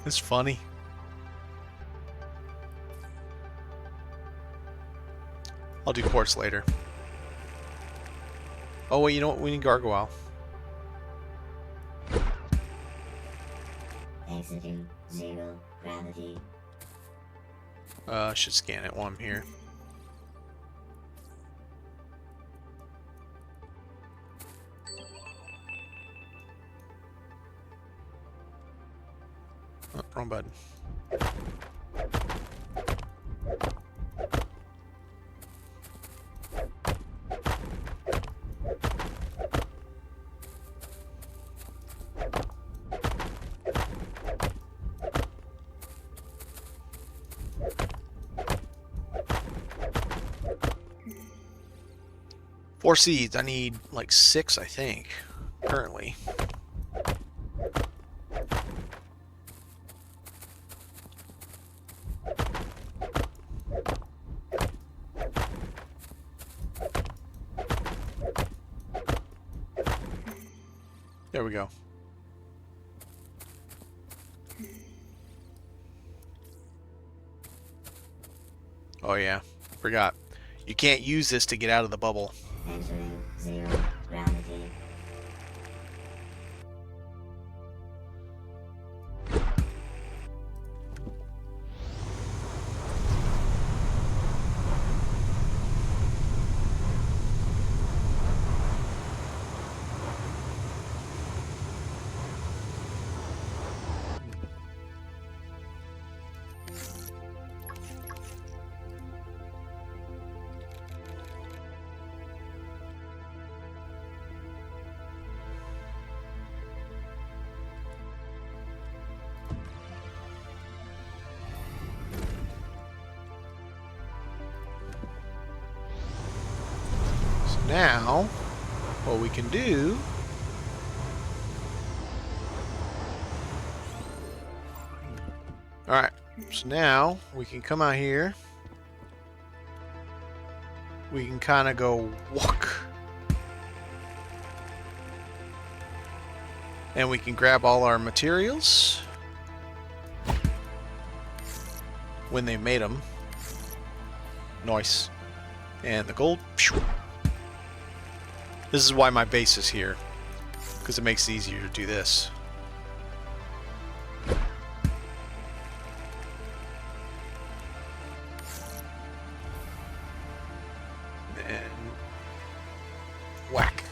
It's funny. I'll do quartz later. Oh wait, you know what? We need gargoyle. Exiting 0 gravity. I should scan it while I'm here. Oh, wrong button. Four seeds. I need like 6, I think, currently. There we go. Oh yeah, forgot. You can't use this to get out of the bubble. Entering 0 gravity. now, what we can do... Alright, so now we can come out here. We can kind of go walk. And we can grab all our materials when they made them. Nice. And the gold. This is why my base is here, because it makes it easier to do this. And whack.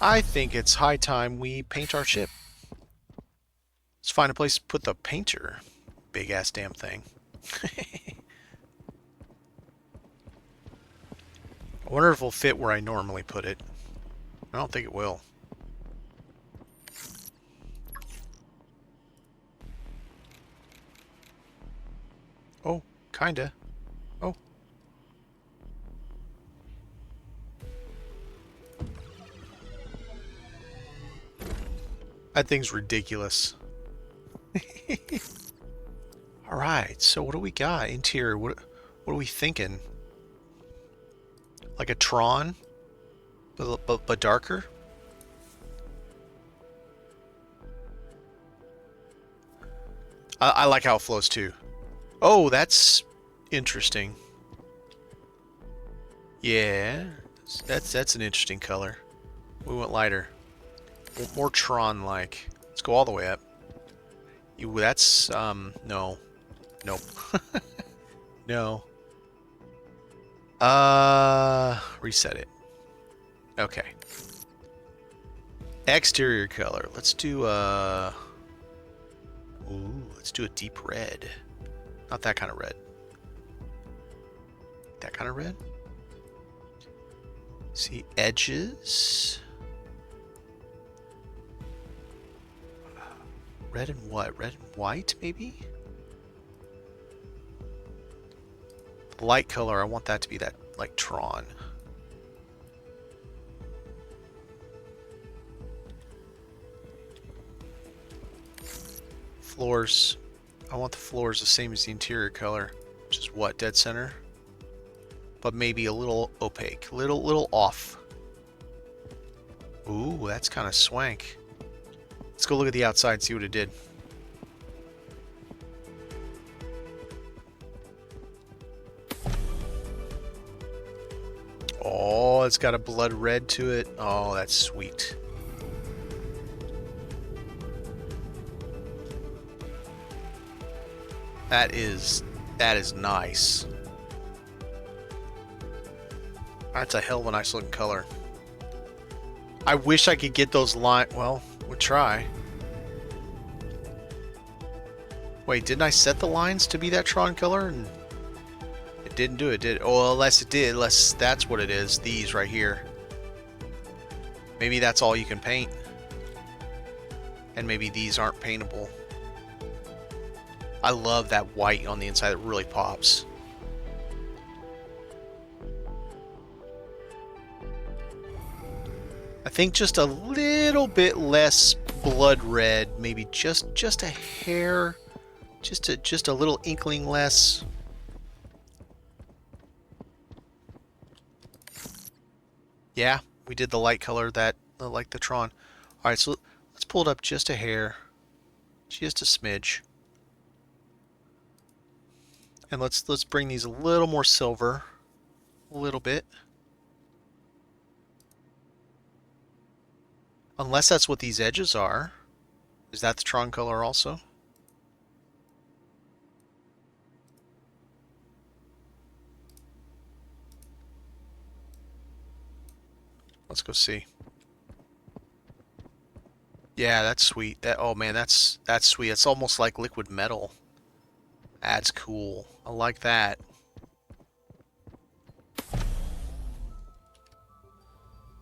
I think it's high time we paint our ship. Let's find a place to put the painter. Big ass damn thing. I wonder if it'll fit where I normally put it. I don't think it will. Oh, kinda. Oh. That thing's ridiculous. Alright, so what do we got? Interior, what are we thinking? Like a Tron? But darker? I like how it flows too. Oh, that's interesting. Yeah, that's an interesting color. We went lighter. More Tron-like. Let's go all the way up. That's, no. Nope. No. Reset it. Okay. Exterior color. Let's do, ooh, let's do a deep red. Not that kind of red. That kind of red? See, edges. Red and what? Red and white, maybe? The light color, I want that to be that, like, Tron. Floors. I want the floors the same as the interior color. Which is what? Dead center? But maybe a little opaque. Little off. Ooh, that's kind of swank. Let's go look at the outside and see what it did. Oh, it's got a blood red to it. Oh, that's sweet. That is nice. That's a hell of a nice looking color. I wish I could get those lines. Well, we'll try. Wait, didn't I set the lines to be that Tron color? And it didn't do it, did it? Oh, unless it did. Unless that's what it is. These right here. Maybe that's all you can paint. And maybe these aren't paintable. I love that white on the inside. It really pops. I think just a little bit less blood red, maybe just a hair, just a little inkling less. Yeah, we did the light color that like the Tron. All right, so let's pull it up just a hair, just a smidge. And let's bring these a little more silver, a little bit. Unless that's what these edges are. Is that the Tron color also? Let's go see. Yeah, that's sweet. Oh man, that's sweet. It's almost like liquid metal. That's cool. I like that.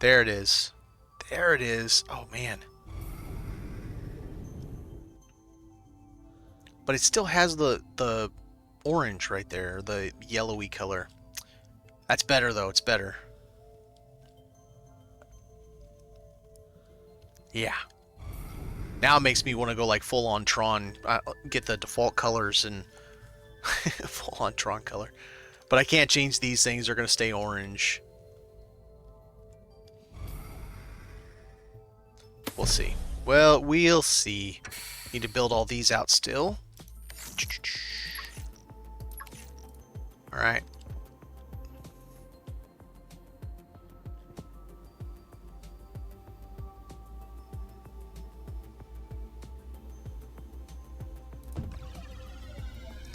There it is. There it is. Oh man. but it still has the orange right there, the yellowy color. That's better though. It's better. Yeah. Now it makes me want to go like full on Tron, get the default colors and full on Tron color. But I can't change these things. They're going to stay orange. We'll see. Well, we'll see. Need to build all these out still. Alright.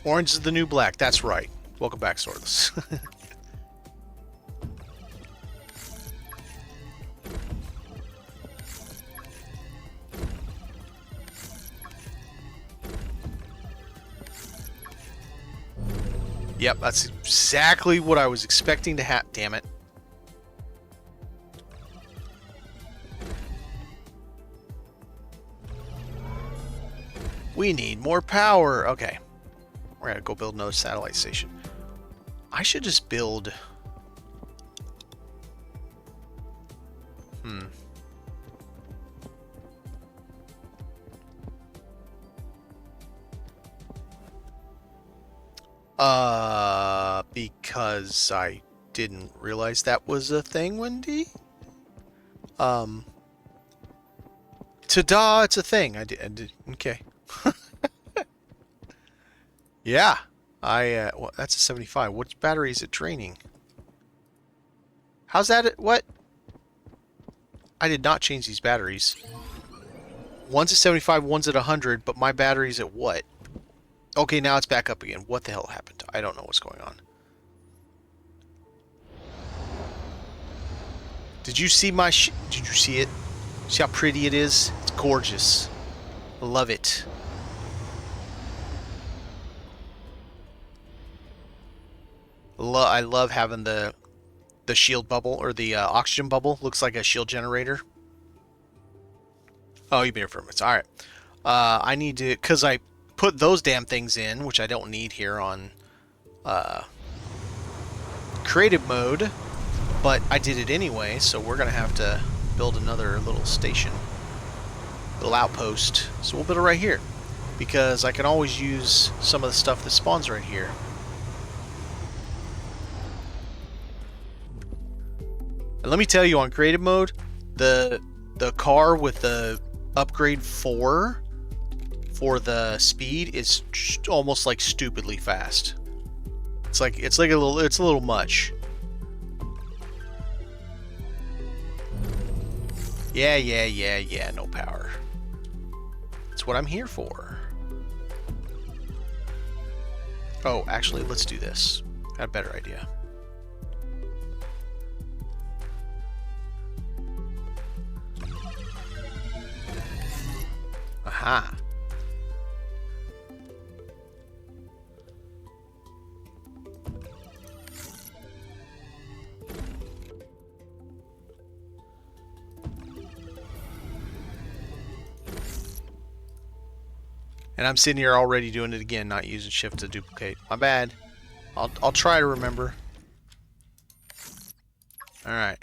Orange is the new black. That's right. Welcome back, Swordless. Yep, that's exactly what I was expecting to have. Damn it. We need more power. Okay. We're going to go build another satellite station. I should just build... Because I didn't realize that was a thing, Wendy. Ta-da! It's a thing. I did. Okay. Yeah. Well, that's a 75. Which battery is it draining? How's that? What? I did not change these batteries. One's at 75, one's at 100, but my battery's at what? Okay, now it's back up again. What the hell happened? I don't know what's going on. Did you see my did you see it? See how pretty it is? It's gorgeous. I love it. I love having the shield bubble, or the oxygen bubble. Looks like a shield generator. Oh, you've been here for a minute. Alright. I need to... Because I put those damn things in, which I don't need here on creative mode. But I did it anyway, so we're going to have to build another little station. Little outpost. So we'll build it right here. Because I can always use some of the stuff that spawns right here. And let me tell you, on creative mode, the car with the upgrade 4 for the speed is almost like stupidly fast. It's a little much. Yeah, no power. That's what I'm here for. Oh, actually, let's do this. Got a better idea. Aha. And I'm sitting here already doing it again, not using shift to duplicate. My bad. I'll try to remember. All right.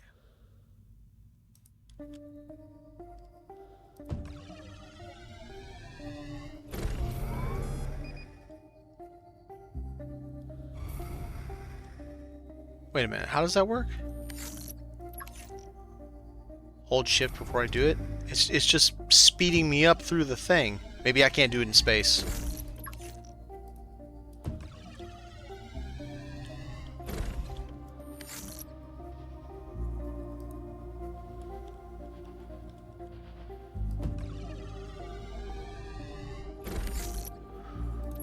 Wait a minute, how does that work? Hold shift before I do it? It's just speeding me up through the thing. Maybe I can't do it in space.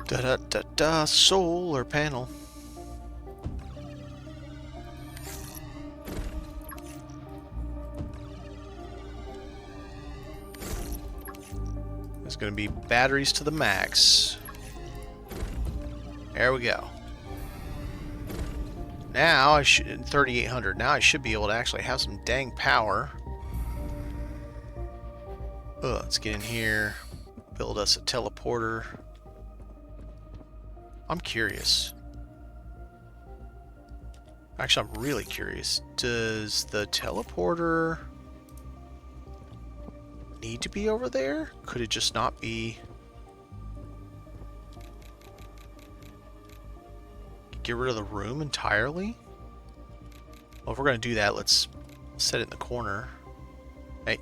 Da-da-da-da, solar panel. There's going to be batteries to the max. There we go. Now I should 3,800. Now I should be able to actually have some dang power. Let's get in here. Build us a teleporter. I'm curious. Actually, I'm really curious. Does the teleporter need to be over there? Could it just not be? Get rid of the room entirely? Well, if we're going to do that, let's set it in the corner. Hey.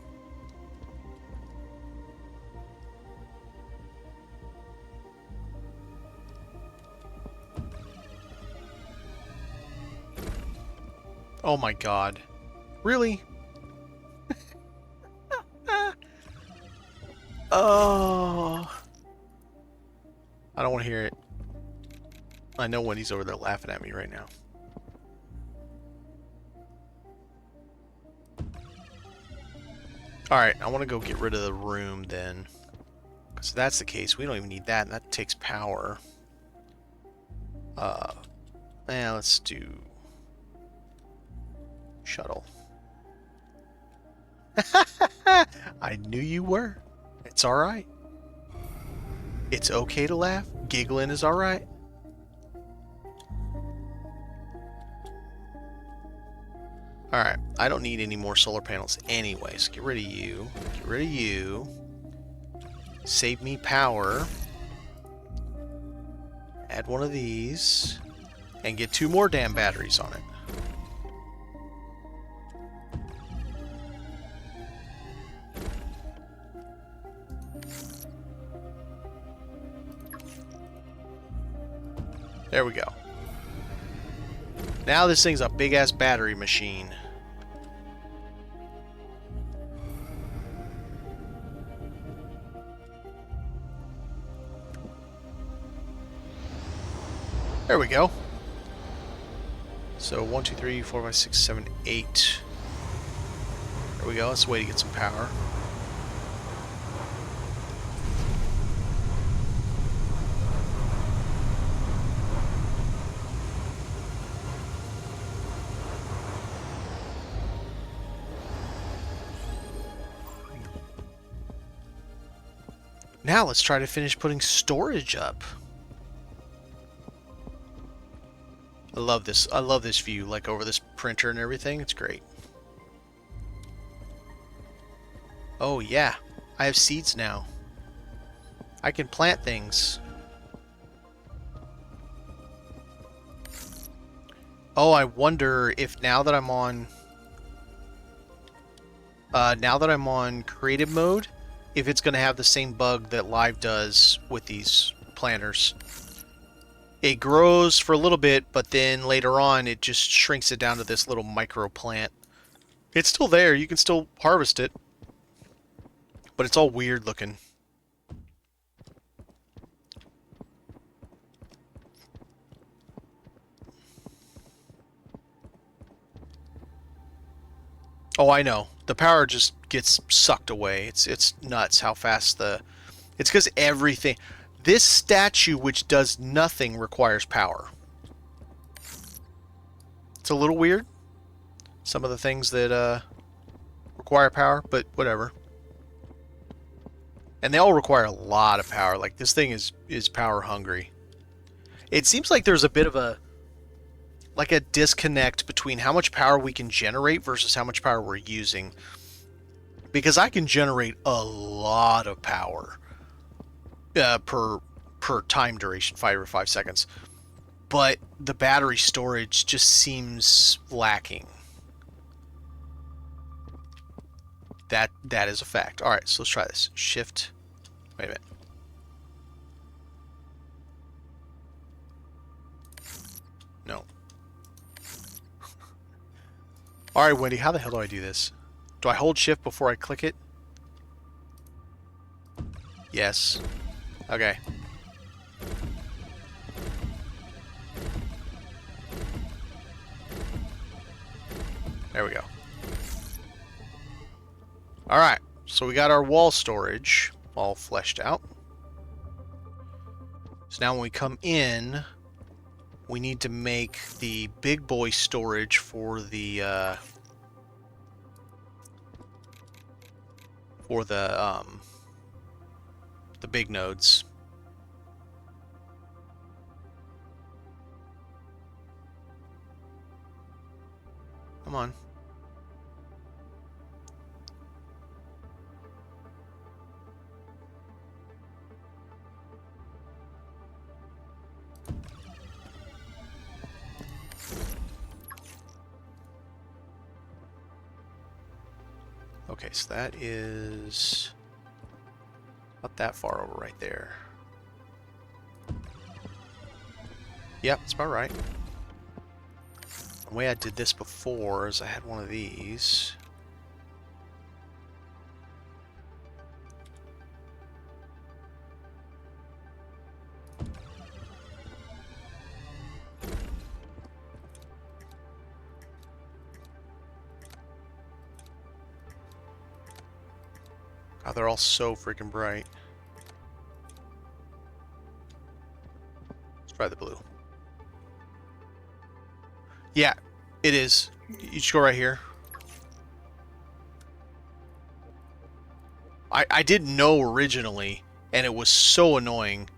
Oh my god. Really? Oh. I don't want to hear it. I know Wendy's over there laughing at me right now. Alright, I want to go get rid of the room then. Because if that's the case, we don't even need that, and that takes power. Let's do shuttle. I knew you were. It's alright. It's okay to laugh. Giggling is alright. Alright, I don't need any more solar panels anyways. Get rid of you. Get rid of you. Save me power. Add one of these. And get 2 more damn batteries on it. There we go. Now this thing's a big-ass battery machine. There we go. So 1, 2, 3, 4, 5, 6, 7, 8. There we go. That's a way to get some power. Now let's try to finish putting storage up. I love this. I love this view, like over this printer and everything. It's great. Oh yeah, I have seeds now. I can plant things. Oh, I wonder if now that I'm on creative mode, if it's going to have the same bug that live does with these planters. It grows for a little bit, but then later on it just shrinks it down to this little micro plant. It's still there, you can still harvest it, but it's all weird looking. Oh, I know. The power just gets sucked away. It's nuts how fast the... It's because everything... This statue, which does nothing, requires power. It's a little weird. Some of the things that require power, but whatever. And they all require a lot of power. Like, this thing is power hungry. It seems like there's a bit of a disconnect between how much power we can generate versus how much power we're using. Because I can generate a lot of power per time duration, 5 or 5 seconds. But the battery storage just seems lacking. That is a fact. Alright, so let's try this. Shift. Wait a minute. No. Alright, Wendy, how the hell do I do this? Do I hold shift before I click it? Yes. Okay. There we go. Alright, so we got our wall storage all fleshed out. So now when we come in, we need to make the big boy storage for the big nodes. Come on. Okay, so that is not that far over right there. Yep, that's about right. The way I did this before is I had one of these. God, they're all so freaking bright. Let's try the blue. Yeah, it is. You just go right here. I didn't know originally, and it was so annoying.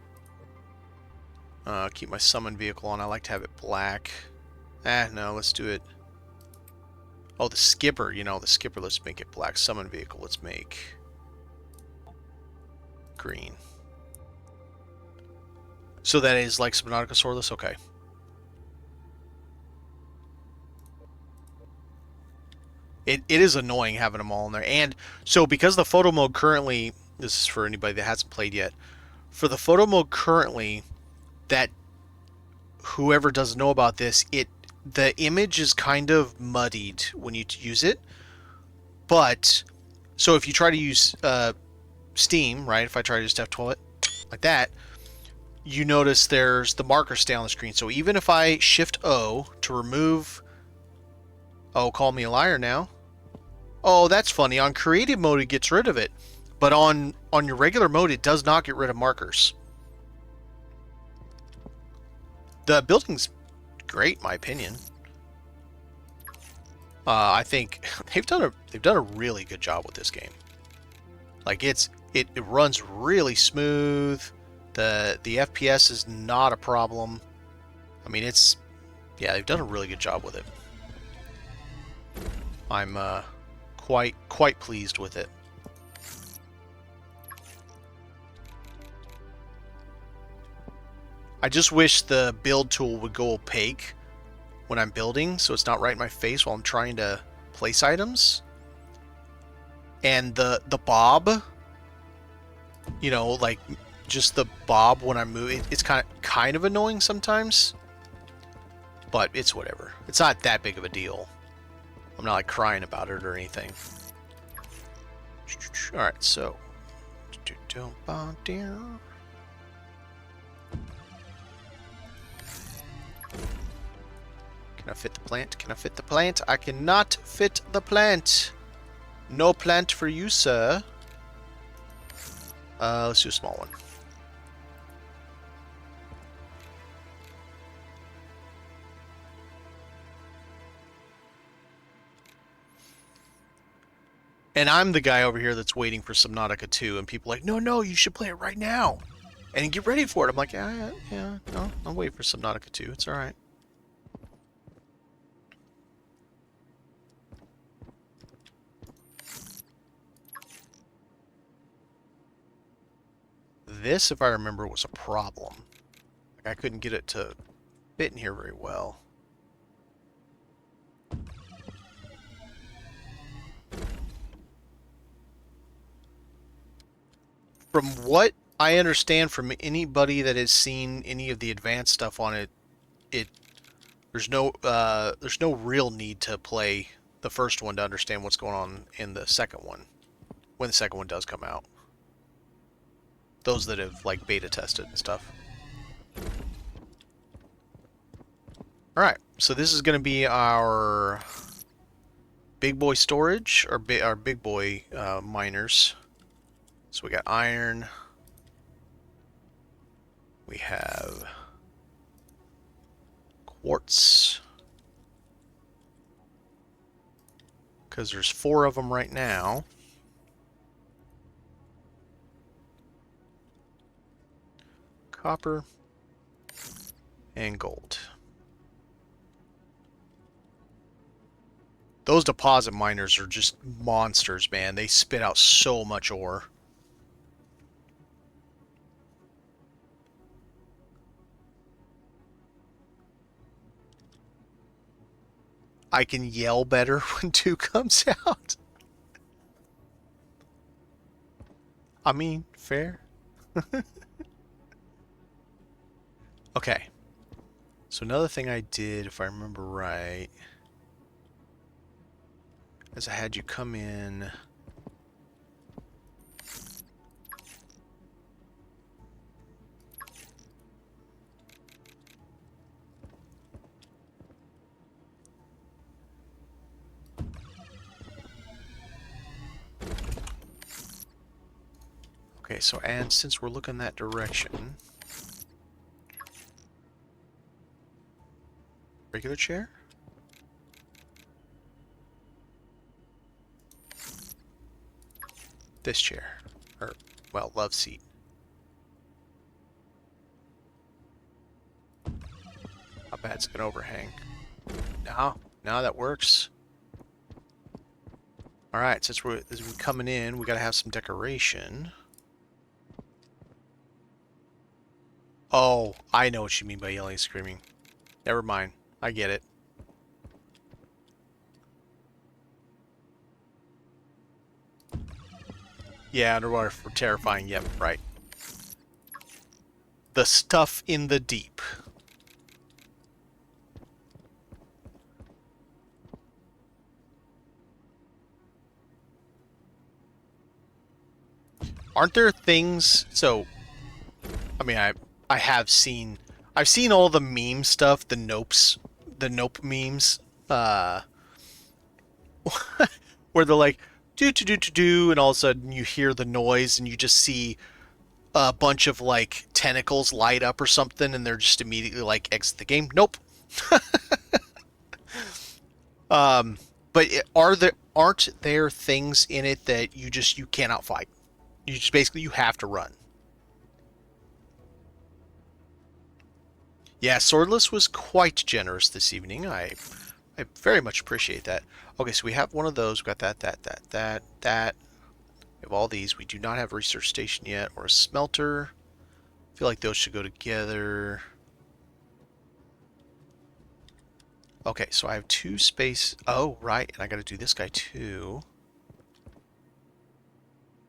Keep my summon vehicle on. I like to have it black. No, let's do it. Oh, the skipper. You know, the skipper, let's make it black. Summon vehicle, let's make green. So that is like Subnautica Swordless? Okay. It is annoying having them all in there. And so because the photo mode currently, this is for anybody that hasn't played yet, for the photo mode currently, that whoever doesn't know about this, the image is kind of muddied when you use it. But, so if you try to use Steam, right, if I try to just F12 it, like that, you notice there's the markers stay on the screen. So even if I Shift O to remove... Oh, call me a liar now. Oh, that's funny. On creative mode, it gets rid of it. But on your regular mode, it does not get rid of markers. The building's great, in my opinion. I think they've done a really good job with this game. Like it runs really smooth. The FPS is not a problem. I mean, yeah, they've done a really good job with it. I'm quite pleased with it. I just wish the build tool would go opaque when I'm building, so it's not right in my face while I'm trying to place items. And the bob, you know, like just the bob when I'm moving, it's kind of annoying sometimes. But it's whatever. It's not that big of a deal. I'm not like crying about it or anything. Alright, so can I fit the plant? Can I fit the plant? I cannot fit the plant. No plant for you, sir. Let's do a small one. And I'm the guy over here that's waiting for Subnautica 2, and people are like, no, you should play it right now. And get ready for it. I'm like, yeah, no, I'll wait for Subnautica 2. It's alright. This, if I remember, was a problem. Like, I couldn't get it to fit in here very well. From what I understand from anybody that has seen any of the advanced stuff on it, there's no real need to play the first one to understand what's going on in the second one, when the second one does come out. Those that have like beta tested and stuff. Alright, so this is going to be our big boy storage, or our big boy miners. So we got iron. We have quartz. Because there's 4 of them right now. Copper. And gold. Those deposit miners are just monsters, man. They spit out so much ore. I can yell better when 2 comes out. I mean, fair. Okay. So another thing I did, if I remember right, is I had you come in. Okay, so and since we're looking that direction, regular chair? This chair. Or, well, love seat. How bad it's gonna overhang. No, that works. Alright, since we're coming in, we gotta have some decoration. Oh, I know what you mean by yelling and screaming. Never mind. I get it. Yeah, underwater for terrifying. Yep, right. The stuff in the deep. Aren't there things... So, I mean, I have seen... I've seen all the meme stuff, the nope memes, where they're like, do, and all of a sudden you hear the noise and you just see a bunch of, like, tentacles light up or something, and they're just immediately like, exit the game. Nope. But aren't there things in it that you cannot fight? You just basically, you have to run. Yeah, Swordless was quite generous this evening. I very much appreciate that. Okay, so we have one of those. We've got that. We have all these. We do not have a research station yet or a smelter. I feel like those should go together. Okay, so I have 2 space. Oh, right, and I got to do this guy too.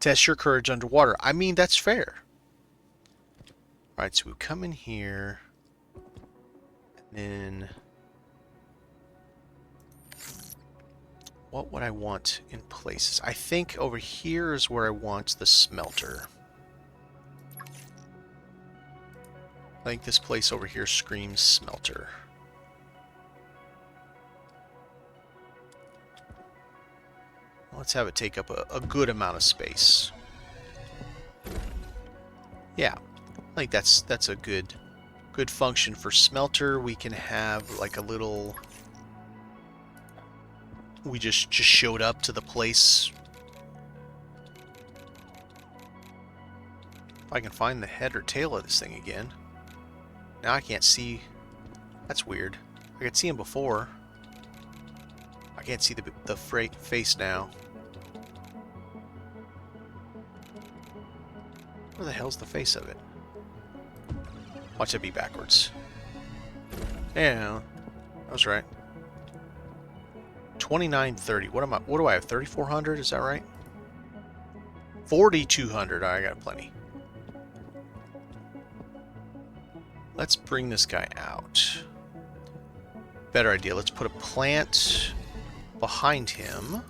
Test your courage underwater. I mean, that's fair. All right, so we come in here. And then what would I want in places? I think over here is where I want the smelter. I think this place over here screams smelter. Let's have it take up a good amount of space. Yeah, I think that's a good function for smelter. We can have like a little... We just showed up to the place. If I can find the head or tail of this thing again. Now I can't see. That's weird. I could see him before. I can't see the face now. Where the hell's the face of it? Watch it be backwards. Yeah, I was right. 2930. What do I have? 3400? Is that right? 4200. I got plenty. Let's bring this guy out. Better idea. Let's put a plant behind him.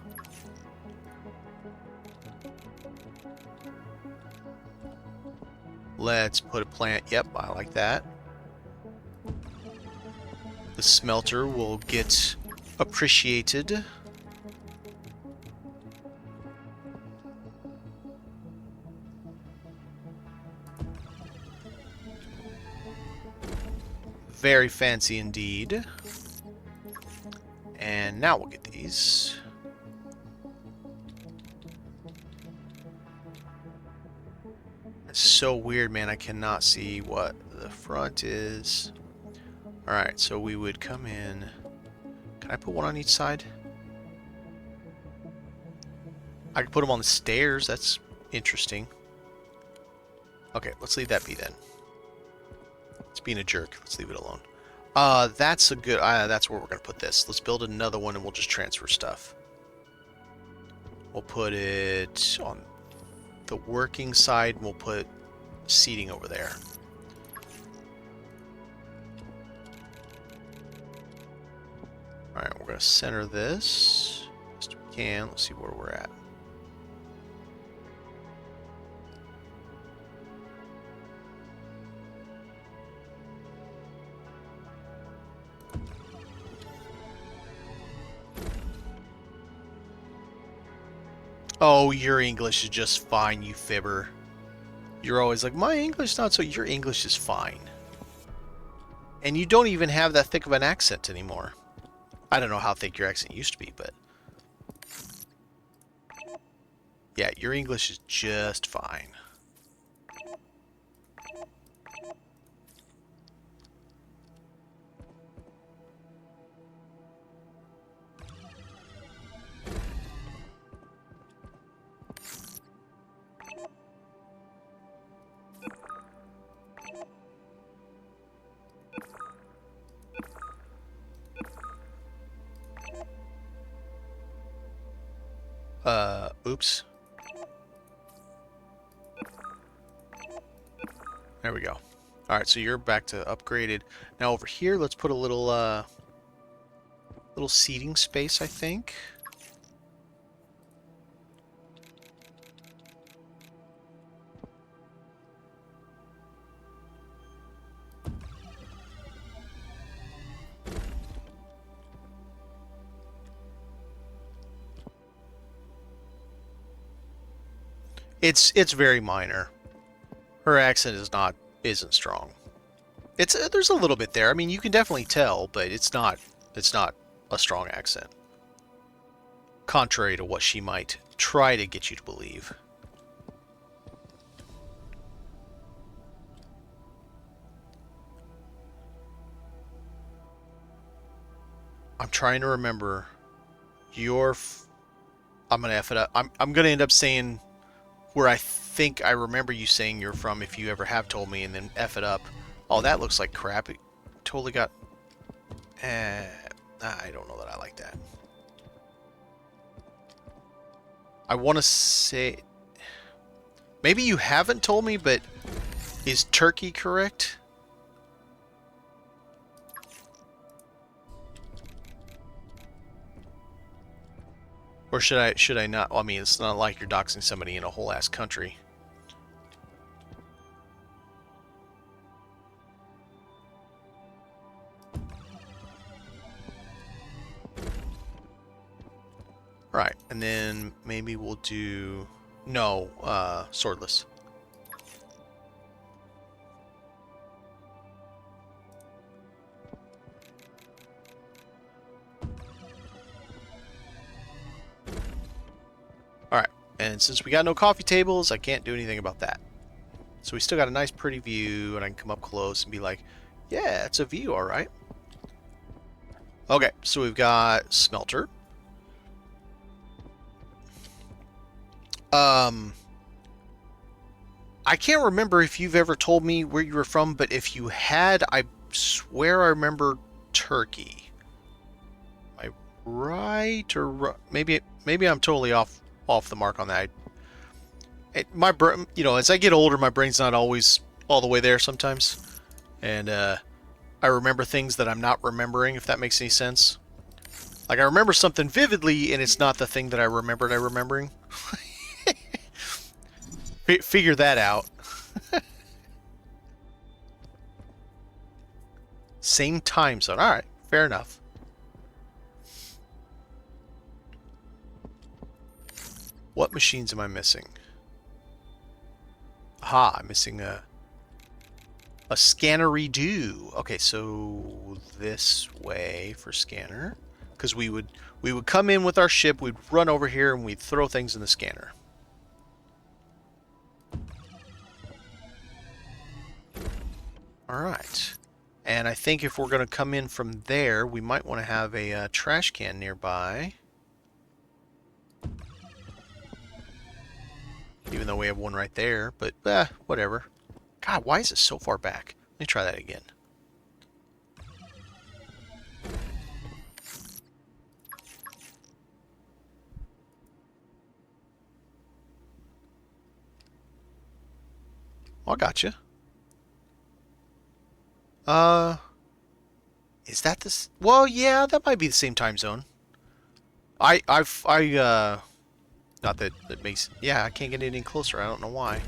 Let's put a plant. Yep, I like that. The smelter will get appreciated. Very fancy indeed. And now we'll get these. It's so weird, man. I cannot see what the front is. Alright, so we would come in. Can I put one on each side? I could put them on the stairs. That's interesting. Okay, let's leave that be then. It's being a jerk. Let's leave it alone. That's a good... that's where we're going to put this. Let's build another one and we'll just transfer stuff. We'll put it on the working side and we'll put seating over there. Alright, we're going to center this best we can. Let's see where we're at. Oh, your English is just fine, you fibber. You're always like, my English not so... Your English is fine. And you don't even have that thick of an accent anymore. I don't know how thick your accent used to be, but... yeah, your English is just fine. Oops. There we go. Alright, so you're back to upgraded. Now over here, let's put a little, little seating space, I think. It's very minor. Her accent isn't strong. There's a little bit there. I mean, you can definitely tell, but it's not a strong accent. Contrary to what she might try to get you to believe. I'm trying to remember I'm gonna F it up. I'm gonna end up saying where I think I remember you saying you're from, if you ever have told me, and then F it up. Oh, that looks like crap. It totally got... I don't know that I like that. I want to say... maybe you haven't told me, but is Turkey correct? Or should I not? Well, I mean, it's not like you're doxing somebody in a whole ass country. Right, and then maybe we'll do... no, swordless. Alright, and since we got no coffee tables, I can't do anything about that. So we still got a nice pretty view, and I can come up close and be like, yeah, it's a view, alright. Okay, so we've got smelter. I can't remember if you've ever told me where you were from, but if you had, I swear I remember Turkey. Am I right, or maybe I'm totally off the mark on that. You know, as I get older, my brain's not always all the way there sometimes, and I remember things that I'm not remembering, if that makes any sense. Like I remember something vividly, and it's not the thing that I remembered remembering. Figure that out. Same time zone. Alright, fair enough. What machines am I missing? Aha, I'm missing a scanner redo. Okay, so this way for scanner. Because we would come in with our ship, we'd run over here, and we'd throw things in the scanner. Alright. And I think if we're going to come in from there, we might want to have a trash can nearby. we have one right there, but whatever. God, why is it so far back? Let me try that again. Oh, I gotcha. Is that this? Well, yeah, that might be the same time zone. Not that that makes... Yeah, I can't get any closer. I don't know why.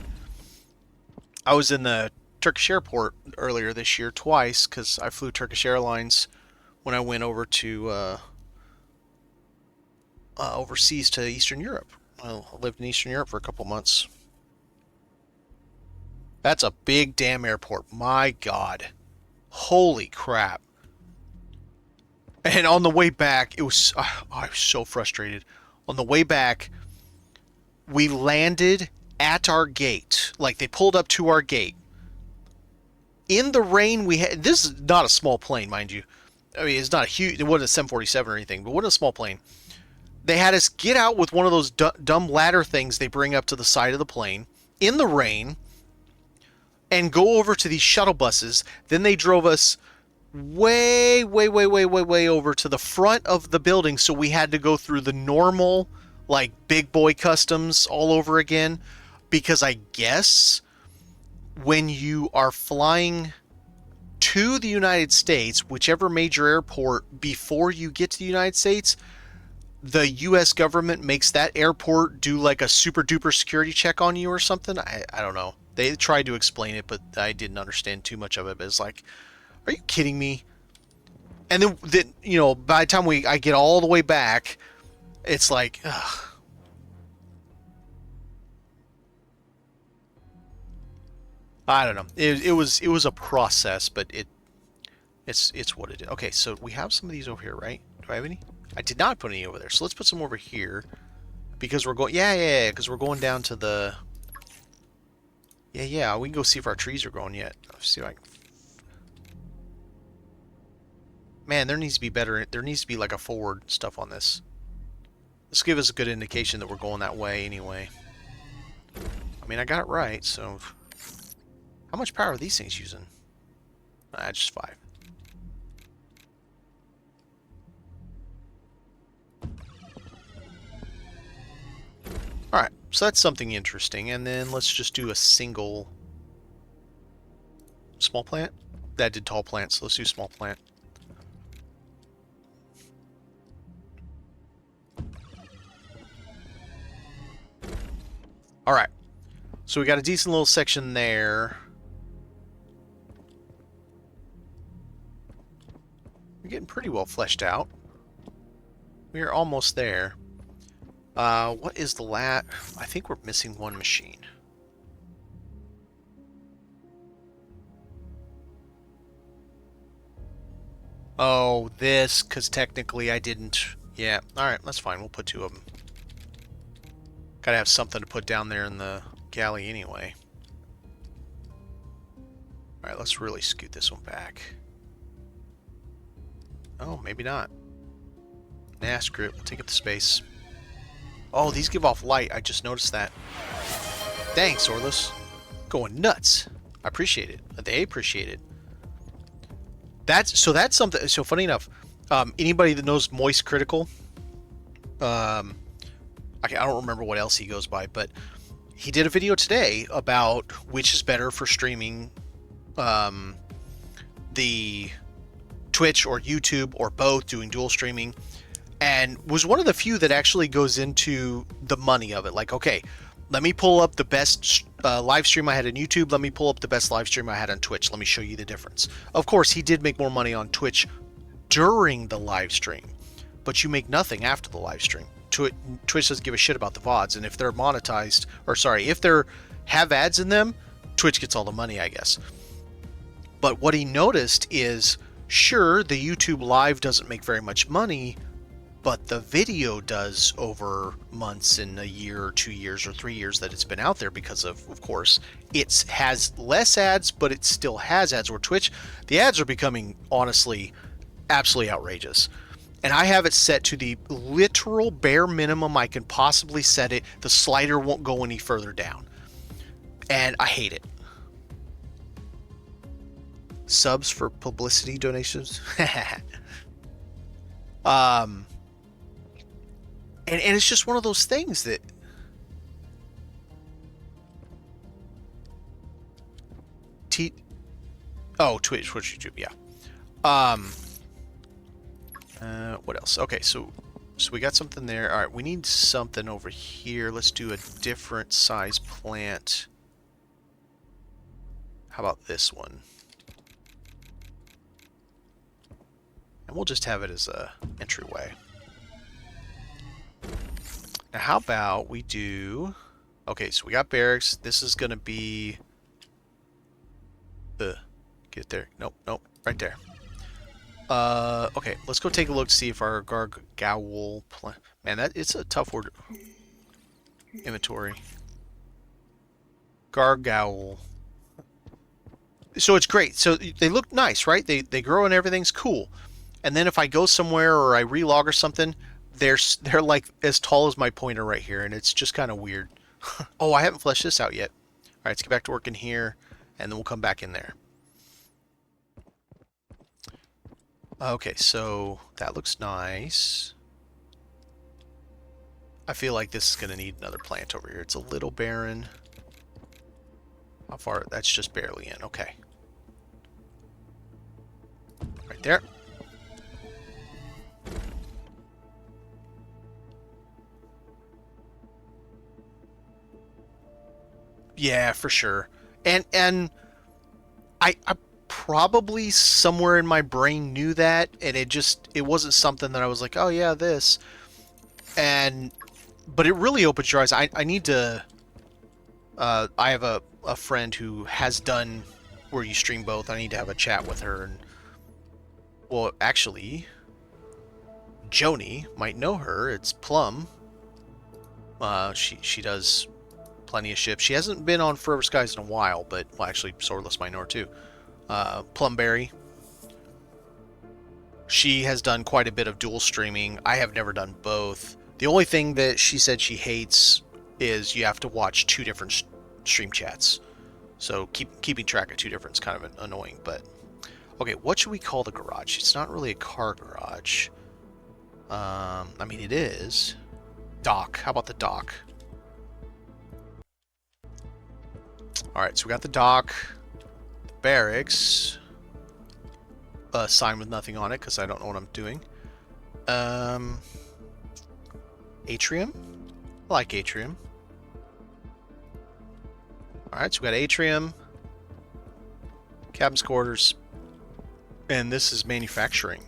I was in the Turkish airport earlier this year twice, because I flew Turkish Airlines when I went over to overseas to Eastern Europe. I lived in Eastern Europe for a couple months. That's a big damn airport. My God. Holy crap. And on the way back, it was... I was so frustrated. On the way back, we landed at our gate. Like, they pulled up to our gate. In the rain, we had... This is not a small plane, mind you. I mean, it's not a huge... It wasn't a 747 or anything, but it wasn't a small plane. They had us get out with one of those dumb ladder things they bring up to the side of the plane in the rain and go over to these shuttle buses. Then they drove us way over to the front of the building, so we had to go through the normal, like, big boy customs all over again, because I guess when you are flying to the United States, whichever major airport before you get to the United States, the U.S. government makes that airport do like a super duper security check on you or something. I don't know. They tried to explain it, but I didn't understand too much of it. But it's like, are you kidding me? And then you know, by the time I get all the way back, it's like, ugh. I don't know. It was a process, but it's what it is. Okay, so we have some of these over here, right? Do I have any? I did not put any over there, so let's put some over here because we're going. Yeah, because we're going down to the. Yeah. We can go see if our trees are growing yet. Let's see if I can. Man, there needs to be better. There needs to be like a forward stuff on this. This give us a good indication that we're going that way anyway. I mean, I got it right, so. How much power are these things using? Just 5. Alright, so that's something interesting. And then let's just do a single small plant. That did tall plant, so let's do small plant. Alright, so we got a decent little section there. We're getting pretty well fleshed out. We are almost there. What is the I think we're missing one machine. Oh, this, because technically I didn't... Yeah, alright, that's fine. We'll put 2 of them. Gotta have something to put down there in the galley anyway. Alright, let's really scoot this one back. Oh, maybe not. Nah, screw it. We'll take up the space. Oh, these give off light. I just noticed that. Dang, Sorless. Going nuts. I appreciate it. They appreciate it. That's something. So funny enough, anybody that knows Moist Critical, I don't remember what else he goes by, but he did a video today about which is better for streaming, the Twitch or YouTube or both, doing dual streaming, and was one of the few that actually goes into the money of it. Like, okay, let me pull up the best live stream I had on YouTube. Let me pull up the best live stream I had on Twitch. Let me show you the difference. Of course, he did make more money on Twitch during the live stream, but you make nothing after the live stream. Twitch doesn't give a shit about the VODs, and if they're monetized, or sorry, if they're have ads in them, Twitch gets all the money, I guess. But what he noticed is, sure, the YouTube live doesn't make very much money, but the video does over months and a year or 2 years or 3 years that it's been out there, because of course, it has less ads, but it still has ads. Where Twitch, the ads are becoming, honestly, absolutely outrageous. And I have it set to the literal bare minimum I can possibly set it. The slider won't go any further down. And I hate it. Subs for publicity donations. And it's just one of those things that Twitch, YouTube, yeah. What else? Okay, so we got something there. All right, we need something over here. Let's do a different size plant. How about this one? And we'll just have it as a entryway. Now, how about we do... Okay, so we got barracks. This is going to be... Get there. Nope, right there. Okay, let's go take a look to see if our Gargowl plant... Man, it's a tough word. Inventory. Gargowl. So it's great. So they look nice, right? They grow and everything's cool. And then if I go somewhere or I relog or something, they're like as tall as my pointer right here, and it's just kind of weird. Oh, I haven't fleshed this out yet. All right, let's get back to work in here, and then we'll come back in there. Okay, so that looks nice. I feel like this is going to need another plant over here. It's a little barren. How far? That's just barely in. Okay. Right there. Yeah, for sure. And I probably somewhere in my brain knew that, and it wasn't something that I was like, oh yeah, this. But it really opens your eyes. I need to... I have a friend who has done where you stream both. I need to have a chat with her. And well, actually, Joni might know her. It's Plum. She does plenty of ships. She hasn't been on Forever Skies in a while, but well, actually, Swordless might know her too. Plumberry. She has done quite a bit of dual streaming. I have never done both. The only thing that she said she hates is you have to watch two different stream chats. So keeping track of two different is kind of annoying. But okay, what should we call the garage? It's not really a car garage. I mean, it is. Dock. How about the dock? All right, so we got the dock, the barracks. A sign with nothing on it because I don't know what I'm doing. Atrium. I like atrium. Alright, so we got atrium, cabin's quarters, and this is manufacturing.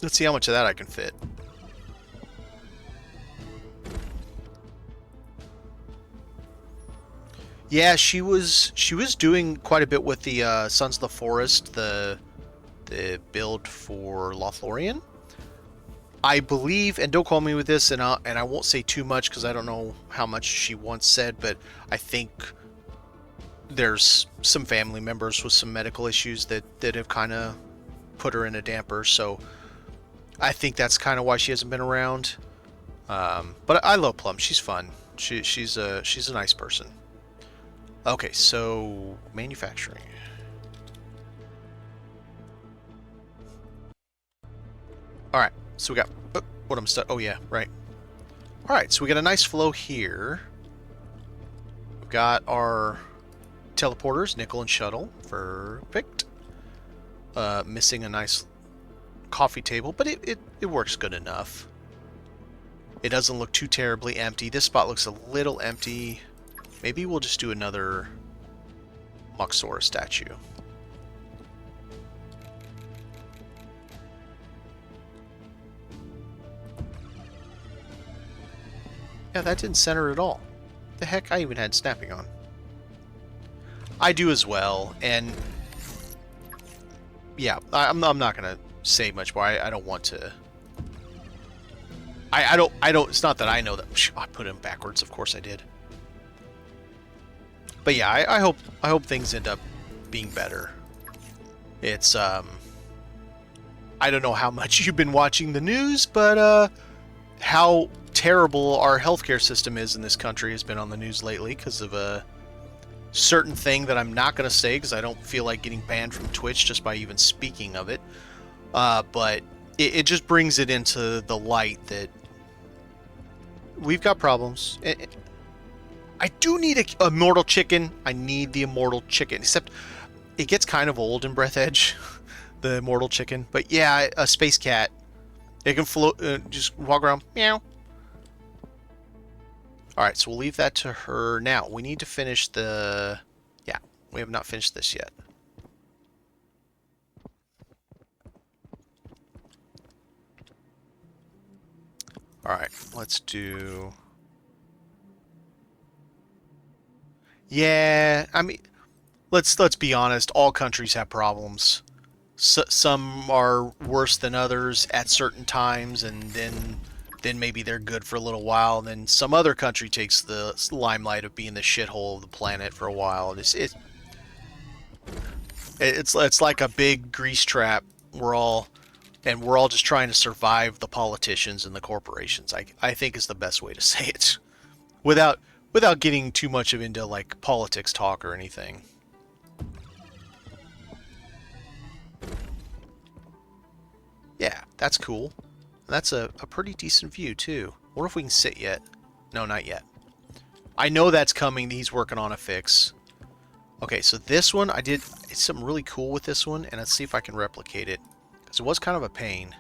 Let's see how much of that I can fit. Yeah, she was doing quite a bit with the Sons of the Forest, the build for Lothlorien. I believe, and don't call me with this, and I won't say too much because I don't know how much she once said, but I think there's some family members with some medical issues that have kind of put her in a damper. So I think that's kind of why she hasn't been around. But I love Plum. She's fun. She's a nice person. Okay, so manufacturing. All right. So we got what I'm stuck. Oh yeah, right. All right, so we got a nice flow here. We've got our teleporters, nickel and shuttle. Perfect. Missing a nice coffee table, but it works good enough. It doesn't look too terribly empty. This spot looks a little empty. Maybe we'll just do another Muxora statue. Yeah, that didn't center at all. The heck, I even had snapping on. I do as well, and yeah, I'm not gonna say much more. I don't want to. I don't. It's not that I know that. I put him backwards. Of course I did. But yeah, I hope things end up being better. It's I don't know how much you've been watching the news, but how terrible our healthcare system is in this country has been on the news lately because of a certain thing that I'm not going to say because I don't feel like getting banned from Twitch just by even speaking of it. But it just brings it into the light that we've got problems. I do need a immortal chicken. I need the immortal chicken, except it gets kind of old in Breath Edge, the immortal chicken. But yeah, a space cat. It can float, just walk around, meow. Alright, so we'll leave that to her. Now, we need to finish the... Yeah, we have not finished this yet. Alright, let's do... Yeah, I mean, let's be honest. All countries have problems. Some are worse than others at certain times, and then maybe they're good for a little while. And then some other country takes the limelight of being the shithole of the planet for a while. It's like a big grease trap. We're all just trying to survive the politicians and the corporations. I think is the best way to say it, without getting too much into like politics talk or anything. Yeah, that's cool. That's a pretty decent view too. Wonder if we can sit yet. No, not yet. I know that's coming. He's working on a fix. Okay, so this one it's something really cool with this one, and let's see if I can replicate it, because it was kind of a pain.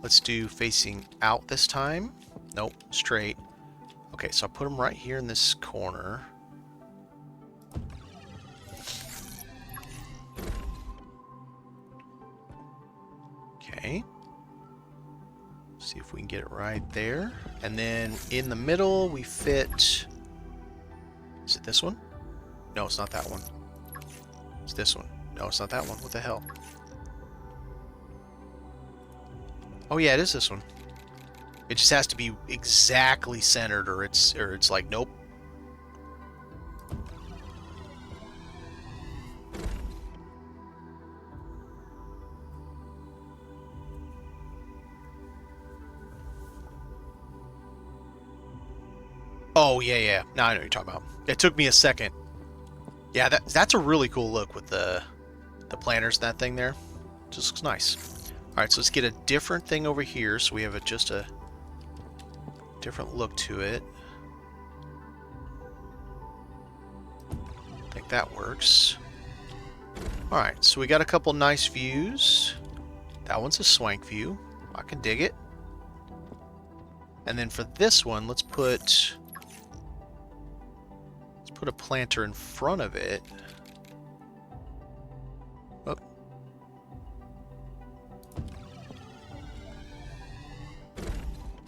Let's do facing out this time. Nope, straight. Okay, so I'll put him right here in this corner. Okay. See if we can get it right there. And then in the middle, we fit... Is it this one? No, it's not that one. It's this one. No, it's not that one. What the hell? Oh yeah, it is this one. It just has to be exactly centered, or it's like, nope. Oh yeah, yeah. Now I know what you're talking about. It took me a second. Yeah, that's a really cool look with the planters and that thing there. Just looks nice. All right, so let's get a different thing over here, so we have just a different look to it. I think that works. All right, so we got a couple nice views. That one's a swank view. I can dig it. And then for this one, let's put a planter in front of it. Oh.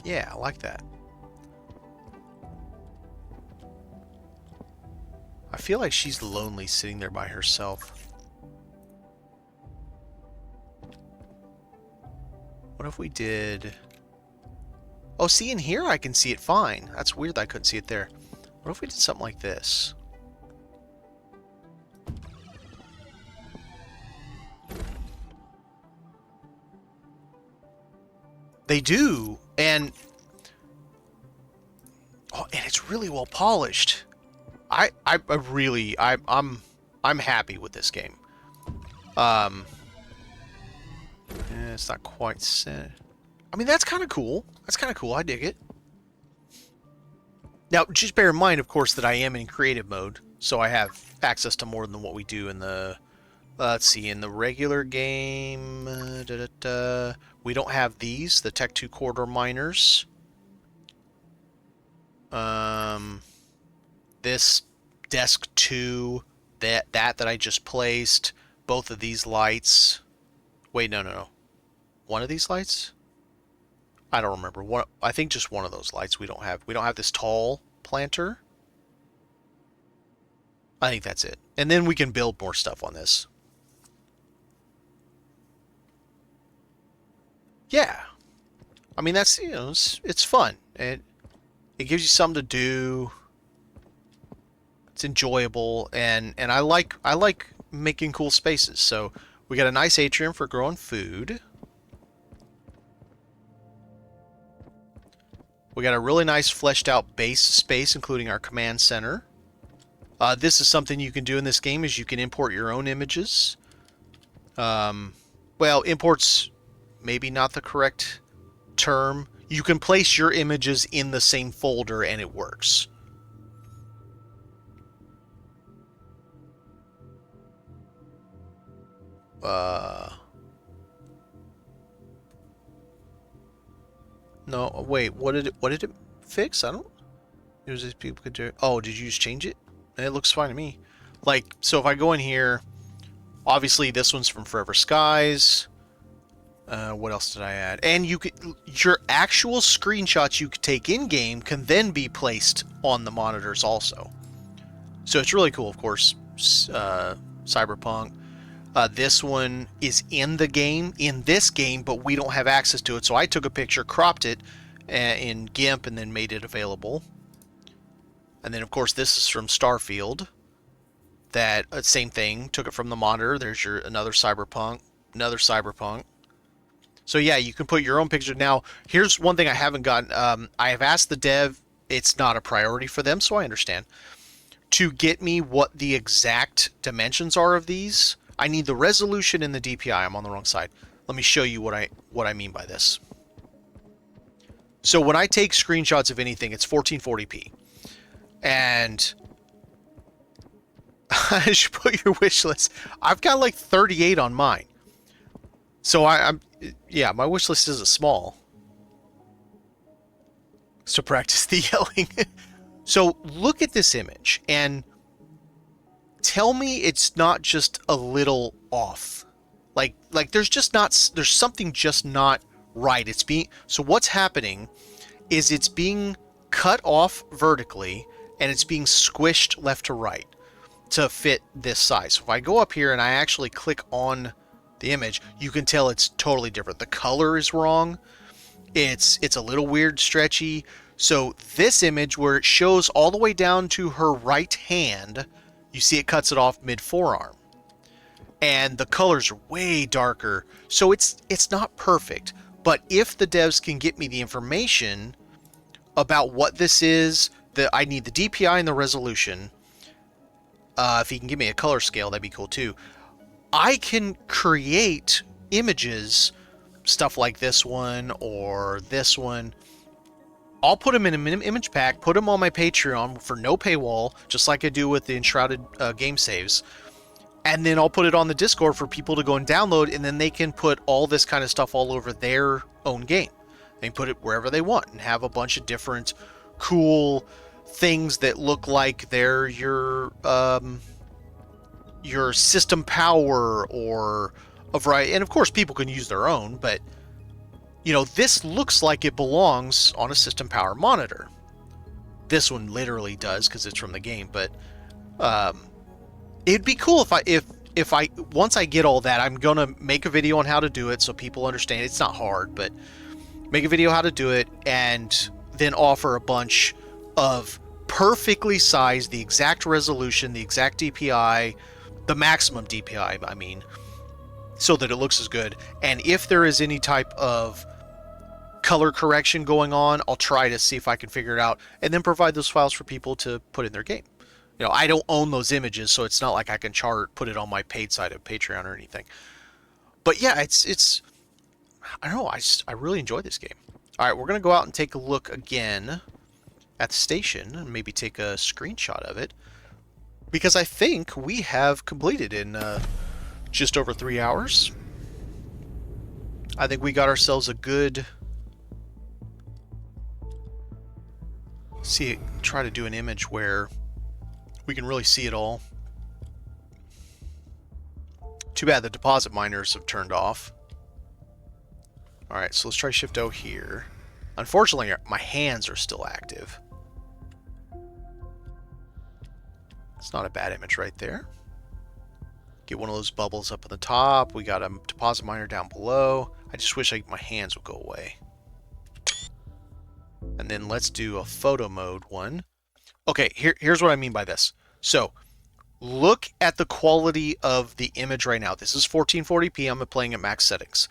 Yeah, I like that. I feel like she's lonely sitting there by herself. What if we did... Oh, see, in here I can see it fine. That's weird that I couldn't see it there. What if we did something like this? They do, and... Oh, and it's really well polished. I'm happy with this game. It's not quite set. I mean, that's kind of cool. That's kind of cool. I dig it. Now, just bear in mind, of course, that I am in creative mode, so I have access to more than what we do in the... let's see, in the regular game... we don't have these, the Tech 2 corridor miners. This desk 2, that I just placed, both of these lights. Wait, no. One of these lights? I don't remember. I think just one of those lights we don't have. We don't have this tall planter. I think that's it. And then we can build more stuff on this. Yeah. I mean, that's, you know, it's fun. It gives you something to do. It's enjoyable, and I like making cool spaces. So we got a nice atrium for growing food. We got a really nice fleshed out base space, including our command center. This is something you can do in this game, is you can import your own images. Well, import's maybe not the correct term. You can place your images in the same folder and it works. No, wait, what did it fix? I don't. It was just people could do. Oh, did you just change it? It looks fine to me. Like, so if I go in here, obviously this one's from Forever Skies. What else did I add? And you could, your actual screenshots you could take in game can then be placed on the monitors also. So it's really cool, of course. Cyberpunk. This one is in the game, in this game, but we don't have access to it. So I took a picture, cropped it in GIMP, and then made it available. And then, of course, this is from Starfield. That same thing, took it from the monitor. There's your another Cyberpunk. So yeah, you can put your own picture. Now, here's one thing I haven't gotten. I have asked the dev. It's not a priority for them, so I understand. To get me what the exact dimensions are of these, I need the resolution and the DPI. I'm on the wrong side. Let me show you what I mean by this. So when I take screenshots of anything, it's 1440p. And I should put your wish list. I've got like 38 on mine. So yeah, my wish list isn't small. So practice the yelling. So look at this image and tell me it's not just a little off. Like there's something just not right. So what's happening is it's being cut off vertically and it's being squished left to right to fit this size. So if I go up here and I actually click on the image, you can tell it's totally different. The color is wrong. It's a little weird, stretchy. So this image where it shows all the way down to her right hand, you see it cuts it off mid forearm. And the colors are way darker. So it's not perfect. But if the devs can get me the information about what this is, I need the DPI and the resolution. If he can give me a color scale, that'd be cool too. I can create images, stuff like this one or this one. I'll put them in an image pack, put them on my Patreon for no paywall, just like I do with the Enshrouded game saves. And then I'll put it on the Discord for people to go and download, and then they can put all this kind of stuff all over their own game. They can put it wherever they want and have a bunch of different cool things that look like they're your system power or a variety. And of course, people can use their own, but you know, this looks like it belongs on a system power monitor. This one literally does because it's from the game, but it'd be cool if I once I get all that, I'm gonna make a video on how to do it so people understand. It's not hard, but make a video how to do it and then offer a bunch of perfectly sized, the exact resolution, the exact DPI, the maximum DPI, I mean, so that it looks as good. And if there is any type of color correction going on, I'll try to see if I can figure it out and then provide those files for people to put in their game. You know, I don't own those images, so it's not like I can put it on my paid side of Patreon or anything. But yeah, it's I don't know, I really enjoy this game. All right, we're going to go out and take a look again at the station and maybe take a screenshot of it, because I think we have completed in just over 3 hours. I think we got ourselves a good... try to do an image where we can really see it all. Too bad the deposit miners have turned off. Alright, so let's try Shift O here. Unfortunately, my hands are still active. It's not a bad image right there. Get one of those bubbles up at the top. We got a deposit miner down below. I just wish my hands would go away. And then let's do a photo mode one. Okay, here's what I mean by this. So, look at the quality of the image right now. This is 1440p. I'm playing at max settings.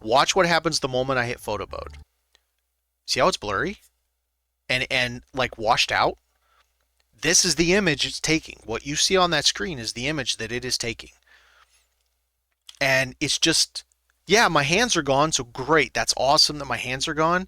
Watch what happens the moment I hit photo mode. See how it's blurry? and like washed out, this is the image it's taking. What you see on that screen is the image that it is taking. And it's just, yeah, my hands are gone, so great. That's awesome that my hands are gone.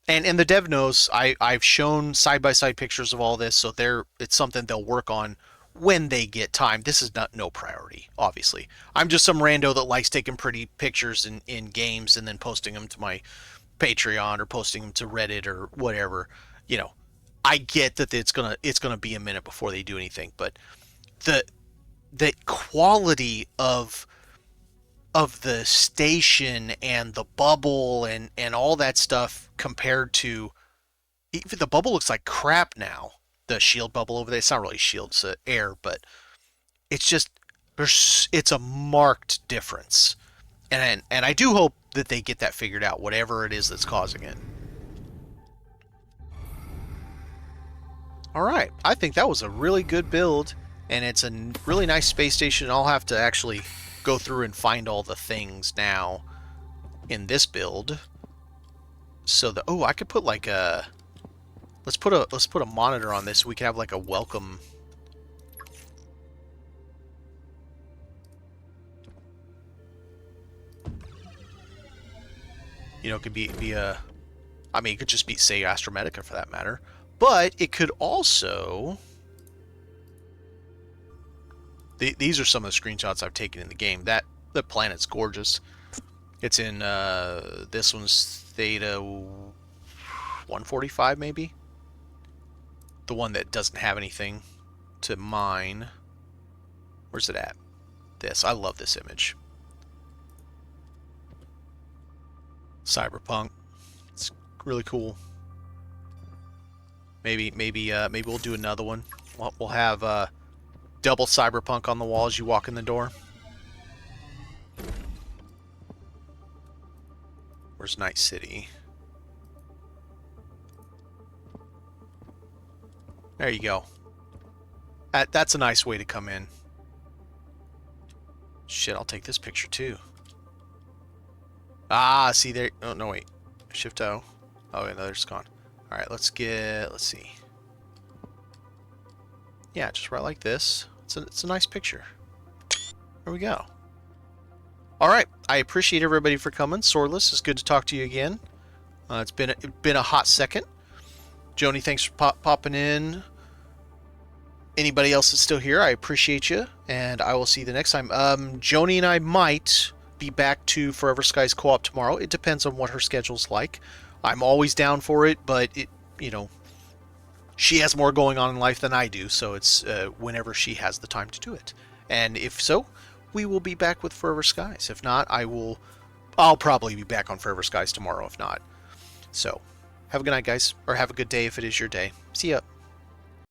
And the dev knows I've shown side-by-side pictures of all this, so it's something they'll work on when they get time. This is not no priority, obviously. I'm just some rando that likes taking pretty pictures in games and then posting them to my Patreon or posting them to Reddit or whatever. You know, I get that it's gonna be a minute before they do anything, but the quality of the station and the bubble and all that stuff compared to, even the bubble looks like crap now. The shield bubble over there, it's not really shield, it's air, but it's just, it's a marked difference. And I do hope that they get that figured out, whatever it is that's causing it. Alright, I think that was a really good build, and it's a really nice space station. I'll have to actually go through and find all the things now in this build. So I could put like a, let's put a monitor on this so we can have like a welcome. You know, it could be a, I mean, it could just be, say, Astrometica for that matter. But it could also, these are some of the screenshots I've taken in the game. The planet's gorgeous. It's in, this one's Theta 145, maybe? The one that doesn't have anything to mine. Where's it at? This. I love this image. Cyberpunk. It's really cool. Maybe we'll do another one. We'll have double Cyberpunk on the wall as you walk in the door. Where's Night City? There you go. That's a nice way to come in. Shit, I'll take this picture too. Ah, see there. Oh, no, wait. Shift O. Oh, yeah, no, it's gone. Alright, let's see. Yeah, just right like this. It's a nice picture. There we go. Alright, I appreciate everybody for coming. Swordless, it's good to talk to you again. It's been a hot second. Joni, thanks for popping in. Anybody else that's still here, I appreciate you, and I will see you the next time. Joni and I might be back to Forever Skies co-op tomorrow. It depends on what her schedule's like. I'm always down for it, but she has more going on in life than I do, so it's whenever she has the time to do it. And if so, we will be back with Forever Skies. If not, I'll probably be back on Forever Skies tomorrow, if not. So, have a good night, guys, or have a good day if it is your day. See ya.